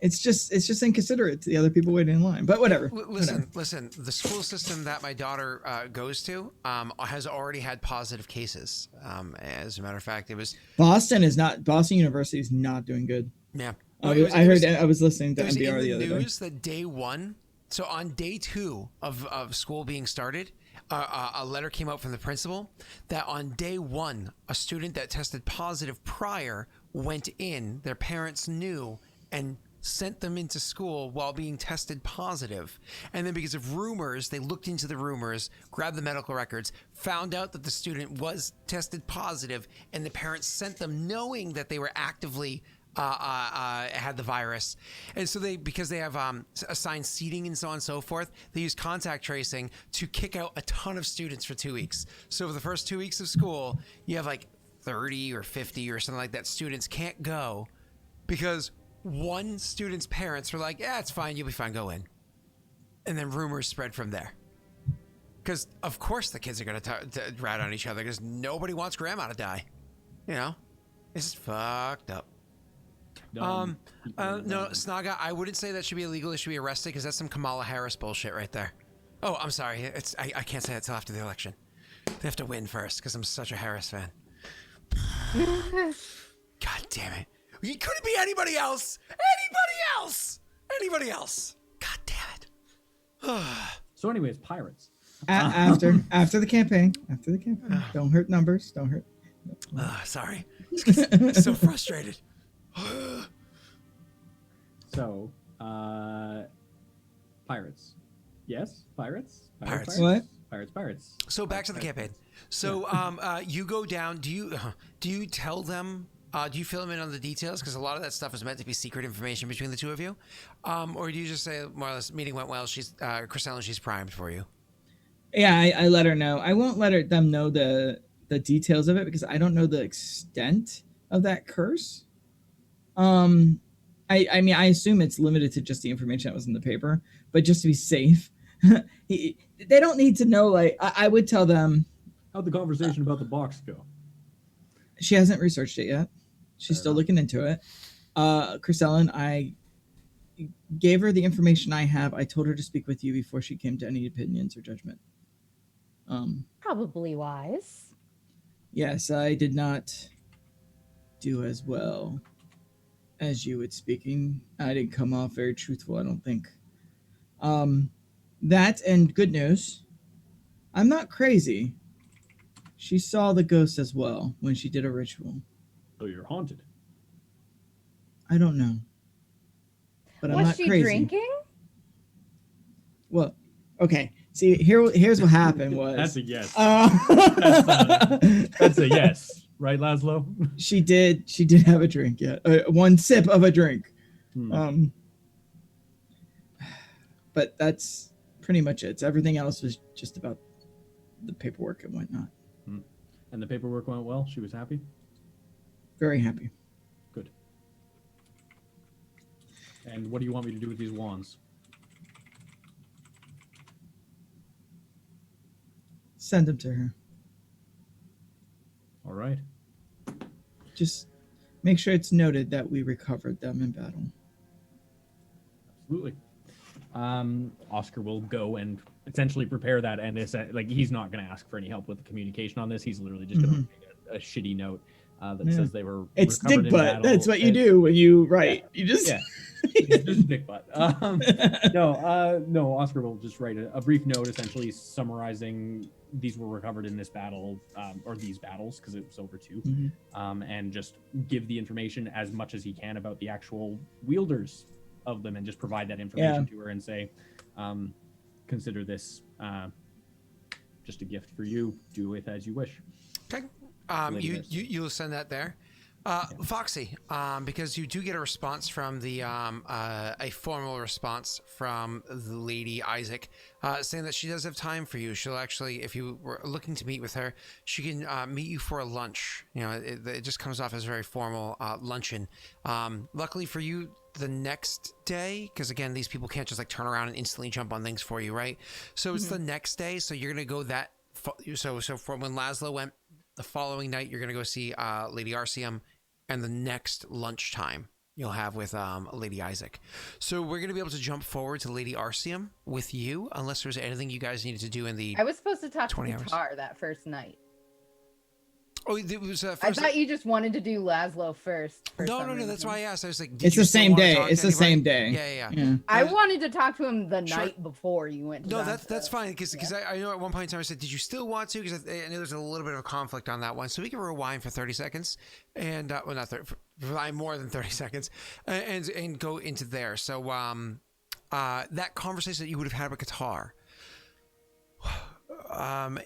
S4: It's just inconsiderate to the other people waiting in line. But whatever.
S1: Listen. The school system that my daughter goes to has already had positive cases. As a matter of fact, it was
S4: Boston University is not doing good.
S1: Yeah.
S4: I was listening to NPR the other day.
S1: It was in the news that day 1, so on day 2 of school being started, a letter came out from the principal that on day 1, a student that tested positive prior went in. Their parents knew and sent them into school while being tested positive. And then because of rumors, they looked into the rumors, grabbed the medical records, found out that the student was tested positive, and the parents sent them knowing that they were actively had the virus. And so because they have assigned seating and so on and so forth, they use contact tracing to kick out a ton of students for 2 weeks. So for the first 2 weeks of school, you have like 30 or 50 or something like that students can't go because one student's parents were like, yeah, it's fine. You'll be fine. Go in. And then rumors spread from there. Because, of course, the kids are going to rat on each other because nobody wants grandma to die. You know? It's just fucked up. No, Snaga, I wouldn't say that should be illegal. It should be arrested because that's some Kamala Harris bullshit right there. Oh, I'm sorry. I can't say that till after the election. They have to win first because I'm such a Harris fan. God damn it. It couldn't be anybody else. Anybody else. God damn it.
S2: So anyways, pirates.
S4: After the campaign. Don't hurt numbers. Don't hurt.
S1: Sorry. So frustrated.
S2: So, pirates. Yes, pirates.
S1: Pirates.
S4: What?
S2: Pirates.
S1: So back to the campaign. So you go down. Do you tell them? Do you fill them in on the details? Because a lot of that stuff is meant to be secret information between the 2 of you, or do you just say more or less meeting went well? She's Chrisella, she's primed for you.
S4: Yeah, I let her know. I won't let them know the details of it because I don't know the extent of that curse. I mean, I assume it's limited to just the information that was in the paper, but just to be safe, they don't need to know. Like, I would tell them.
S2: How'd the conversation about the box go?
S4: She hasn't researched it yet. She's still looking into it. Chrisellen, I gave her the information I have. I told her to speak with you before she came to any opinions or judgment.
S3: Probably wise.
S4: Yes, I did not do as well as you with speaking. I didn't come off very truthful, I don't think. That and good news, I'm not crazy. She saw the ghost as well when she did a ritual.
S2: So you're haunted.
S4: I don't know. But I'm
S3: Was
S4: not
S3: she
S4: crazy.
S3: drinking?
S4: Well, okay. See, here's what happened was
S2: That's a yes.
S4: that's
S2: That's a yes, right, Laszlo?
S4: she did have a drink, yeah. One sip of a drink. But that's pretty much it. Everything else was just about the paperwork and whatnot.
S2: And the paperwork went well? She was happy?
S4: Very happy.
S2: Good. And what do you want me to do with these wands?
S4: Send them to her.
S2: All right.
S4: Just make sure it's noted that we recovered them in battle.
S2: Absolutely. Oscar will go and essentially prepare that, and like he's not going to ask for any help with the communication on this. He's literally just going to make a shitty note that says they were.
S4: It's
S2: recovered
S4: dick
S2: in
S4: butt.
S2: battle.
S4: That's what you do when you write. You just
S2: It's just dick butt. No. Oscar will just write a brief note, essentially summarizing these were recovered in this battle, or these battles, because it was over 2, and just give the information as much as he can about the actual wielders of them, and just provide that information to her and say, consider this just a gift for you. Do with as you wish.
S1: Okay. You'll send that there. Foxy, because you do get a response from the a formal response from the Lady Isaac, saying that she does have time for you. She'll actually, if you were looking to meet with her, she can meet you for a lunch. You know, it just comes off as a very formal luncheon. Luckily for you, the next day, because again, these people can't just like turn around and instantly jump on things for you, right? So it's the next day. So you're gonna go that. So from when Laszlo went, the following night, you're gonna go see Lady Arceum, and the next lunchtime you'll have with Lady Isaac. So we're gonna be able to jump forward to Lady Arceum with you, unless there's anything you guys needed to do in the.
S3: I was supposed to talk to
S1: 20 hours.
S3: Qatar that first night.
S1: Oh, it was.
S3: I thought you just wanted to do Laszlo first.
S1: No. That's why I asked. I was like,
S4: it's the same day. It's the same day.
S1: Yeah.
S3: I wanted to talk to him the night before you went.
S1: No, that's fine, because I know at one point in time I said, did you still want to? Because I know there's a little bit of a conflict on that one, so we can rewind for 30 seconds, and well, not 30, rewind more than 30 seconds, and go into there. So that conversation that you would have had with Qatar.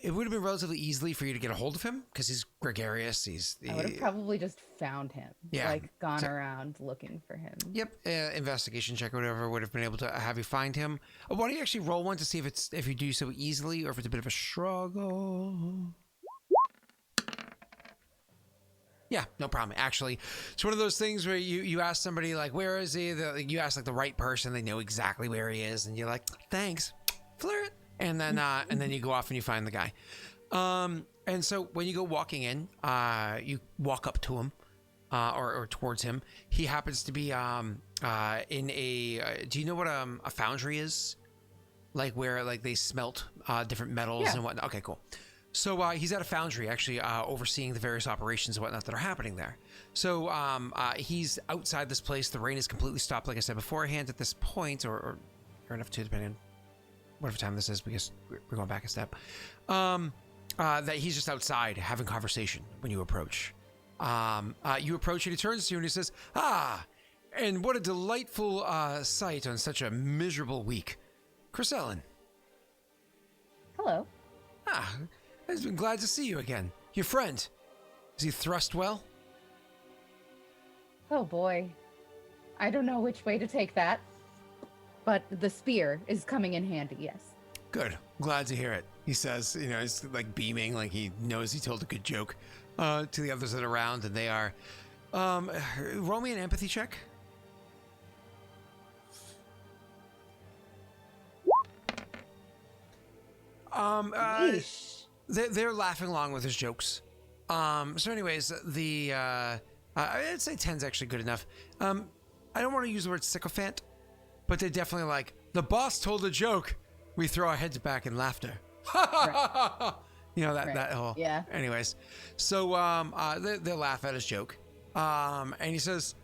S1: It would have been relatively easily for you to get a hold of him because he's gregarious.
S3: I would have probably just found him.
S1: Yeah.
S3: Like gone around looking for him.
S1: Yep. Investigation check or whatever would have been able to have you find him. Why don't you actually roll one to see if you do so easily or if it's a bit of a struggle? Yeah, no problem. Actually, it's one of those things where you ask somebody like, where is he? You ask like the right person. They know exactly where he is. And you're like, thanks. Flirt. And then you go off and you find the guy. And so when you go walking in, you walk up to him, or towards him. He happens to be in a. Do you know what a foundry is? Like where like they smelt different metals and whatnot. Okay, cool. So he's at a foundry, actually overseeing the various operations and whatnot that are happening there. So he's outside this place. The rain is completely stopped, like I said beforehand. At this point, or enough to depending on whatever time this is, because we're going back a step, that he's just outside having conversation when you approach. You approach and he turns to you and he says, and what a delightful sight on such a miserable week. Cresellen.
S3: Hello.
S1: I've been glad to see you again. Your friend, is he thrust well?
S3: Oh boy. I don't know which way to take that. But the spear is coming in handy, yes.
S1: Good. Glad to hear it. He says, he's like beaming, like he knows he told a good joke to the others that are around, and they are. Roll me an empathy check. They're laughing along with his jokes. So anyways, I'd say 10's actually good enough. I don't want to use the word sycophant, but they're definitely like, the boss told a joke. We throw our heads back in laughter. Ha ha ha ha ha! You know, that,
S3: Right.
S1: that whole,
S3: Yeah.
S1: anyways. So, they laugh at his joke. And he says,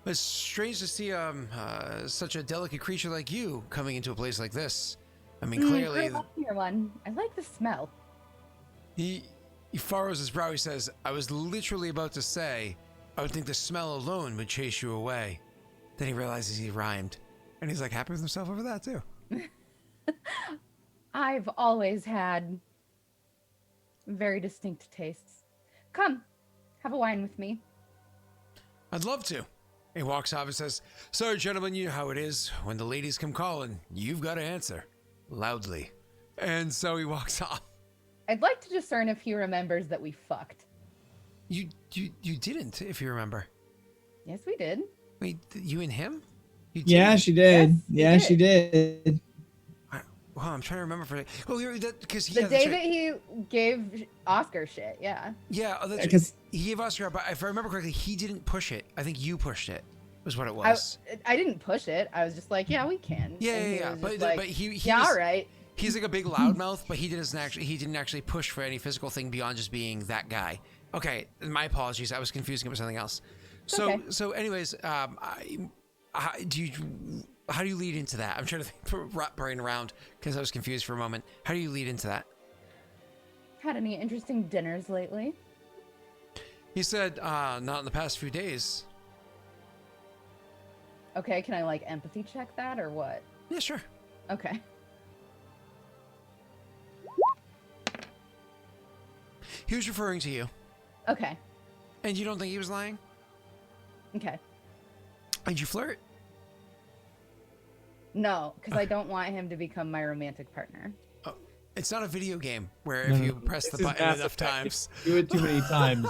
S1: it's strange to see, such a delicate creature like you coming into a place like this. I mean, clearly,
S3: I love your one. I like the smell.
S1: he furrows his brow. He says, I was literally about to say, I would think the smell alone would chase you away. Then he realizes he rhymed. And he's like happy with himself over that too.
S3: I've always had very distinct tastes. Come, have a wine with me.
S1: I'd love to. He walks off and says, sorry, gentlemen, you know how it is. When the ladies come calling, you've got to answer. Loudly. And so he walks off.
S3: I'd like to discern if he remembers that we fucked.
S1: You didn't, if you remember.
S3: Yes, we did.
S1: Wait, you and him? You
S4: Yeah,
S1: didn't?
S4: she did.
S3: Yes,
S4: Yeah, she did.
S1: Well, I'm trying to remember for because
S3: The day that he gave Oscar shit, yeah.
S1: yeah, oh, that's
S4: Because-
S1: he gave Oscar, but if I remember correctly, he didn't push it. I think you pushed it. Was what it was.
S3: I didn't push it. I was just like, yeah, we can.
S1: Yeah,
S3: And
S1: yeah,
S3: he
S1: yeah.
S3: was
S1: But
S3: just like,
S1: but he
S3: yeah,
S1: was,
S3: all right.
S1: He's like a big loudmouth, but he didn't actually push for any physical thing beyond just being that guy. Okay, my apologies. I was confusing it with something else. So
S3: Okay.
S1: so anyways, how do you lead into that? I'm trying to think, wrap brain around because I was confused for a moment. How do you lead into that?
S3: Had any interesting dinners lately?
S1: He said, not in the past few days.
S3: Okay, can I like empathy check that or what?
S1: Yeah, sure.
S3: Okay.
S1: He was referring to you.
S3: Okay.
S1: And you don't think he was lying?
S3: Okay.
S1: And you flirt?
S3: No, because I don't want him to become my romantic partner.
S1: Oh, it's not a video game where
S2: No,
S1: if
S2: no,
S1: you
S2: no.
S1: press the
S2: This is
S1: button
S2: Mass
S1: enough
S2: Effect.
S1: times.
S2: If you do it too many times.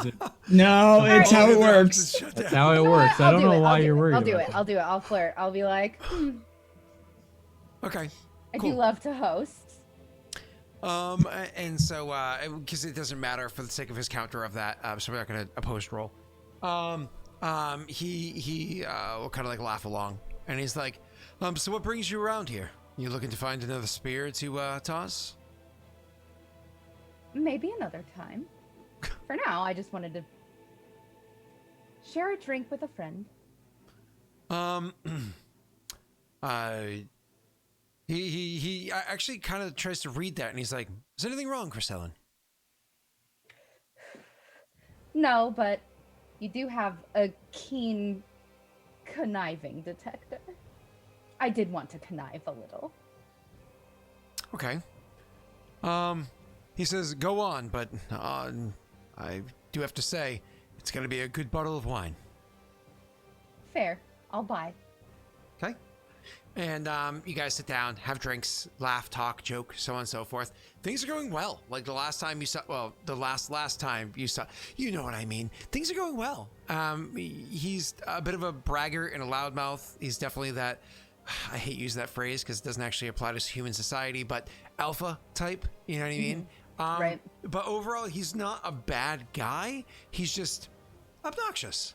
S4: No, it's
S3: Alright.
S4: how it
S1: Oh,
S4: works.
S1: shut
S2: That's
S1: down.
S2: how it
S3: You know
S2: works.
S3: what?
S2: I don't
S3: I'll do
S2: know
S3: it.
S2: why
S3: I'll do
S2: you're
S3: it.
S2: worried
S3: I'll do
S2: about
S3: it.
S2: that.
S3: I'll do it. I'll flirt. I'll be like,
S1: Okay.
S3: I
S1: Cool.
S3: do love to host.
S1: And so, because it doesn't matter for the sake of his counter of that, so we're not going to oppose roll. He will kind of like laugh along, and he's like, so what brings you around here? You looking to find another spear to toss?
S3: Maybe another time. For now, I just wanted to share a drink with a friend.
S1: He actually kind of tries to read that, and he's like, is anything wrong, Chris Ellen?
S3: No, but you do have a keen conniving detector. I did want to connive a little.
S1: Okay. He says, go on, but I do have to say, it's going to be a good bottle of wine.
S3: Fair. I'll buy.
S1: Okay. And you guys sit down, have drinks, laugh, talk, joke, so on and so forth. Things are going well. Like the last time you saw, well, the last time you saw, you know what I mean. Things are going well. He's a bit of a braggart and a loudmouth. He's definitely that, I hate using that phrase because it doesn't actually apply to human society, but alpha type, you know what I mean?
S3: Right.
S1: But overall, he's not a bad guy. He's just obnoxious.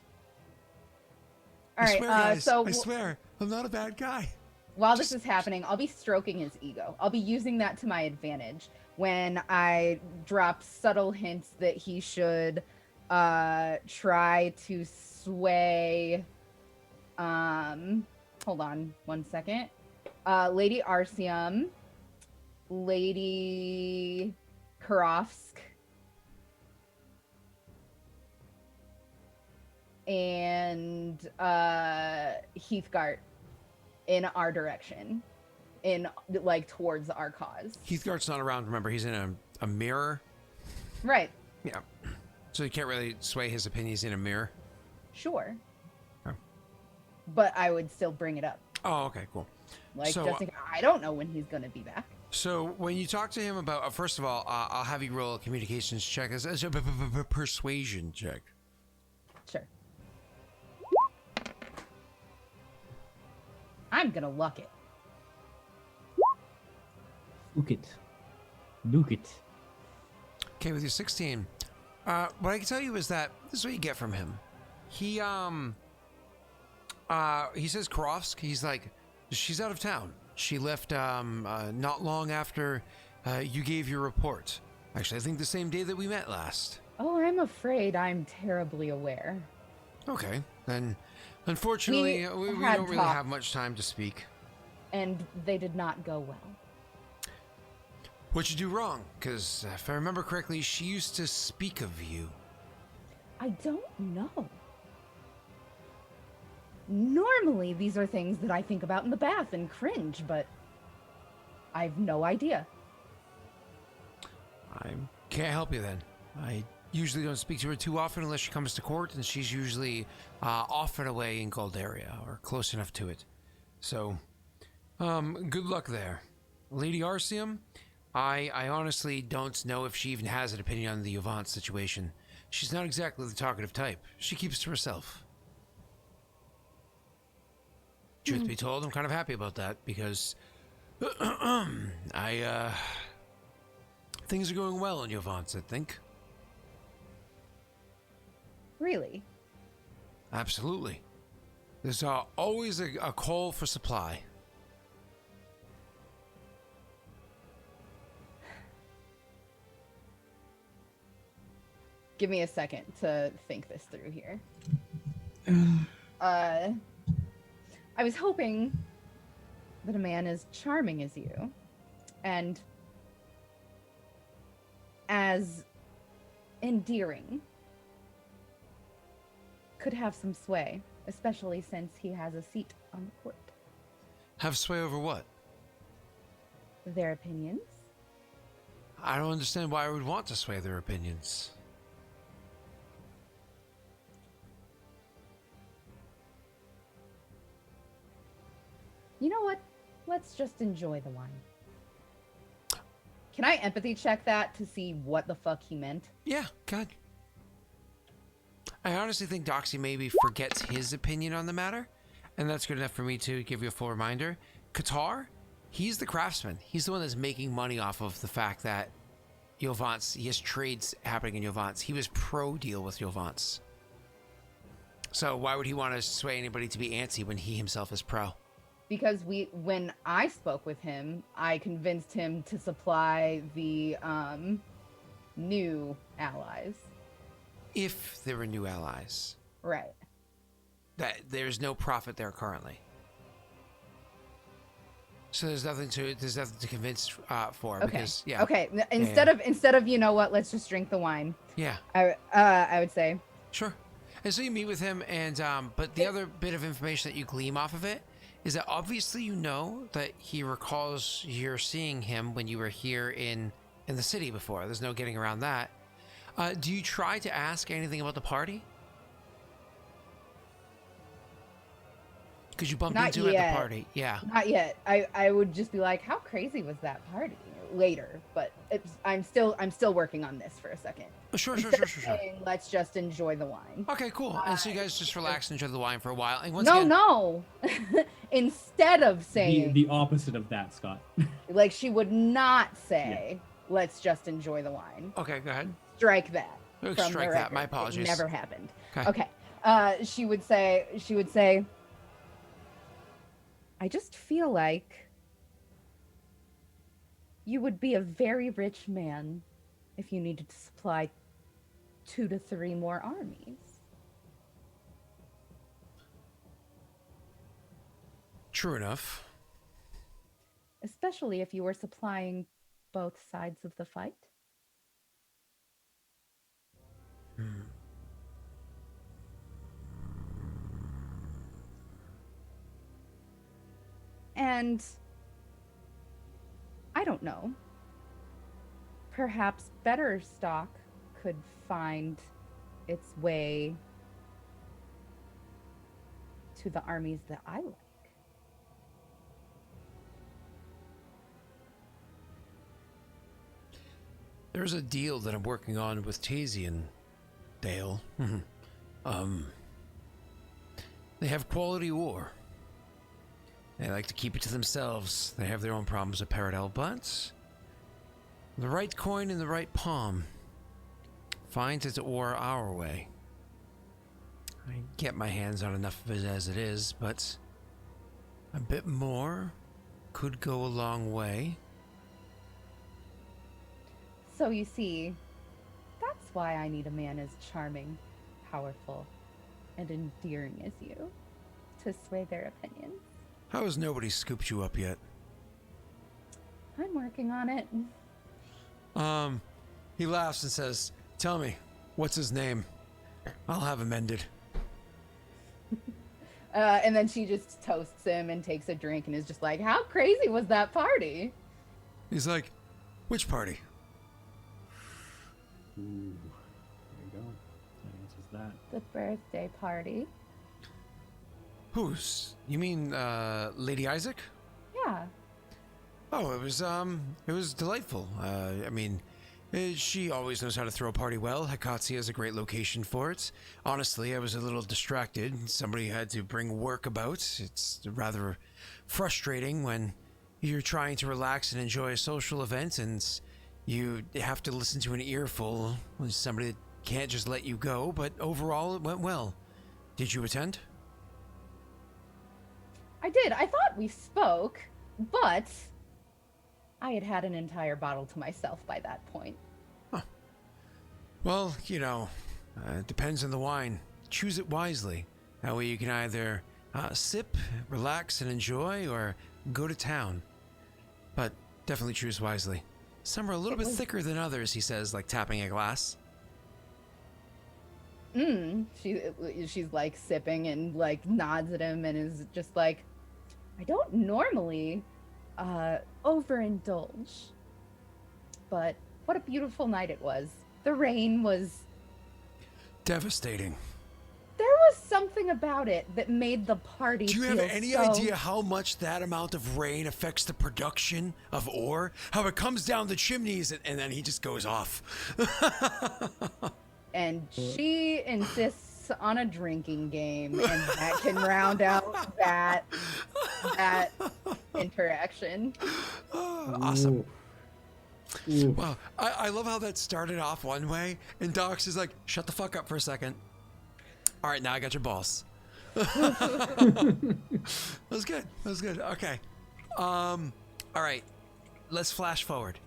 S3: All right.
S1: I swear, guys,
S3: So
S1: I swear, I'm not a bad guy.
S3: while this is happening, I'll be stroking his ego. I'll be using that to my advantage when I drop subtle hints that he should try to sway. Hold on one second. Lady Arsium, Lady Karofsk, and Heathgart in our direction, in like towards our cause.
S1: Heathgart's not around, remember, he's in a mirror.
S3: Right.
S1: Yeah. So you can't really sway his opinions in a mirror.
S3: Sure.
S1: Oh.
S3: But I would still bring it up.
S1: Oh, okay, cool.
S3: Like,
S1: So,
S3: just I don't know when he's gonna be back.
S1: So when you talk to him about, first of all, I'll have you roll a communications check as a persuasion check.
S3: Sure. I'm gonna luck it.
S2: Look it. Look it.
S1: Okay, with your 16, what I can tell you is that this is what you get from him. He says Karofsk, he's like, she's out of town. She left not long after you gave your report. Actually, I think the same day that we met last.
S3: Oh, I'm afraid I'm terribly aware.
S1: Okay, then unfortunately, we
S3: had
S1: don't really
S3: talked.
S1: have much time to speak.
S3: And they did not go well.
S1: What'd you do wrong? Because if I remember correctly, she used to speak of you.
S3: I don't know. Normally, these are things that I think about in the bath and cringe, but I've no idea.
S1: I can't help you then. I usually don't speak to her too often unless she comes to court, and she's usually off and away in Goldaria, or close enough to it. So, good luck there. Lady Arceum, I honestly don't know if she even has an opinion on the Yovance situation. She's not exactly the talkative type. She keeps to herself. Truth be told, I'm kind of happy about that, because things are going well in Yovance, I think.
S3: Really?
S1: Absolutely. There's always a call for supply.
S3: Give me a second to think this through here. I was hoping that a man as charming as you and as endearing could have some sway, especially since he has a seat on the court.
S1: Have sway over what?
S3: Their opinions?
S1: I don't understand why I would want to sway their opinions.
S3: You know what? Let's just enjoy the wine. Can I empathy check that to see what the fuck he meant?
S1: Yeah, good. I honestly think Doxy maybe forgets his opinion on the matter, and that's good enough for me to give you a full reminder. Qatar, he's the craftsman. He's the one that's making money off of the fact that Yovance, he has trades happening in Yovance. He was pro-deal with Yovance. So why would he want to sway anybody to be anti when he himself is pro?
S3: Because when I spoke with him, I convinced him to supply the new allies.
S1: If there were new allies.
S3: Right.
S1: That there's no profit there currently. So there's nothing to convince for,
S3: Okay.
S1: because yeah.
S3: Okay. Instead of you know what, let's just drink the wine.
S1: Yeah.
S3: I would say.
S1: Sure. And so you meet with him, and but the other bit of information that you glean off of it is that obviously you know that he recalls you're seeing him when you were here in the city before. There's no getting around that. Do you try to ask anything about the party? Because you bumped
S3: Not
S1: into him at
S3: yet.
S1: the party. Yeah.
S3: Not yet. I would just be like, how crazy was that party? Later, but I'm still working on this for a second.
S1: Sure.
S3: Saying, let's just enjoy the wine.
S1: Okay, cool. And so you guys just relax and enjoy the wine for a while. And once
S3: No,
S1: again,
S3: no. Instead of saying
S2: The opposite of that, Scott.
S3: like she would not say, let's just enjoy the wine.
S1: Okay, go ahead.
S3: Strike that.
S1: Oh,
S3: from
S1: strike
S3: the
S1: that.
S3: record.
S1: My apologies.
S3: It never happened.
S1: Okay.
S3: Okay. She would say, I just feel like you would be a very rich man if you needed to supply 2 to 3 more armies.
S1: True enough.
S3: Especially if you were supplying both sides of the fight. And I don't know. Perhaps better stock could find its way to the armies that I like.
S1: There's a deal that I'm working on with Tazy and Dale. They have quality war. They like to keep it to themselves. They have their own problems with Paradel, but the right coin in the right palm finds its ore our way. I get my hands on enough of it as it is, but a bit more could go a long way.
S3: So you see, that's why I need a man as charming, powerful, and endearing as you to sway their opinions.
S1: How has nobody scooped you up yet?
S3: I'm working on it.
S1: He laughs and says, "Tell me, what's his name? I'll have him ended."
S3: And then she just toasts him and takes a drink and is just like, how crazy was that party?
S1: He's like, "Which party?"
S2: Ooh, there you go. That answers that.
S3: The birthday party.
S1: Whose? You mean, Lady Isaac?
S3: Yeah.
S1: Oh, it was delightful. I mean, she always knows how to throw a party well. Hecatsia is a great location for it. Honestly, I was a little distracted. Somebody had to bring work about. It's rather frustrating when you're trying to relax and enjoy a social event and you have to listen to an earful with somebody that can't just let you go, but overall it went well. Did you attend?
S3: I did. I thought we spoke, but I had had an entire bottle to myself by that point.
S1: Huh. Well, it depends on the wine. Choose it wisely. That way you can either sip, relax, and enjoy, or go to town. But definitely choose wisely. Some are a little bit thicker than others, he says, like tapping a glass.
S3: She's like sipping and like nods at him and is just like, I don't normally overindulge, but what a beautiful night it was. The rain was
S1: Devastating.
S3: there was something about it that made the party
S1: Do you
S3: feel
S1: have any
S3: so...
S1: idea how much that amount of rain affects the production of ore? How it comes down the chimneys and then he just goes off.
S3: And she insists on a drinking game, and that can round out that interaction.
S1: Awesome.
S2: Ooh.
S1: Wow. I love how that started off one way, and Docs is like, shut the fuck up for a second. All right, now I got your balls. That was good. That was good. Okay. All right. Let's flash forward.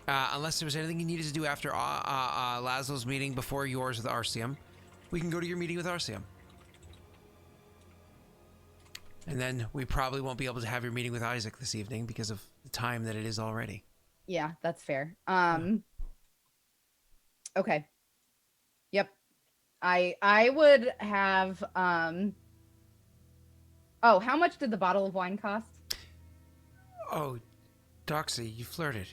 S1: Unless there was anything you needed to do after Laszlo's meeting before yours with Arceum, we can go to your meeting with Arceum. And then we probably won't be able to have your meeting with Isaac this evening because of the time that it is already.
S3: Yeah, that's fair. Okay. Yep. I would have oh, how much did the bottle of wine cost?
S1: Oh, Doxy, you flirted.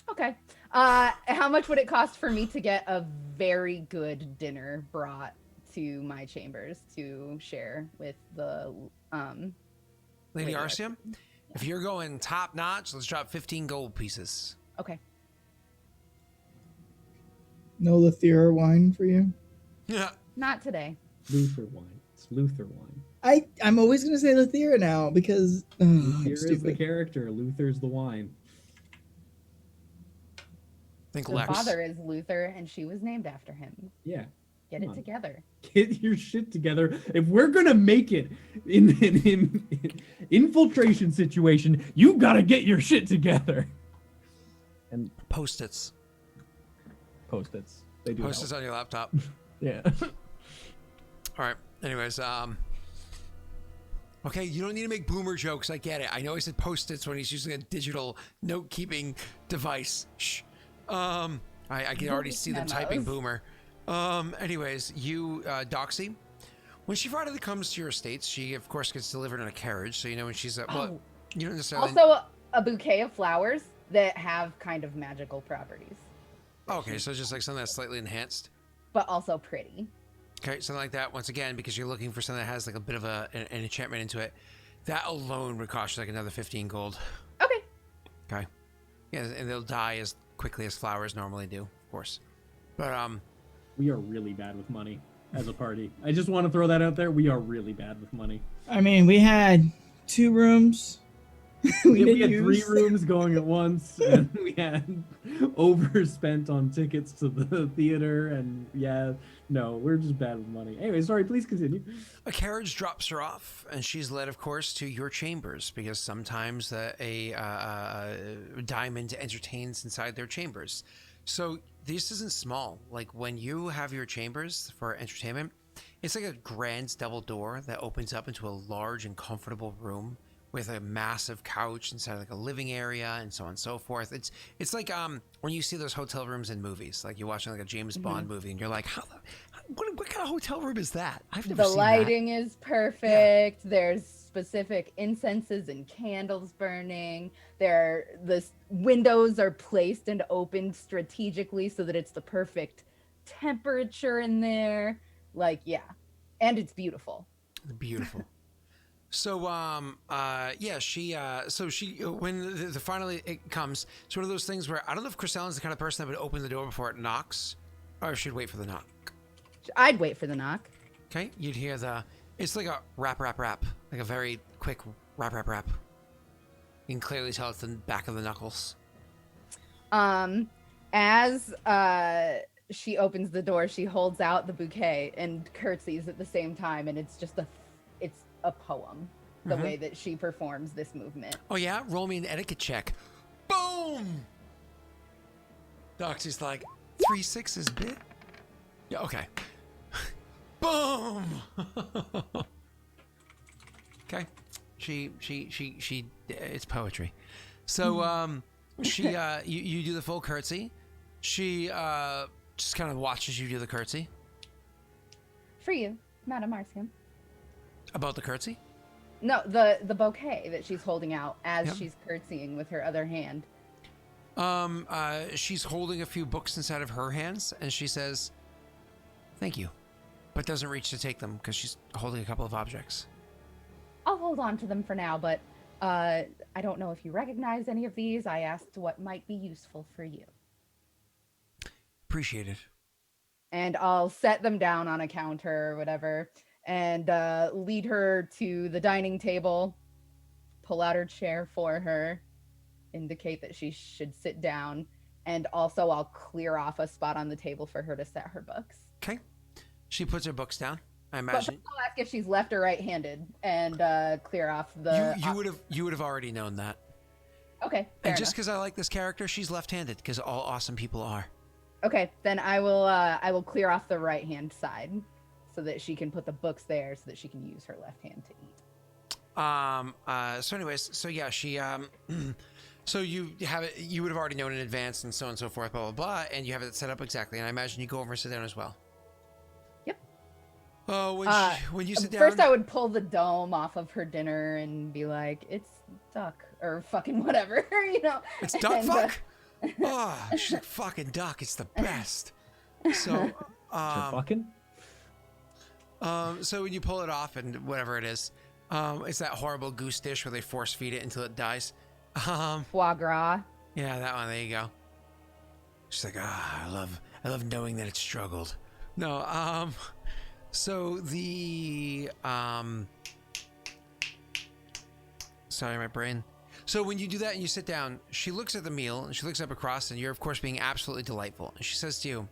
S3: Okay. How much would it cost for me to get a very good dinner brought to my chambers to share with the
S1: Lady Arceum? If you're going top notch, let's drop 15 gold pieces.
S3: Okay.
S4: No Lethera wine for you?
S1: Yeah.
S3: Not today.
S2: Luther wine. It's Luther wine.
S4: I'm always going to say Lethera now because
S2: Luther is the character. Luther's the wine.
S1: Think
S3: Her
S1: Lex.
S3: father is Luther, and she was named after him.
S2: Yeah.
S3: Get
S2: Come
S3: it
S2: on.
S3: together.
S2: Get your shit together. If we're gonna make it in infiltration situation, you gotta get your shit together. And
S1: Post-its.
S2: Post-its. They do
S1: Post-its
S2: help.
S1: on your laptop.
S2: Yeah.
S1: All right. Anyways, okay, you don't need to make boomer jokes. I get it. I know he said post-its when he's using a digital note-keeping device. Shh. I can already see them typing boomer. Anyways, you, Doxy, when she finally comes to your estates, she of course gets delivered in a carriage. So you know when she's well, you don't necessarily.
S3: Also, a bouquet of flowers that have kind of magical properties,
S1: Okay, so just like something that's slightly enhanced.
S3: but also pretty.
S1: Okay, something like that. Once again, because you're looking for something that has like a bit of an enchantment into it, that alone would cost you like another 15 gold.
S3: Okay.
S1: Okay. Yeah, and they'll die as quickly as flowers normally do, of course. But
S2: We are really bad with money as a party. I just want to throw that out there. We are really bad with money.
S4: I mean, we had 2 rooms
S2: We had 3 rooms going at once, and we had overspent on tickets to the theater, and no, we're just bad with money. Anyway, sorry, please continue.
S1: A carriage drops her off, and she's led, of course, to your chambers, because sometimes a diamond entertains inside their chambers. So this isn't small. Like, when you have your chambers for entertainment, it's like a grand double door that opens up into a large and comfortable room with a massive couch inside, like a living area, and so on and so forth. It's like when you see those hotel rooms in movies, like you're watching like a James Bond movie, and you're like, what kind of hotel room is that? I've never seen that.
S3: The lighting is perfect. Yeah. There's specific incenses and candles burning. The windows are placed and opened strategically so that it's the perfect temperature in there. Like, yeah. And it's beautiful.
S1: Beautiful. So, when finally it comes, it's one of those things where I don't know if Crisellin's the kind of person that would open the door before it knocks, or if she'd wait for the knock.
S3: I'd wait for the knock.
S1: Okay, you'd hear it's like a rap, like a very quick rap. You can clearly tell it's the back of the knuckles.
S3: As she opens the door, she holds out the bouquet and curtsies at the same time, and it's just a poem, the way that she performs this movement.
S1: Oh yeah? Roll me an etiquette check. Boom! Doxy's like, 3 6s, bit? Yeah, okay. Boom! Okay. She it's poetry. So, you do the full curtsy. She, just kind of watches you do the curtsy.
S3: For you, Madame Marcium.
S1: About the curtsy?
S3: No, the bouquet that she's holding out as she's curtsying with her other hand.
S1: She's holding a few books inside of her hands, and she says, "Thank you," but doesn't reach to take them because she's holding a couple of objects.
S3: I'll hold on to them for now, but I don't know if you recognize any of these. I asked what might be useful for you.
S1: Appreciate it.
S3: And I'll set them down on a counter or whatever, and lead her to the dining table, pull out her chair for her, indicate that she should sit down, and also I'll clear off a spot on the table for her to set her books.
S1: Okay. She puts her books down, I imagine.
S3: But I'll ask if she's left or right-handed, and clear off the...
S1: You would have already known that.
S3: Okay,
S1: and just because I like this character, she's left-handed, because all awesome people are.
S3: Okay, then I will clear off the right-hand side, so that she can put the books there, so that she can use her left hand to eat.
S1: So anyways, so yeah, she, so you have it, you would have already known in advance and so on and so forth, blah, blah, blah, and you have it set up exactly, and I imagine you go over and sit down as well.
S3: Yep.
S1: When you sit down...
S3: First I would pull the dome off of her dinner and be like, it's duck, or fucking whatever, you know?
S1: It's duck fuck? Oh, she's like, fucking duck, it's the best. So,
S2: fucking?
S1: So when you pull it off and whatever it is, it's that horrible goose dish where they force feed it until it dies.
S3: Foie gras.
S1: Yeah, that one. There you go. She's like, I love knowing that it struggled. No, so the, sorry, my brain. So when you do that and you sit down, she looks at the meal and she looks up across, and you're of course being absolutely delightful. And she says to you,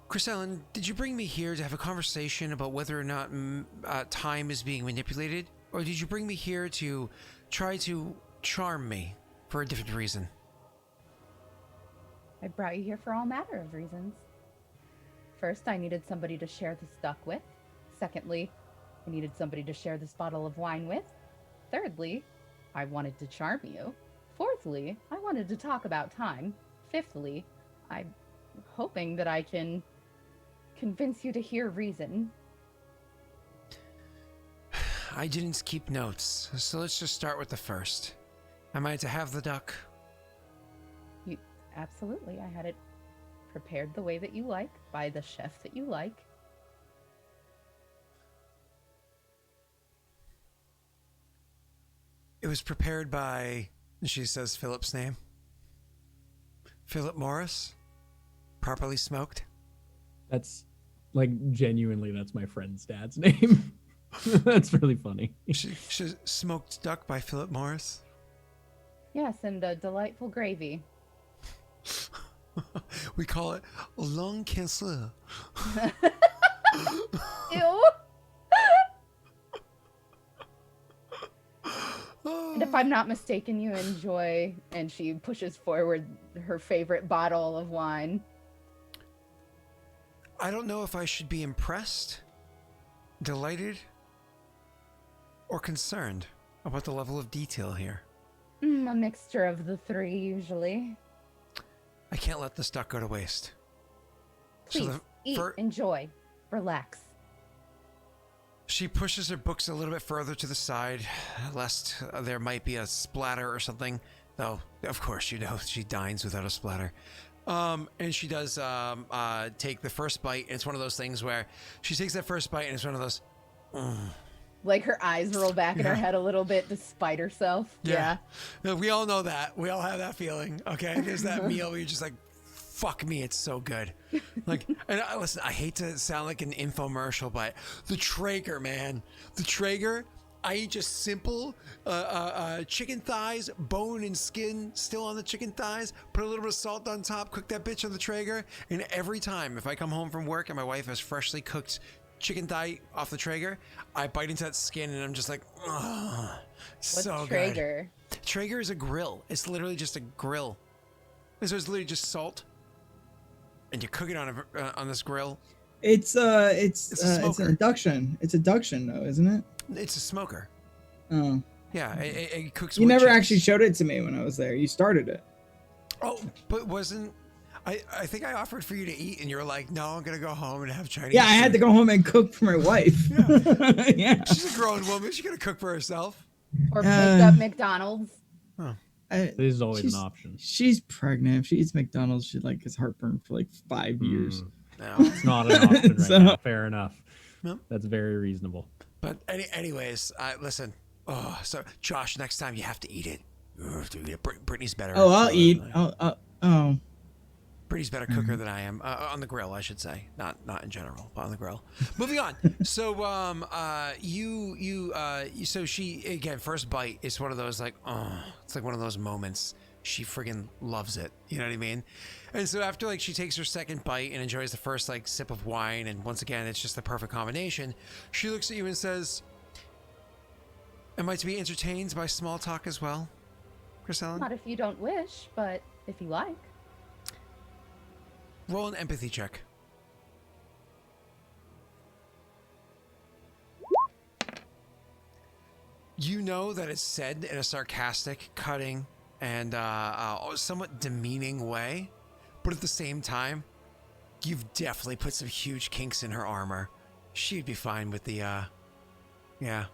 S1: Crisellin, did you bring me here to have a conversation about whether or not time is being manipulated? Or did you bring me here to try to charm me for a different reason?
S3: I brought you here for all manner of reasons. First, I needed somebody to share this duck with. Secondly, I needed somebody to share this bottle of wine with. Thirdly, I wanted to charm you. Fourthly, I wanted to talk about time. Fifthly, I'm hoping that I can convince you to hear reason.
S1: I didn't keep notes, so let's just start with the first. Am I to have the duck?
S3: Absolutely. I had it prepared the way that you like, by the chef that you like.
S1: It was prepared by, she says Philip's name. Philip Morris. Properly smoked.
S2: That's, like, genuinely, that's my friend's dad's name. That's really funny.
S1: She smoked duck by Philip Morris.
S3: Yes, and a delightful gravy.
S1: We call it long cancer.
S3: Ew. And if I'm not mistaken, you enjoy, and she pushes forward her favorite bottle of wine.
S1: I don't know if I should be impressed, delighted, or concerned about the level of detail here.
S3: A mixture of the three, usually.
S1: I can't let this duck go to waste.
S3: Please, eat, enjoy, relax.
S1: She pushes her books a little bit further to the side, lest there might be a splatter or something. Though, of course, you know, she dines without a splatter. And she does take the first bite. And it's one of those things where she takes that first bite and it's one of those...
S3: Like her eyes roll back in her head a little bit despite herself. Yeah.
S1: No, we all know that. We all have that feeling. Okay. There's that meal where you're just like, fuck me, it's so good. Like, and listen, I hate to sound like an infomercial, but the Traeger, man. The Traeger, I eat just simple chicken thighs, bone and skin still on the chicken thighs, put a little bit of salt on top, cook that bitch on the Traeger, and every time if I come home from work and my wife has freshly cooked chicken thigh off the Traeger, I bite into that skin and I'm just like, oh, so
S3: What's Traeger?
S1: good. Traeger is a grill. It's literally just a grill. So it's literally just salt, and you cook it on this grill.
S4: It's
S1: It's a
S4: an
S1: smoker.
S4: induction. It's induction though, isn't it?
S1: It's a smoker.
S4: Oh.
S1: Yeah, it cooks.
S4: You
S1: wood
S4: never
S1: chips.
S4: actually showed it to me when I was there. You started it.
S1: Oh, but wasn't I think I offered for you to eat, and you were like, "No, I'm gonna go home and have Chinese."
S4: Yeah, I had to
S1: food."
S4: go home and cook for my wife. Yeah.
S1: She's a grown woman. She's gonna cook for herself.
S3: Or picked up McDonald's.
S2: This is always
S4: she's-
S2: an option.
S4: She's pregnant. If she eats McDonald's, she like gets heartburn for like 5 years.
S1: No.
S2: It's not an option right
S4: So-
S2: now. Fair enough.
S1: No.
S2: That's very reasonable.
S1: But anyways, listen. Oh, so Josh, next time you have to eat it. You have to eat it. Brittany's better.
S4: Oh, I'll eat. Oh.
S1: Brittany's better cooker than I am on the grill, I should say, not in general, but on the grill. Moving on. So, so she again, first bite is one of those like, oh, it's like one of those moments. She friggin' loves it. You know what I mean? And so after like she takes her second bite and enjoys the first like sip of wine, and once again, it's just the perfect combination. She looks at you and says, "Am I to be entertained by small talk as well, Chris Allen?"
S3: Not if you don't wish, but if you like.
S1: Roll an empathy check. You know that it's said in a sarcastic, cutting, and somewhat demeaning way, but at the same time, you've definitely put some huge kinks in her armor. She'd be fine with the, yeah.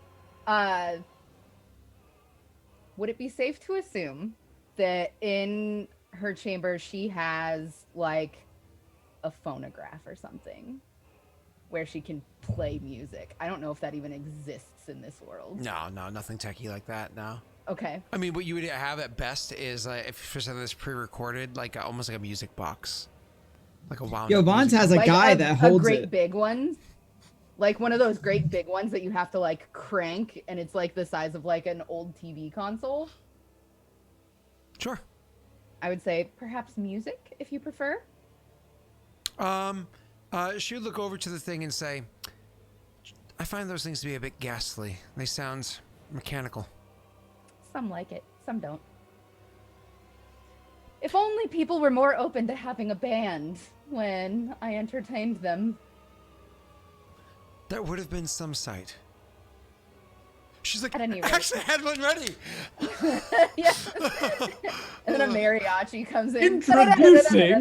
S3: Would it be safe to assume that in her chamber she has like a phonograph or something where she can play music? I don't know if that even exists in this world.
S1: No, nothing techie like that, no.
S3: Okay.
S1: I mean, what you would have at best is, if for something that's pre-recorded, like almost like a music box. Like a wound up
S4: Yovance
S1: music
S4: has a
S3: Like
S4: guy that holds
S3: great
S4: it.
S3: big one. Like one of those great big ones that you have to like crank, and it's like the size of like an old TV console.
S1: Sure.
S3: I would say perhaps music if you prefer.
S1: She would look over to the thing and say, "I find those things to be a bit ghastly. They sound mechanical."
S3: Some like it, some don't. If only people were more open to having a band when I entertained them.
S1: That would have been some sight. She's like,
S3: At any rate.
S1: actually, I had one ready.
S3: Yeah. And then a mariachi comes in.
S2: Introducing.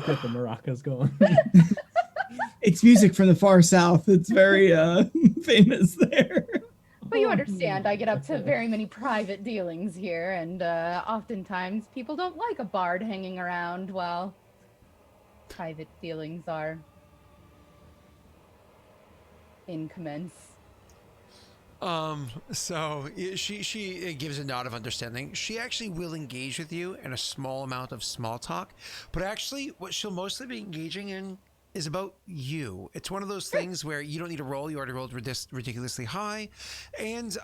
S2: Get the maracas going.
S4: It's music from the far south. It's very famous there.
S3: But you understand, I get up to very many private dealings here, and oftentimes people don't like a bard hanging around while private dealings are in commence.
S1: So she gives a nod of understanding. She actually will engage with you in a small amount of small talk, but actually what she'll mostly be engaging in is about you. It's one of those things where you don't need to roll. You already rolled ridiculously high, and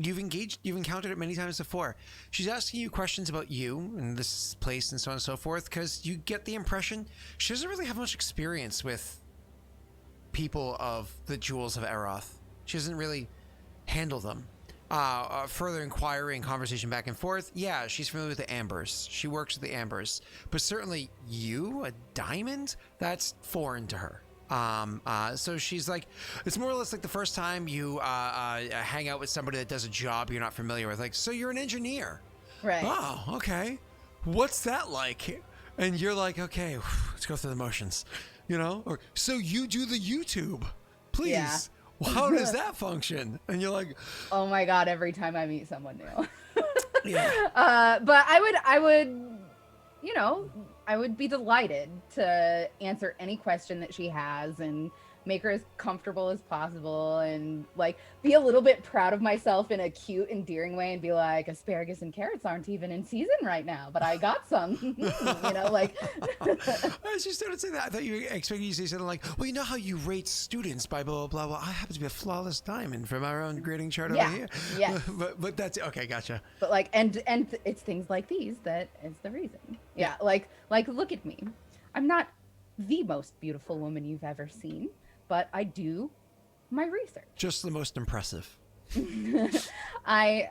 S1: you've encountered it many times before. She's asking you questions about you and this place and so on and so forth, because you get the impression she doesn't really have much experience with people of the Jewels of Erōth. She doesn't really handle them. Further inquiry and conversation back and forth. Yeah, she's familiar with the Ambers. She works with the Ambers. But certainly you, a diamond, that's foreign to her. So she's like, it's more or less like the first time you hang out with somebody that does a job you're not familiar with. Like, so you're an engineer.
S3: Right.
S1: Oh, okay. What's that like? And you're like, okay, let's go through the motions. You know? Or, so you do the YouTube. Please.
S3: Yeah.
S1: Well, how does that function? And you're like,
S3: Oh my god, every time I meet someone new.
S1: yeah.
S3: But I would, you know, I would be delighted to answer any question that she has and make her as comfortable as possible and like be a little bit proud of myself in a cute, endearing way and be like, asparagus and carrots aren't even in season right now, but I got some. You know, like
S1: I just started saying that. I thought you were expecting you to say something like, well, you know how you rate students by blah, blah, blah. I happen to be a flawless diamond from our own grading chart over here.
S3: Yes.
S1: But that's, okay, gotcha.
S3: But like, and it's things like these that is the reason. Yeah. Like look at me. I'm not the most beautiful woman you've ever seen, but I do my research.
S1: Just the most impressive.
S3: I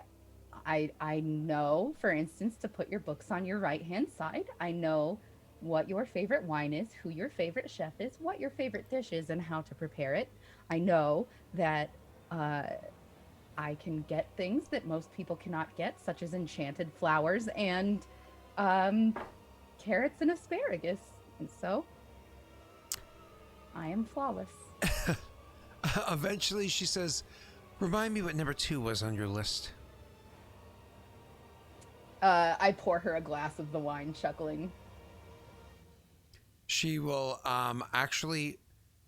S3: know, for instance, to put your books on your right-hand side. I know what your favorite wine is, who your favorite chef is, what your favorite dish is, and how to prepare it. I know that I can get things that most people cannot get, such as enchanted flowers and carrots and asparagus. And so, I am flawless.
S1: Eventually, she says, remind me what number 2 was on your list.
S3: I pour her a glass of the wine, chuckling.
S1: She will actually...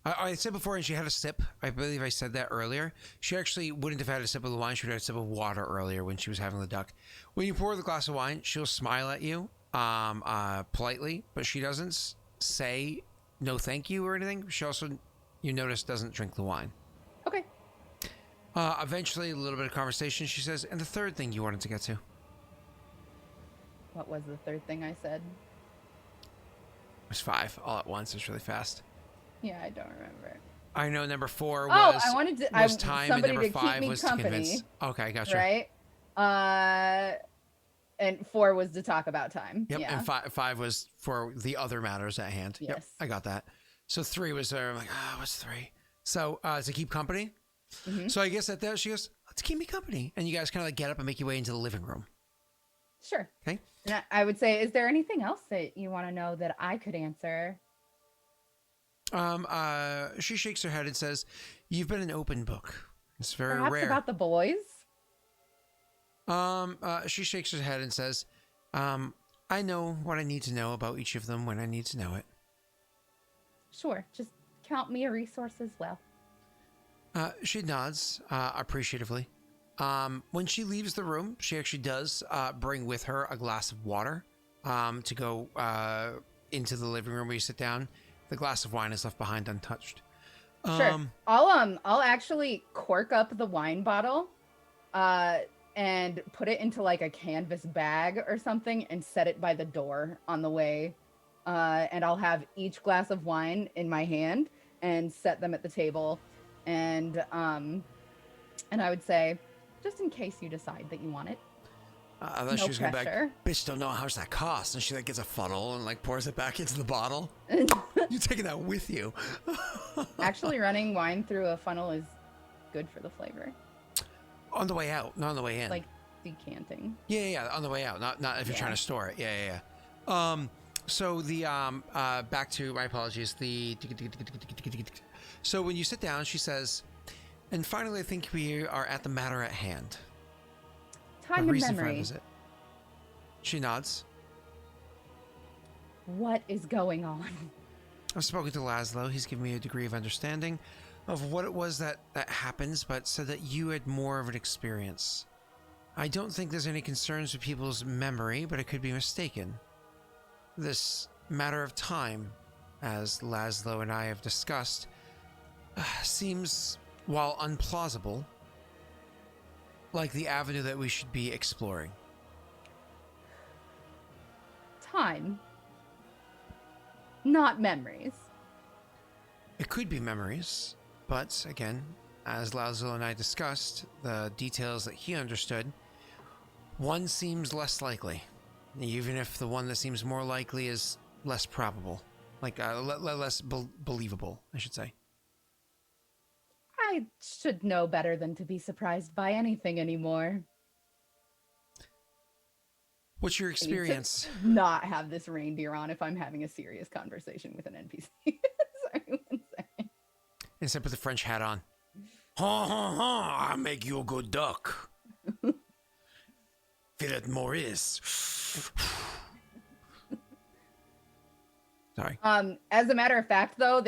S1: I said before, and she had a sip. I believe I said that earlier. She actually wouldn't have had a sip of the wine. She would have had a sip of water earlier when she was having the duck. When you pour the glass of wine, she'll smile at you politely, but she doesn't say no thank you or anything. She also, you notice, doesn't drink the wine.
S3: Okay.
S1: Eventually, a little bit of conversation. She says, and the third thing you wanted to get to?
S3: What was the third thing I said?
S1: It was 5 all at once. It's really fast.
S3: Yeah, I don't remember.
S1: I know number 4
S3: Oh,
S1: was,
S3: I wanted to.
S1: was time, and
S3: somebody
S1: number
S3: to
S1: 5
S3: keep me
S1: was
S3: company,
S1: to convince. Okay, gotcha.
S3: Right. And 4 was to talk about time.
S1: Yep,
S3: Yeah.
S1: and 5 was for the other matters at hand. Yep,
S3: Yes.
S1: I got that. So 3 was there. I'm like, what's 3? So to keep company.
S3: Mm-hmm.
S1: So I guess at that she goes, let's keep me company, and you guys kind of like get up and make your way into the living room.
S3: Sure.
S1: Okay.
S3: And I would say, is there anything else that you want to know that I could answer?
S1: She shakes her head and says, "You've been an open book. It's very
S3: Perhaps
S1: rare."
S3: about the boys?
S1: She shakes her head and says, "I know what I need to know about each of them when I need to know it."
S3: Sure. Just count me a resource as well.
S1: She nods appreciatively. When she leaves the room, she actually does bring with her a glass of water to go into the living room where you sit down. The glass of wine is left behind untouched.
S3: Sure. I'll actually cork up the wine bottle and put it into like a canvas bag or something and set it by the door on the way. And I'll have each glass of wine in my hand and set them at the table. And I would say, just in case you decide that you want it.
S1: I thought
S3: No
S1: she was going to be
S3: pressure.
S1: like, bitch, don't know how much that costs. And she like gets a funnel and like pours it back into the bottle. You're taking that with you.
S3: Actually, running wine through a funnel is good for the flavor.
S1: On the way out, not on the way in.
S3: Like decanting.
S1: Yeah, on the way out, not if you're
S3: Yeah.
S1: trying to store it. Yeah. So the back to my apologies. So when you sit down, she says, and finally, I think we are at the matter at hand.
S3: Time
S1: The
S3: and
S1: reason for our
S3: memory.
S1: visit. She nods.
S3: What is going on?
S1: I've spoken to Laszlo. He's given me a degree of understanding. of what it was that happens, but said that you had more of an experience. I don't think there's any concerns with people's memory, but I could be mistaken. This matter of time, as Laszlo and I have discussed, seems, while unplausible, like the avenue that we should be exploring.
S3: Time. Not memories.
S1: It could be memories, but again, as Laszlo and I discussed, the details that he understood, one seems less likely, even if the one that seems more likely is less probable, like less believable, I should say.
S3: I should know better than to be surprised by anything anymore.
S1: What's your experience?
S3: I need to not have this reindeer on if I'm having a serious conversation with an NPC. Sorry, one second.
S1: Except with the French hat on. Ha ha ha! I make you a good duck. Philip Maurice. Sorry.
S3: As a matter of fact, though,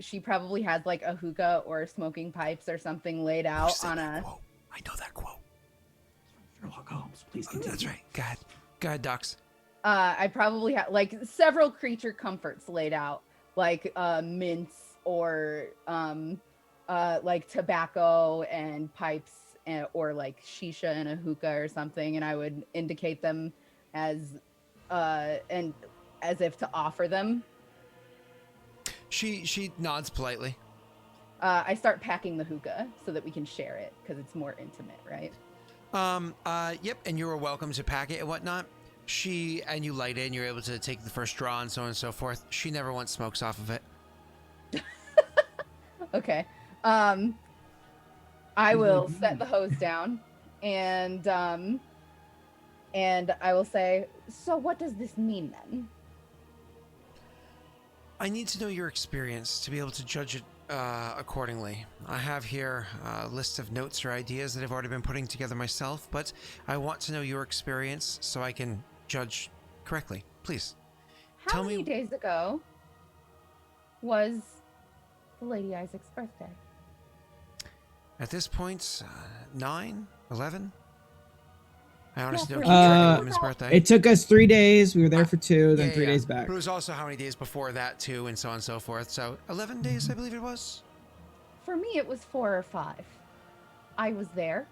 S3: she probably has like a hookah or smoking pipes or something laid out on a.
S1: Quote? I know that quote.
S2: Sherlock Holmes, please continue.
S1: That's right. Go ahead, Docs.
S3: I probably have like several creature comforts laid out, like mints or like tobacco and pipes, or like shisha and a hookah or something, and I would indicate them as and as if to offer them.
S1: She nods politely.
S3: I start packing the hookah so that we can share it because it's more intimate, right?
S1: Yep, and you were welcome to pack it and whatnot. And you light it and you're able to take the first draw and so on and so forth. She never once smokes off of it.
S3: Okay. I will set the hose down and I will say, so what does this mean then?
S1: I need to know your experience to be able to judge it accordingly. I have here a list of notes or ideas that I've already been putting together myself, but I want to know your experience so I can judge correctly. Please.
S3: How many days ago was the Lady Isaac's birthday?
S1: At this point, 9, 11? I honestly don't keep
S3: Yeah,
S1: track of women's birthday.
S4: It took us 3 days. We were there for 2, then 3 days back.
S1: But it was also how many days before that, too, and so on and so forth. So 11 days, I believe it was.
S3: For me, it was 4 or 5. I was there.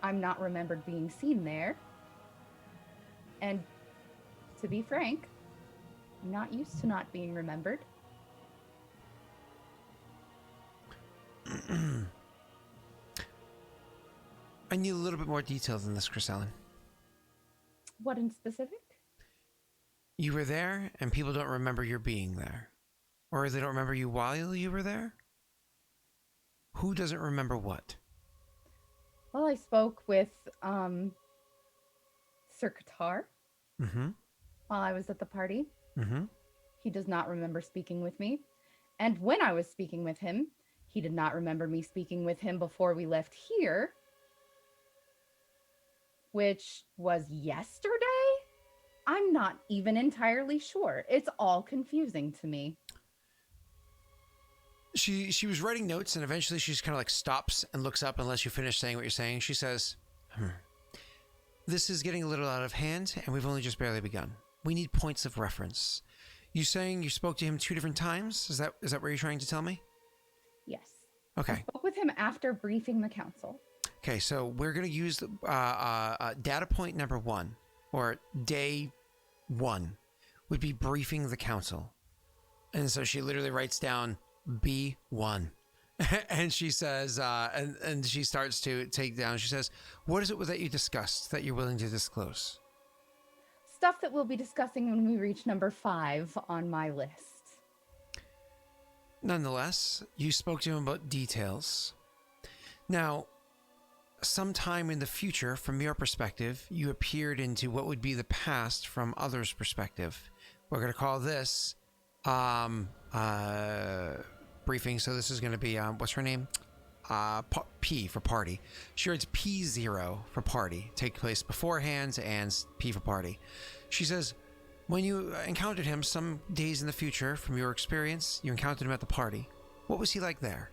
S3: I'm not remembered being seen there. And to be frank, I'm not used to not being remembered.
S1: I need a little bit more detail than this, Chris Allen.
S3: What in specific?
S1: You were there, and people don't remember your being there. Or they don't remember you while you were there? Who doesn't remember what?
S3: Well, I spoke with Sir Qatar while I was at the party. He does not remember speaking with me. And when I was speaking with him, he did not remember me speaking with him before we left here, which was yesterday? I'm not even entirely sure. It's all confusing to me.
S1: She was writing notes, and eventually she just kind of like stops and looks up unless you finish saying what you're saying. She says, this is getting a little out of hand, and we've only just barely begun. We need points of reference. You saying you spoke to him 2 different times? Is that what you're trying to tell me?
S3: Yes.
S1: Okay.
S3: I spoke with him after briefing the council.
S1: Okay, so we're going to use data point number 1, or day 1, would be briefing the council. And so she literally writes down B1. And she says, and she starts to take down, she says, what is it that you discussed that you're willing to disclose?
S3: Stuff that we'll be discussing when we reach number 5 on my list.
S1: Nonetheless, you spoke to him about details. Now, sometime in the future, from your perspective, you appeared into what would be the past from others' perspective. We're going to call this briefing. So this is going to be, what's her name? P for party. She writes P0 for party. Take place beforehand, and P for party. She says, when you encountered him some days in the future, from your experience, you encountered him at the party. What was he like there?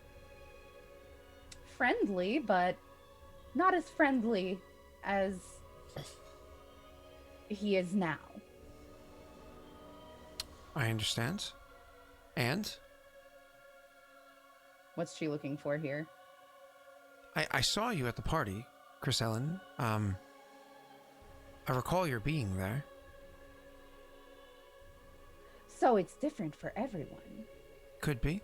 S3: Friendly, but not as friendly as he is now.
S1: I understand. And?
S3: What's she looking for here?
S1: I saw you at the party, Chris Ellen. I recall your being there.
S3: So it's different for everyone.
S1: Could be.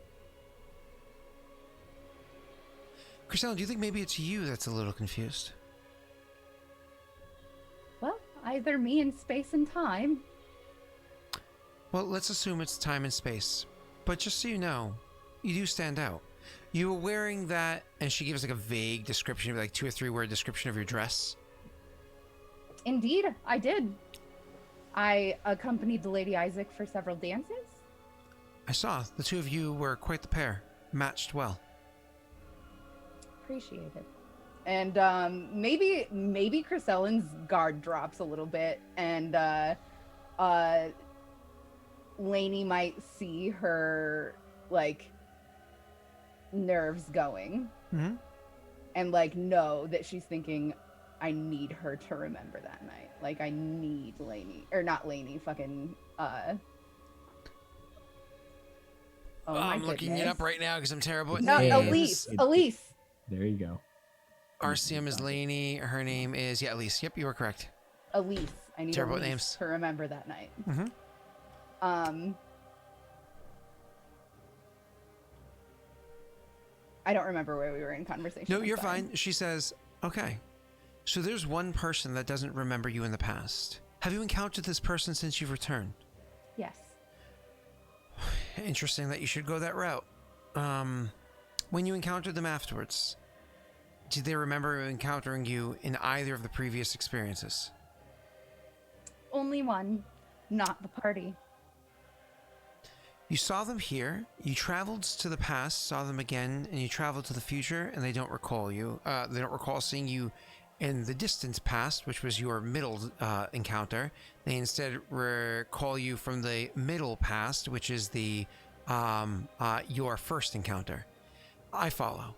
S1: Chris Ellen, do you think maybe it's you that's a little confused?
S3: Well, either me in space and time.
S1: Well, let's assume it's time and space. But just so you know, you do stand out. You were wearing that, and she gives like a vague description, like 2 or 3 word description of your dress.
S3: Indeed, I did. I accompanied the Lady Isaac for several dances.
S1: I saw. The 2 of you were quite the pair. Matched well.
S3: Appreciate it. And maybe Chris Ellen's guard drops a little bit, and Lainey might see her like nerves going, and like know that she's thinking, I need her to remember that night. Like I need Lainey, or not Lainey, fucking oh my
S1: I'm looking
S3: goodness.
S1: it up right now because I'm terrible at
S3: No,
S1: names.
S3: Elise.
S2: There you go.
S1: RCM is Lainey. Her name is, Elise. Yep, you were correct.
S3: Elise. I need
S1: Terrible
S3: Elise
S1: names.
S3: to remember that night. I don't remember where we were in conversation.
S1: No,
S3: I'm
S1: you're
S3: sorry.
S1: fine. She says, okay. So there's one person that doesn't remember you in the past. Have you encountered this person since you've returned?
S3: Yes.
S1: Interesting that you should go that route. When you encountered them afterwards, did they remember encountering you in either of the previous experiences?
S3: Only one, not the party.
S1: You saw them here, you traveled to the past, saw them again, and you traveled to the future, and they don't recall you. They don't recall seeing you in the distant past, which was your middle encounter. They instead recall you from the middle past, which is the your first encounter. I follow.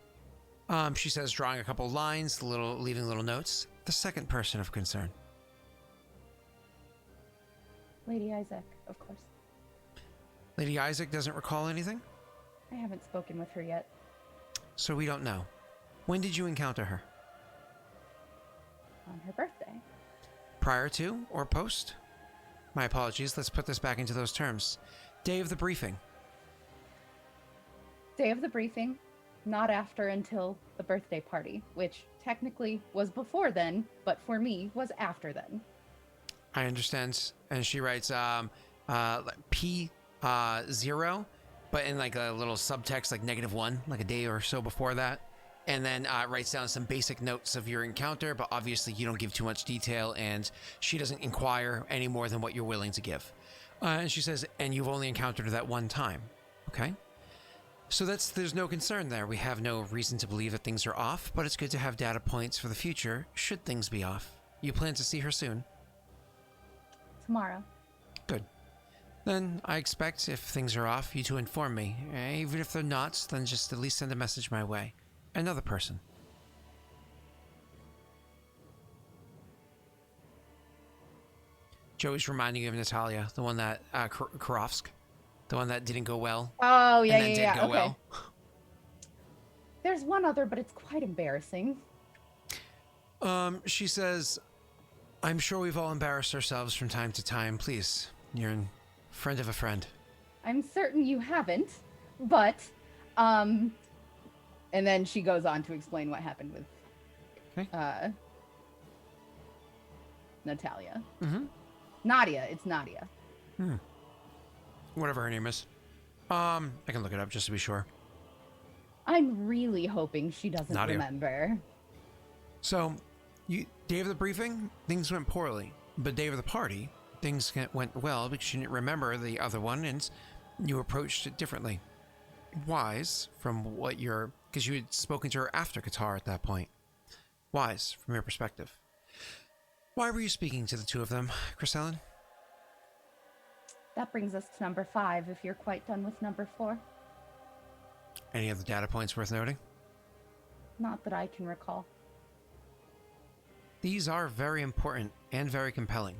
S1: She says, drawing a couple lines, leaving little notes. The second person of concern.
S3: Lady Isaac, of course.
S1: Lady Isaac doesn't recall anything?
S3: I haven't spoken with her yet.
S1: So we don't know. When did you encounter her?
S3: On her birthday.
S1: Prior to or post? My apologies, let's put this back into those terms. Day of the briefing.
S3: Day of the briefing, not after until the birthday party, which technically was before then, but for me was after then.
S1: I understand. And she writes P0, but in like a little subtext like -1, like a day or so before that. And then writes down some basic notes of your encounter, but obviously you don't give too much detail, and she doesn't inquire any more than what you're willing to give. And she says, and you've only encountered her that one time. Okay. So there's no concern there. We have no reason to believe that things are off, but it's good to have data points for the future should things be off. You plan to see her soon?
S3: Tomorrow.
S1: Good. Then I expect if things are off, you to inform me. Even if they're not, then just at least send a message my way. Another person. Joey's reminding you of Natalia, the one that Karovsk, the one that didn't go well.
S3: Oh, yeah,
S1: and then did go
S3: okay.
S1: well.
S3: There's one other, but it's quite embarrassing.
S1: She says, I'm sure we've all embarrassed ourselves from time to time. Please, you're a friend of a friend.
S3: I'm certain you haven't, but, and then she goes on to explain what happened with, Natalia.
S1: Mm-hmm.
S3: Nadia, it's Nadia.
S1: Whatever her name is. I can look it up just to be sure.
S3: I'm really hoping she doesn't
S1: Nadia.
S3: remember.
S1: So, day of the briefing, things went poorly. But day of the party, things went well because you didn't remember the other one and you approached it differently. Wise from what because you had spoken to her after Qatar at that point. Wise from your perspective. Why were you speaking to the two of them, Chris Ellen?
S3: That brings us to number 5, if you're quite done with number 4.
S1: Any other data points worth noting?
S3: Not that I can recall.
S1: These are very important and very compelling.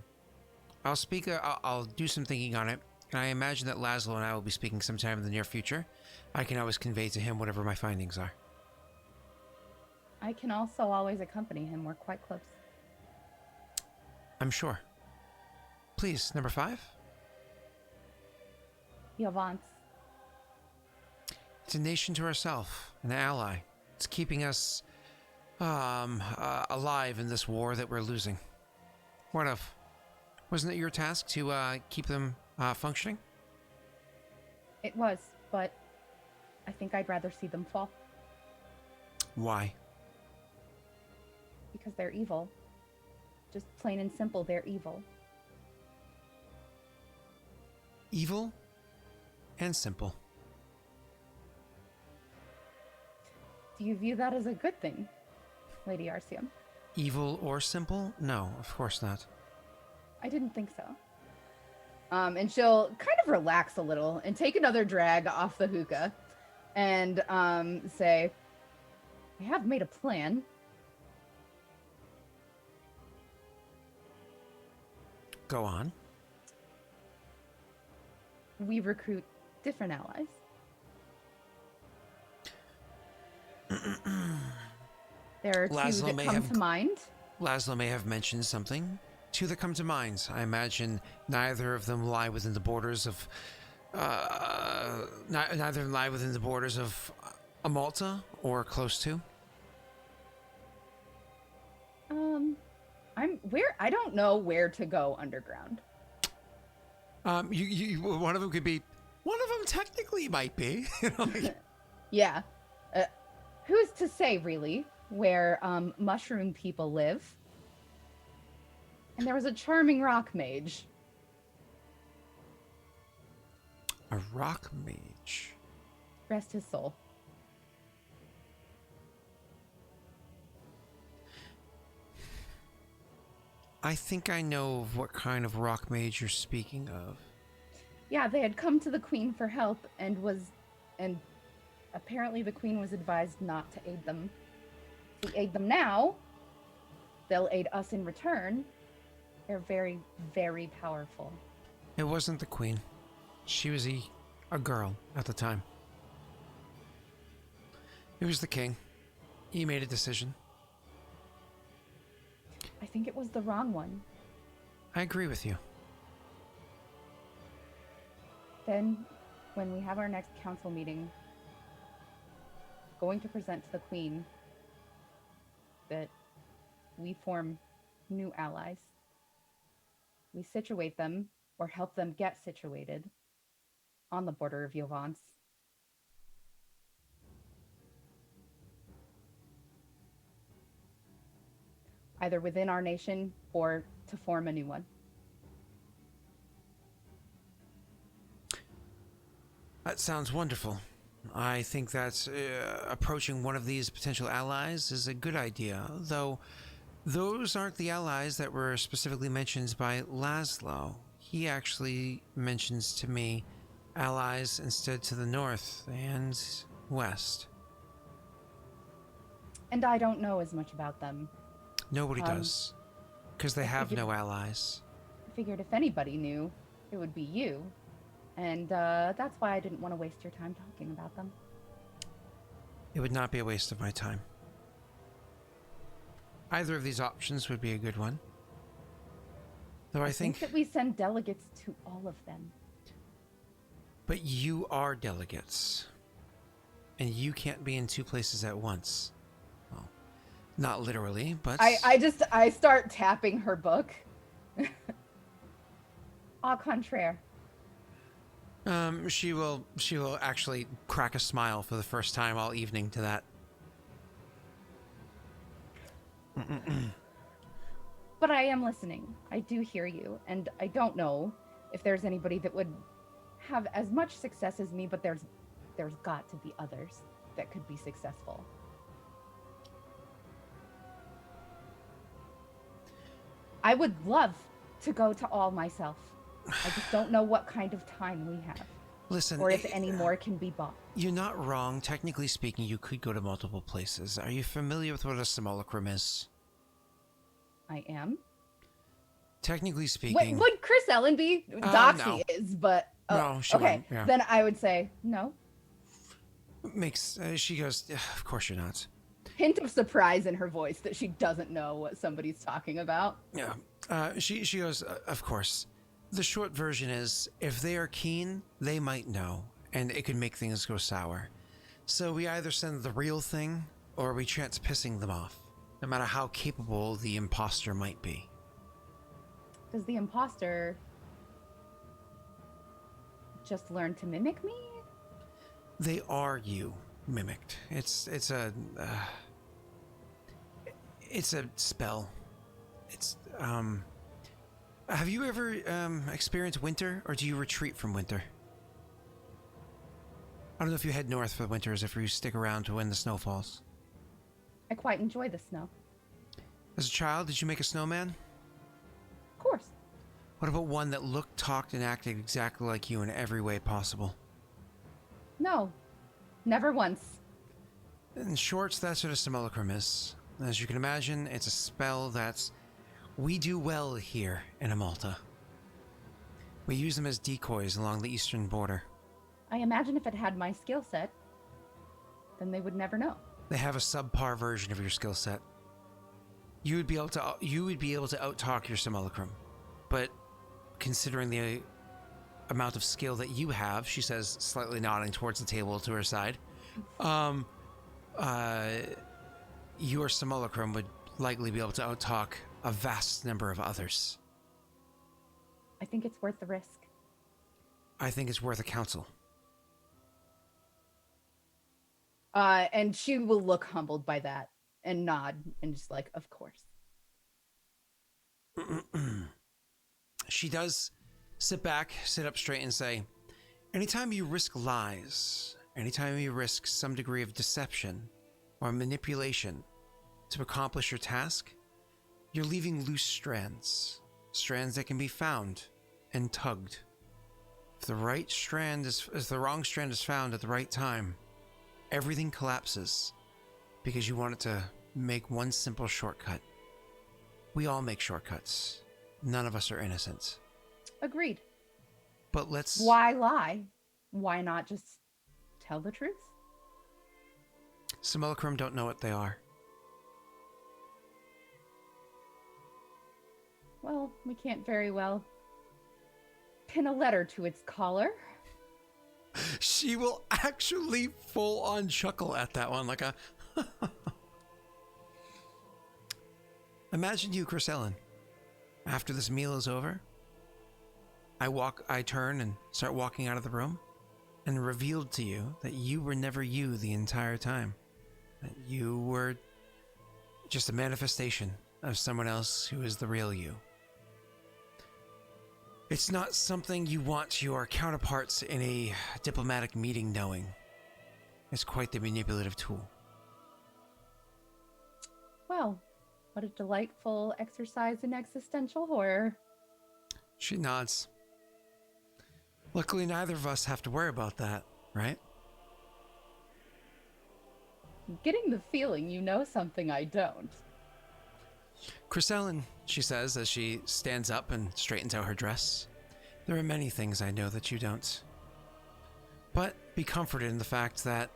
S1: I'll do some thinking on it, and I imagine that Laszlo and I will be speaking sometime in the near future. I can always convey to him whatever my findings are.
S3: I can also always accompany him. We're quite close.
S1: I'm sure. Please, number 5?
S3: Yovance.
S1: It's a nation to herself, an ally. It's keeping us alive in this war that we're losing. What of? Wasn't it your task to keep them functioning?
S3: It was, but I think I'd rather see them fall.
S1: Why?
S3: Because they're evil. Just plain and simple, they're evil.
S1: Evil and simple.
S3: Do you view that as a good thing, Lady Arcium?
S1: Evil or simple? No, of course not.
S3: I didn't think so. And she'll kind of relax a little and take another drag off the hookah and say, I have made a plan.
S1: Go on.
S3: We recruit different allies. There are
S1: Laszlo
S3: two that come to mind.
S1: Laszlo may have mentioned something. Two that come to mind. I imagine neither of them lie within the borders of neither of them lie within the borders of Amulta or close to.
S3: I don't know where to go underground.
S1: One of them could be. One of them technically might be.
S3: Yeah. Who's to say, really, where mushroom people live? And there was a charming rock mage.
S1: A rock mage.
S3: Rest his soul.
S1: I think I know of what kind of rock mage you're speaking of.
S3: Yeah, they had come to the queen for help and apparently the queen was advised not to aid them. To aid them now, they'll aid us in return. They're very, very powerful.
S1: It wasn't the queen. She was a girl at the time. It was the king. He made a decision.
S3: I think it was the wrong one.
S1: I agree with you.
S3: Then, when we have our next council meeting, going to present to the queen that we form new allies. We situate them, or help them get situated, on the border of Yovance. Either within our nation, or to form a new one.
S1: That sounds wonderful. I think that approaching one of these potential allies is a good idea, though those aren't the allies that were specifically mentioned by Laszlo. He actually mentions to me allies instead to the north and west.
S3: And I don't know as much about them.
S1: Nobody does, because they have no allies.
S3: I figured if anybody knew, it would be you. And that's why I didn't want to waste your time talking about them.
S1: It would not be a waste of my time. Either of these options would be a good one. Though I think
S3: that we send delegates to all of them.
S1: But you are delegates. And you can't be in two places at once. Well, not literally, but...
S3: I start tapping her book. Au contraire.
S1: She will actually crack a smile for the first time all evening to that.
S3: But I am listening. I do hear you, and I don't know if there's anybody that would have as much success as me, but there's got to be others that could be successful. I would love to go to all myself. I just don't know what kind of time we have.
S1: Listen,
S3: or if any more can be bought.
S1: You're not wrong. Technically speaking, you could go to multiple places. Are you familiar with what a simulacrum is?
S3: I am.
S1: Technically speaking...
S3: Would Chris Ellen be? Doxy
S1: no.
S3: is, but...
S1: No, she
S3: okay,
S1: wouldn't, yeah.
S3: then I would say no.
S1: She goes, of course you're not.
S3: Hint of surprise in her voice that she doesn't know what somebody's talking about.
S1: Yeah. She goes, of course. The short version is, if they are keen, they might know, and it could make things go sour. So we either send the real thing, or we chance pissing them off, no matter how capable the imposter might be.
S3: Does the imposter just learn to mimic me?
S1: They are you, mimicked. It's a spell. It's, have you ever, experienced winter, or do you retreat from winter? I don't know if you head north for the winters, if you stick around to when the snow falls.
S3: I quite enjoy the snow.
S1: As a child, did you make a snowman?
S3: Of course.
S1: What about one that looked, talked, and acted exactly like you in every way possible?
S3: No. Never once.
S1: In short, that's what a simulacrum is. As you can imagine, it's a spell that we do well here in Amulta. We use them as decoys along the eastern border.
S3: I imagine if it had my skill set, then they would never know.
S1: They have a subpar version of your skill set. You would be able to out-talk your simulacrum, but considering the amount of skill that you have, she says, slightly nodding towards the table to her side, your simulacrum would likely be able to out-talk a vast number of others.
S3: I think it's worth the risk.
S1: I think it's worth a counsel.
S3: And she will look humbled by that and nod and just like, of course.
S1: She does sit back, sit up straight and say, anytime you risk lies, anytime you risk some degree of deception or manipulation to accomplish your task, you're leaving loose strands that can be found and tugged. If the wrong strand is found at the right time, everything collapses because you wanted to make one simple shortcut. We all make shortcuts. None of us are innocent.
S3: Agreed.
S1: But let's...
S3: Why lie? Why not just tell the truth?
S1: Simulacrum don't know what they are.
S3: Well, we can't very well pin a letter to its collar.
S1: She will actually full on chuckle at that one, like a... Imagine you, Chris Ellen. After this meal is over, I turn and start walking out of the room, and revealed to you that you were never you the entire time. That you were just a manifestation of someone else who is the real you. It's not something you want your counterparts in a diplomatic meeting knowing. It's quite the manipulative tool.
S3: Well, what a delightful exercise in existential horror.
S1: She nods. Luckily, neither of us have to worry about that, right?
S3: I'm getting the feeling you know something I don't.
S1: Chris Ellen, she says as she stands up and straightens out her dress. There are many things I know that you don't. But be comforted in the fact that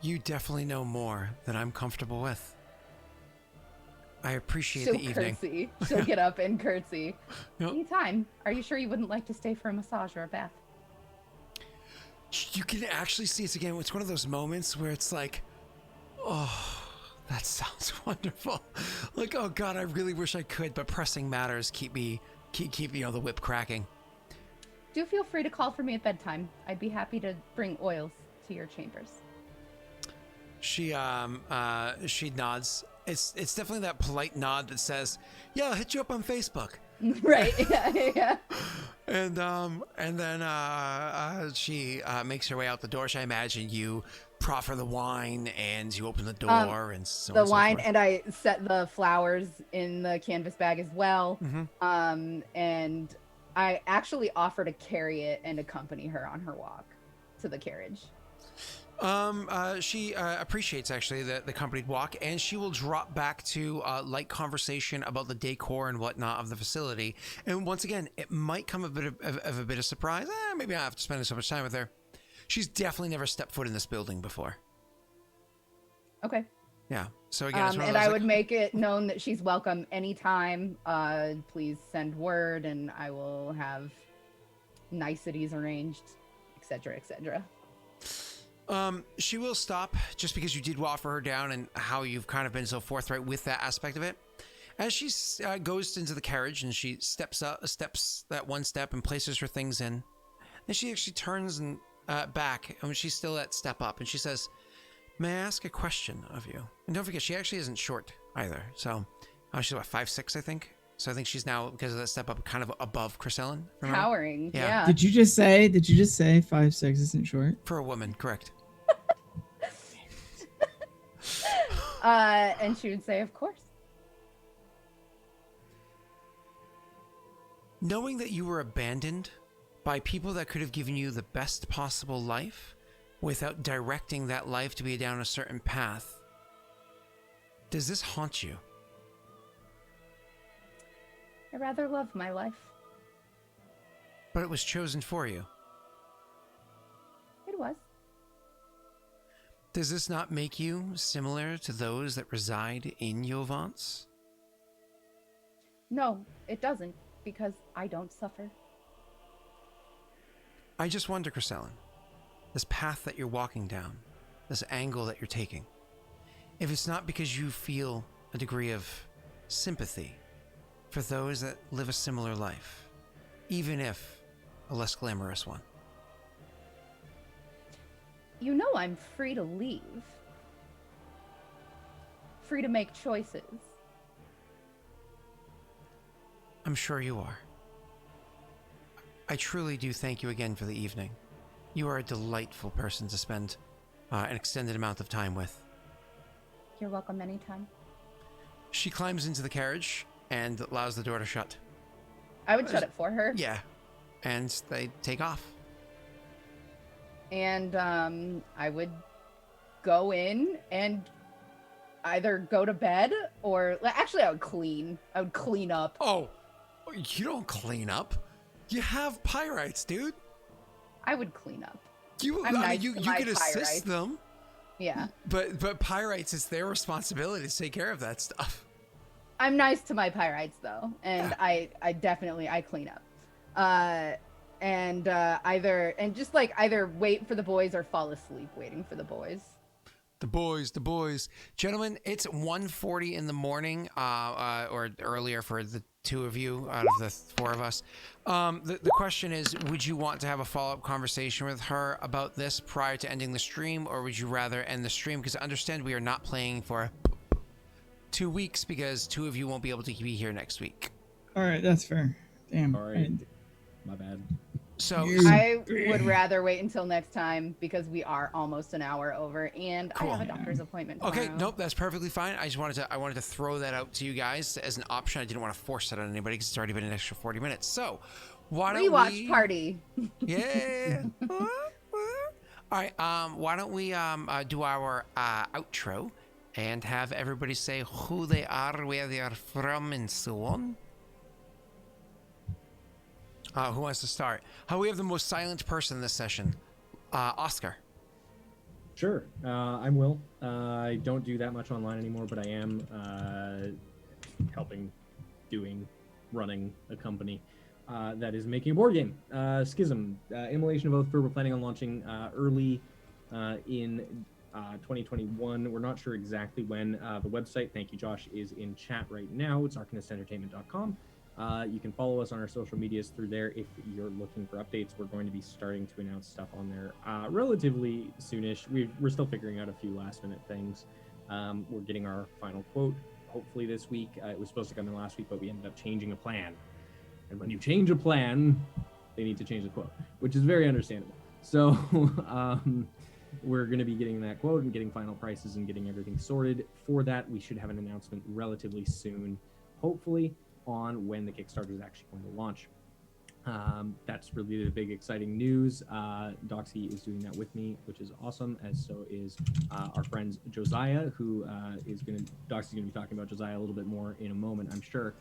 S1: you definitely know more than I'm comfortable with. I appreciate the evening.
S3: Curtsy. She'll get up and curtsy.
S1: Yep.
S3: Anytime. Are you sure you wouldn't like to stay for a massage or a bath?
S1: You can actually see it again. It's one of those moments where it's like, oh, that sounds wonderful. Like, oh God, I really wish I could, but pressing matters keep the whip cracking.
S3: Do feel free to call for me at bedtime. I'd be happy to bring oils to your chambers.
S1: She nods. It's definitely that polite nod that says, "Yeah, I'll hit you up on Facebook."
S3: Right. Yeah.
S1: And then she makes her way out the door. I imagine you proffer the wine and you open the door and so on
S3: the
S1: and so
S3: wine,
S1: forth.
S3: and I set the flowers in the canvas bag as well.
S1: Mm-hmm.
S3: And I actually offer to carry it and accompany her on her walk to the carriage.
S1: She appreciates actually the company walk, and she will drop back to light conversation about the decor and whatnot of the facility. And once again, it might come a bit of a bit of surprise. Maybe I have to spend so much time with her. She's definitely never stepped foot in this building before.
S3: Okay.
S1: Yeah. So again,
S3: and I would make it known that she's welcome anytime. Please send word, and I will have niceties arranged, etc., etc.
S1: She will stop just because you did offer her down and how you've kind of been so forthright with that aspect of it. As she goes into the carriage and she steps that one step and places her things in, then she actually turns and back, and she's still at step up, and she says, "May I ask a question of you?" And don't forget, she actually isn't short either. So she's what, 5'6", I think. So I think she's now, because of that step up, kind of above Chris Ellen. Remember?
S3: Towering. Yeah.
S4: Did you just say 5'6" isn't short?
S1: For a woman, correct.
S3: And she would say, "Of course."
S1: Knowing that you were abandoned by people that could have given you the best possible life without directing that life to be down a certain path, does this haunt you?
S3: I rather love my life.
S1: But it was chosen for you.
S3: It was.
S1: Does this not make you similar to those that reside in Yovance?
S3: No, it doesn't, because I don't suffer.
S1: I just wonder, Chrisellen, this path that you're walking down, this angle that you're taking, if it's not because you feel a degree of sympathy for those that live a similar life, even if a less glamorous one.
S3: You know I'm free to leave. Free to make choices.
S1: I'm sure you are. I truly do thank you again for the evening. You are a delightful person to spend an extended amount of time with.
S3: You're welcome anytime.
S1: She climbs into the carriage and allows the door to shut.
S3: I would shut it for her.
S1: Yeah. And they take off.
S3: And I would go in and either go to bed or actually I would clean. I would clean up.
S1: Oh, you don't clean up. You have pyrites, dude.
S3: I would clean up.
S1: You could assist them.
S3: Yeah.
S1: But pyrites, it's their responsibility to take care of that stuff.
S3: I'm nice to my pyrites though, and yeah. I definitely clean up. Either wait for the boys or fall asleep waiting for the boys.
S1: The boys. Gentlemen, it's 1:40 in the morning, or earlier for the two of you out of the four of us. The question is, would you want to have a follow-up conversation with her about this prior to ending the stream, or would you rather end the stream? Because understand we are not playing for 2 weeks because two of you won't be able to be here next week.
S4: All right, that's fair. Damn.
S2: Sorry. My bad.
S1: So
S3: I would rather wait until next time because we are almost an hour over, and cool. I have a doctor's appointment tomorrow.
S1: Okay, nope, that's perfectly fine. I wanted to throw that out to you guys as an option. I didn't want to force it on anybody because it's already been an extra 40 minutes. So why don't
S3: rewatch party?
S1: Yeah. All right. Why don't we do our outro and have everybody say who they are, where they are from, and so on. Who wants to start? We have the most silent person in this session. Oscar.
S2: Sure. I'm Will. I don't do that much online anymore, but I am running a company that is making a board game. Schism. Immolation of Oath. We're planning on launching early in 2021. We're not sure exactly when. The website, thank you, Josh, is in chat right now. It's arcanistentertainment.com. You can follow us on our social medias through there if you're looking for updates. We're going to be starting to announce stuff on there relatively soonish. We're still figuring out a few last minute things. We're getting our final quote hopefully this week. It was supposed to come in last week, but we ended up changing a plan. And when you change a plan, they need to change the quote, which is very understandable. So we're going to be getting that quote and getting final prices and getting everything sorted. For that, we should have an announcement relatively soon, hopefully, on when the Kickstarter is actually going to launch. That's really the big exciting news. Doxy is doing that with me, which is awesome, as so is our friends Josiah, who Doxy's gonna be talking about Josiah a little bit more in a moment, I'm sure.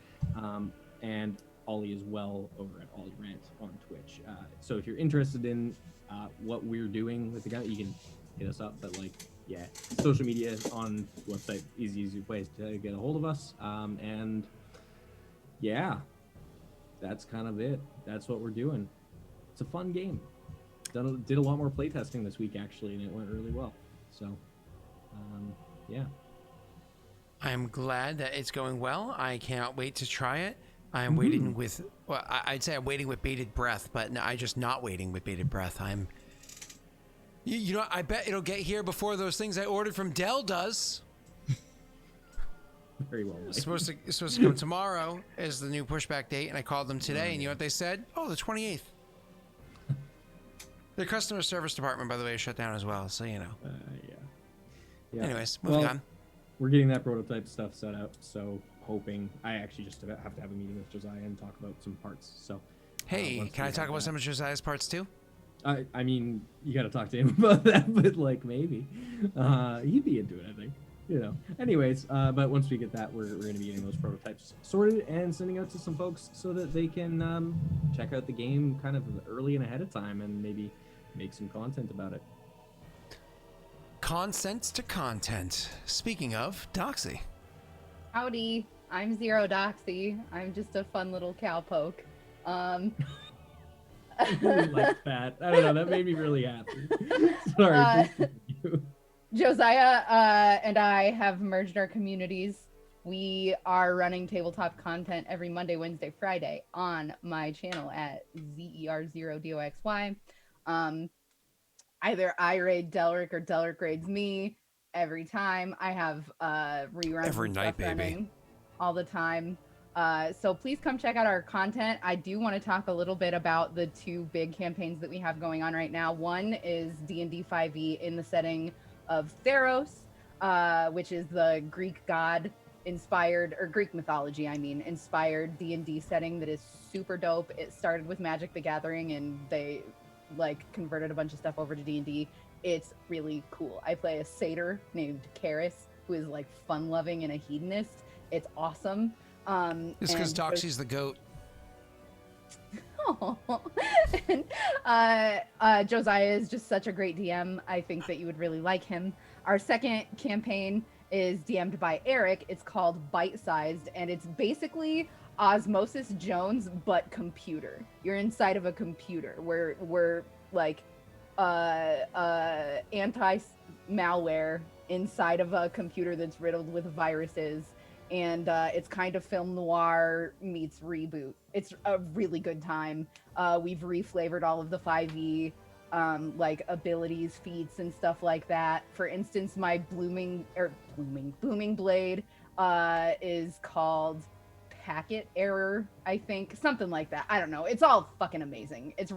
S2: And Ollie as well over at Ollie Rant on Twitch. So if you're interested in what we're doing with the guy, you can hit us up. But like, yeah, social media on the website, easy ways to get a hold of us. And yeah, that's kind of it. That's what we're doing. It's a fun game. Did a lot more playtesting this week actually, and it went really well. So, yeah.
S1: I'm glad that it's going well. I cannot wait to try it. I'm waiting with, well, I'd say I'm waiting with bated breath, but no, I'm just not waiting with bated breath. You know, I bet it'll get here before those things I ordered from Dell does.
S2: Very well.
S1: It's supposed to come tomorrow as the new pushback date, and I called them today, and you know what they said? Oh, the 28th. Their customer service department, by the way, is shut down as well, so you know.
S2: Yeah.
S1: Anyways, moving on.
S2: We're getting that prototype stuff set up, so hoping I actually just have to have a meeting with Josiah and talk about some parts. So,
S1: hey, can I talk about some of Josiah's parts too?
S2: I mean, you got to talk to him about that, but like maybe he'd be into it. I think, you know. Anyways, but once we get that, we're going to be getting those prototypes sorted and sending out to some folks so that they can check out the game kind of early and ahead of time and maybe make some content about it.
S1: Consent to content. Speaking of, Doxy.
S3: Howdy, I'm Zero Doxy. I'm just a fun little cowpoke.
S2: I really like that. I don't know. That made me really happy. Sorry.
S3: Josiah and I have merged our communities. We are running tabletop content every Monday, Wednesday, Friday on my channel at ZER0DOXY. Either I raid Daelric or Daelric raids me every time. I have reruns
S1: every night, baby,
S3: running all the time. So please come check out our content. I do want to talk a little bit about the two big campaigns that we have going on right now. One is D&D 5e in the setting of Theros, which is the Greek god inspired, or Greek mythology, I mean, inspired D&D setting that is super dope. It started with Magic the Gathering, and they like converted a bunch of stuff over to D&D. It's really cool. I play a satyr named Karis, who is like fun-loving and a hedonist. It's awesome.
S1: It's because Doxy's the goat.
S3: Oh. And Josiah is just such a great DM. I think that you would really like him. Our second campaign is DM'd by Eric. It's called Bite Sized, and it's basically Osmosis Jones but computer. You're inside of a computer. We're like anti-malware inside of a computer that's riddled with viruses, and it's kind of film noir meets reboot. It's a really good time. We've reflavored all of the 5e like abilities, feats, and stuff like that. For instance, my booming blade is called Packet Error, I think, something like that. I don't know. It's all fucking amazing. It's a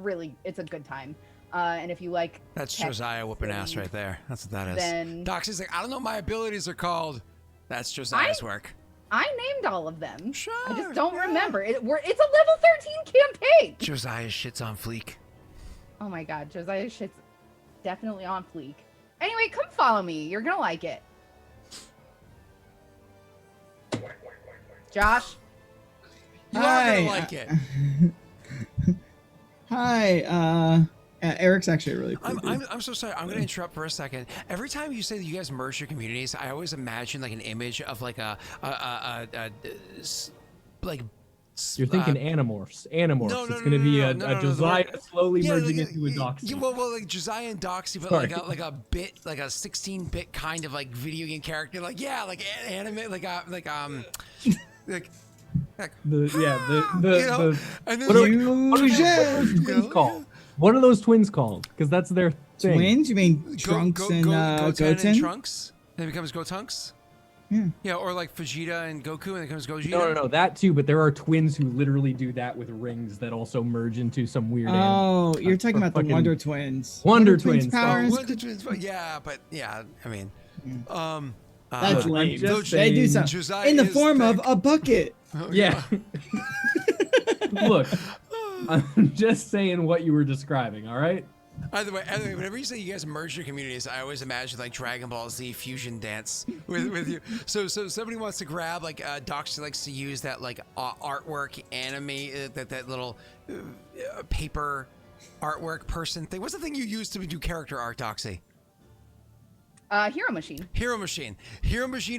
S3: good time. And if you like,
S1: that's Josiah whooping ass right there. That's what that is.
S3: Then
S1: Doxy's like, I don't know what my abilities are called. That's Josiah's work.
S3: I named all of them.
S1: Sure,
S3: I just don't remember. It's a level 13 campaign.
S1: Josiah's shit's on fleek.
S3: Oh my god, Josiah's shit's definitely on fleek. Anyway, come follow me. You're gonna like it. Josh?
S1: You are gonna like it.
S4: Hi, Eric's actually a really cool dude.
S1: I'm so sorry. I'm going to interrupt for a second. Every time you say that you guys merge your communities, I always imagine like an image of like like.
S2: You're thinking Animorphs. Animorphs.
S1: No,
S2: it's going to be a Josiah slowly merging into a Doxy.
S1: Well, like Josiah and Doxy, but like a 16-bit kind of like video game character. Like anime, like
S2: what are those twins called? Because that's their thing.
S4: Twins? You mean Trunks and Goten?
S1: And Trunks? Then it becomes Gotunks?
S4: Yeah.
S1: Yeah, or like Vegeta and Goku, and then it becomes Gogeta.
S2: No, that too. But there are twins who literally do that with rings that also merge into some weird.
S4: You're talking about the Wonder Twins.
S2: Wonder Twins
S4: powers.
S1: Wonder Twins. Yeah, but yeah, I mean,
S4: that's lame.
S2: They
S4: do something in the form of a bucket.
S1: Oh,
S2: yeah. Look, I'm just saying what you were describing, all right?
S1: Either way, whenever you say you guys merge your communities, I always imagine like Dragon Ball Z fusion dance with you. So somebody wants to grab like Doxy likes to use that like artwork anime that little paper artwork person thing. What's the thing you use to do character art, Doxy?
S3: Hero Machine.
S1: Hero Machine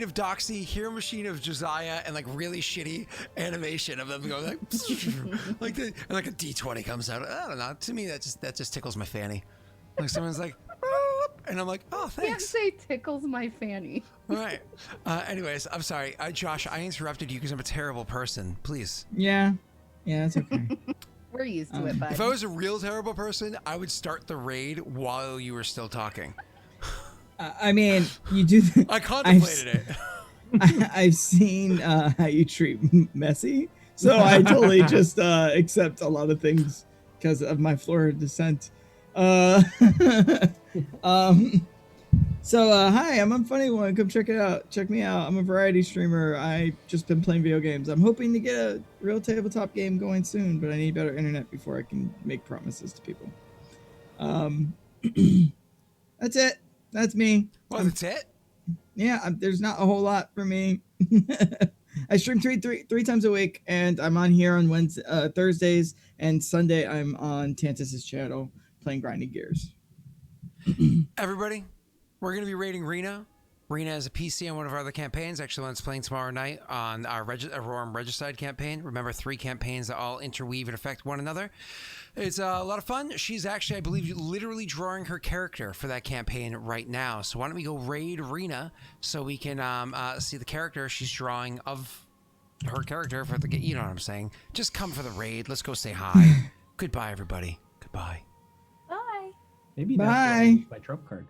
S1: of Doxy, Hero Machine of Josiah, and like really shitty animation of them going like, and like a D20 comes out. I don't know. To me, that just tickles my fanny. Like someone's like, and I'm like, oh, thanks.
S3: Can't say tickles my fanny.
S1: All right. Anyways, I'm sorry, Josh. I interrupted you because I'm a terrible person. Please.
S4: Yeah, it's okay.
S3: We're used to it, bud.
S1: If I was a real terrible person, I would start the raid while you were still talking.
S4: I mean, you do.
S1: I contemplated it.
S4: I've seen how you treat Messi, so I totally just accept a lot of things because of my Florida descent. So hi, I'm Unfunny One. Come check it out. Check me out. I'm a variety streamer. I just been playing video games. I'm hoping to get a real tabletop game going soon, but I need better internet before I can make promises to people. That's it. That's me.
S1: Well, that's it?
S4: Yeah, there's not a whole lot for me. I stream three times a week, and I'm on here on Thursdays, and Sunday I'm on Tantus's channel playing Grinding Gears.
S1: Everybody, we're going to be raiding Rena. Rena is a PC on one of our other campaigns. Actually, one's playing tomorrow night on our Aurorum Regicide campaign. Remember, 3 campaigns that all interweave and affect one another. It's a lot of fun. She's actually, I believe, literally drawing her character for that campaign right now. So why don't we go raid Rena so we can see the character she's drawing of her character for the, you know what I'm saying? Just come for the raid. Let's go say hi. Goodbye, everybody. Goodbye.
S3: Bye.
S2: Maybe
S4: Bye.
S2: that's why I used my trump card.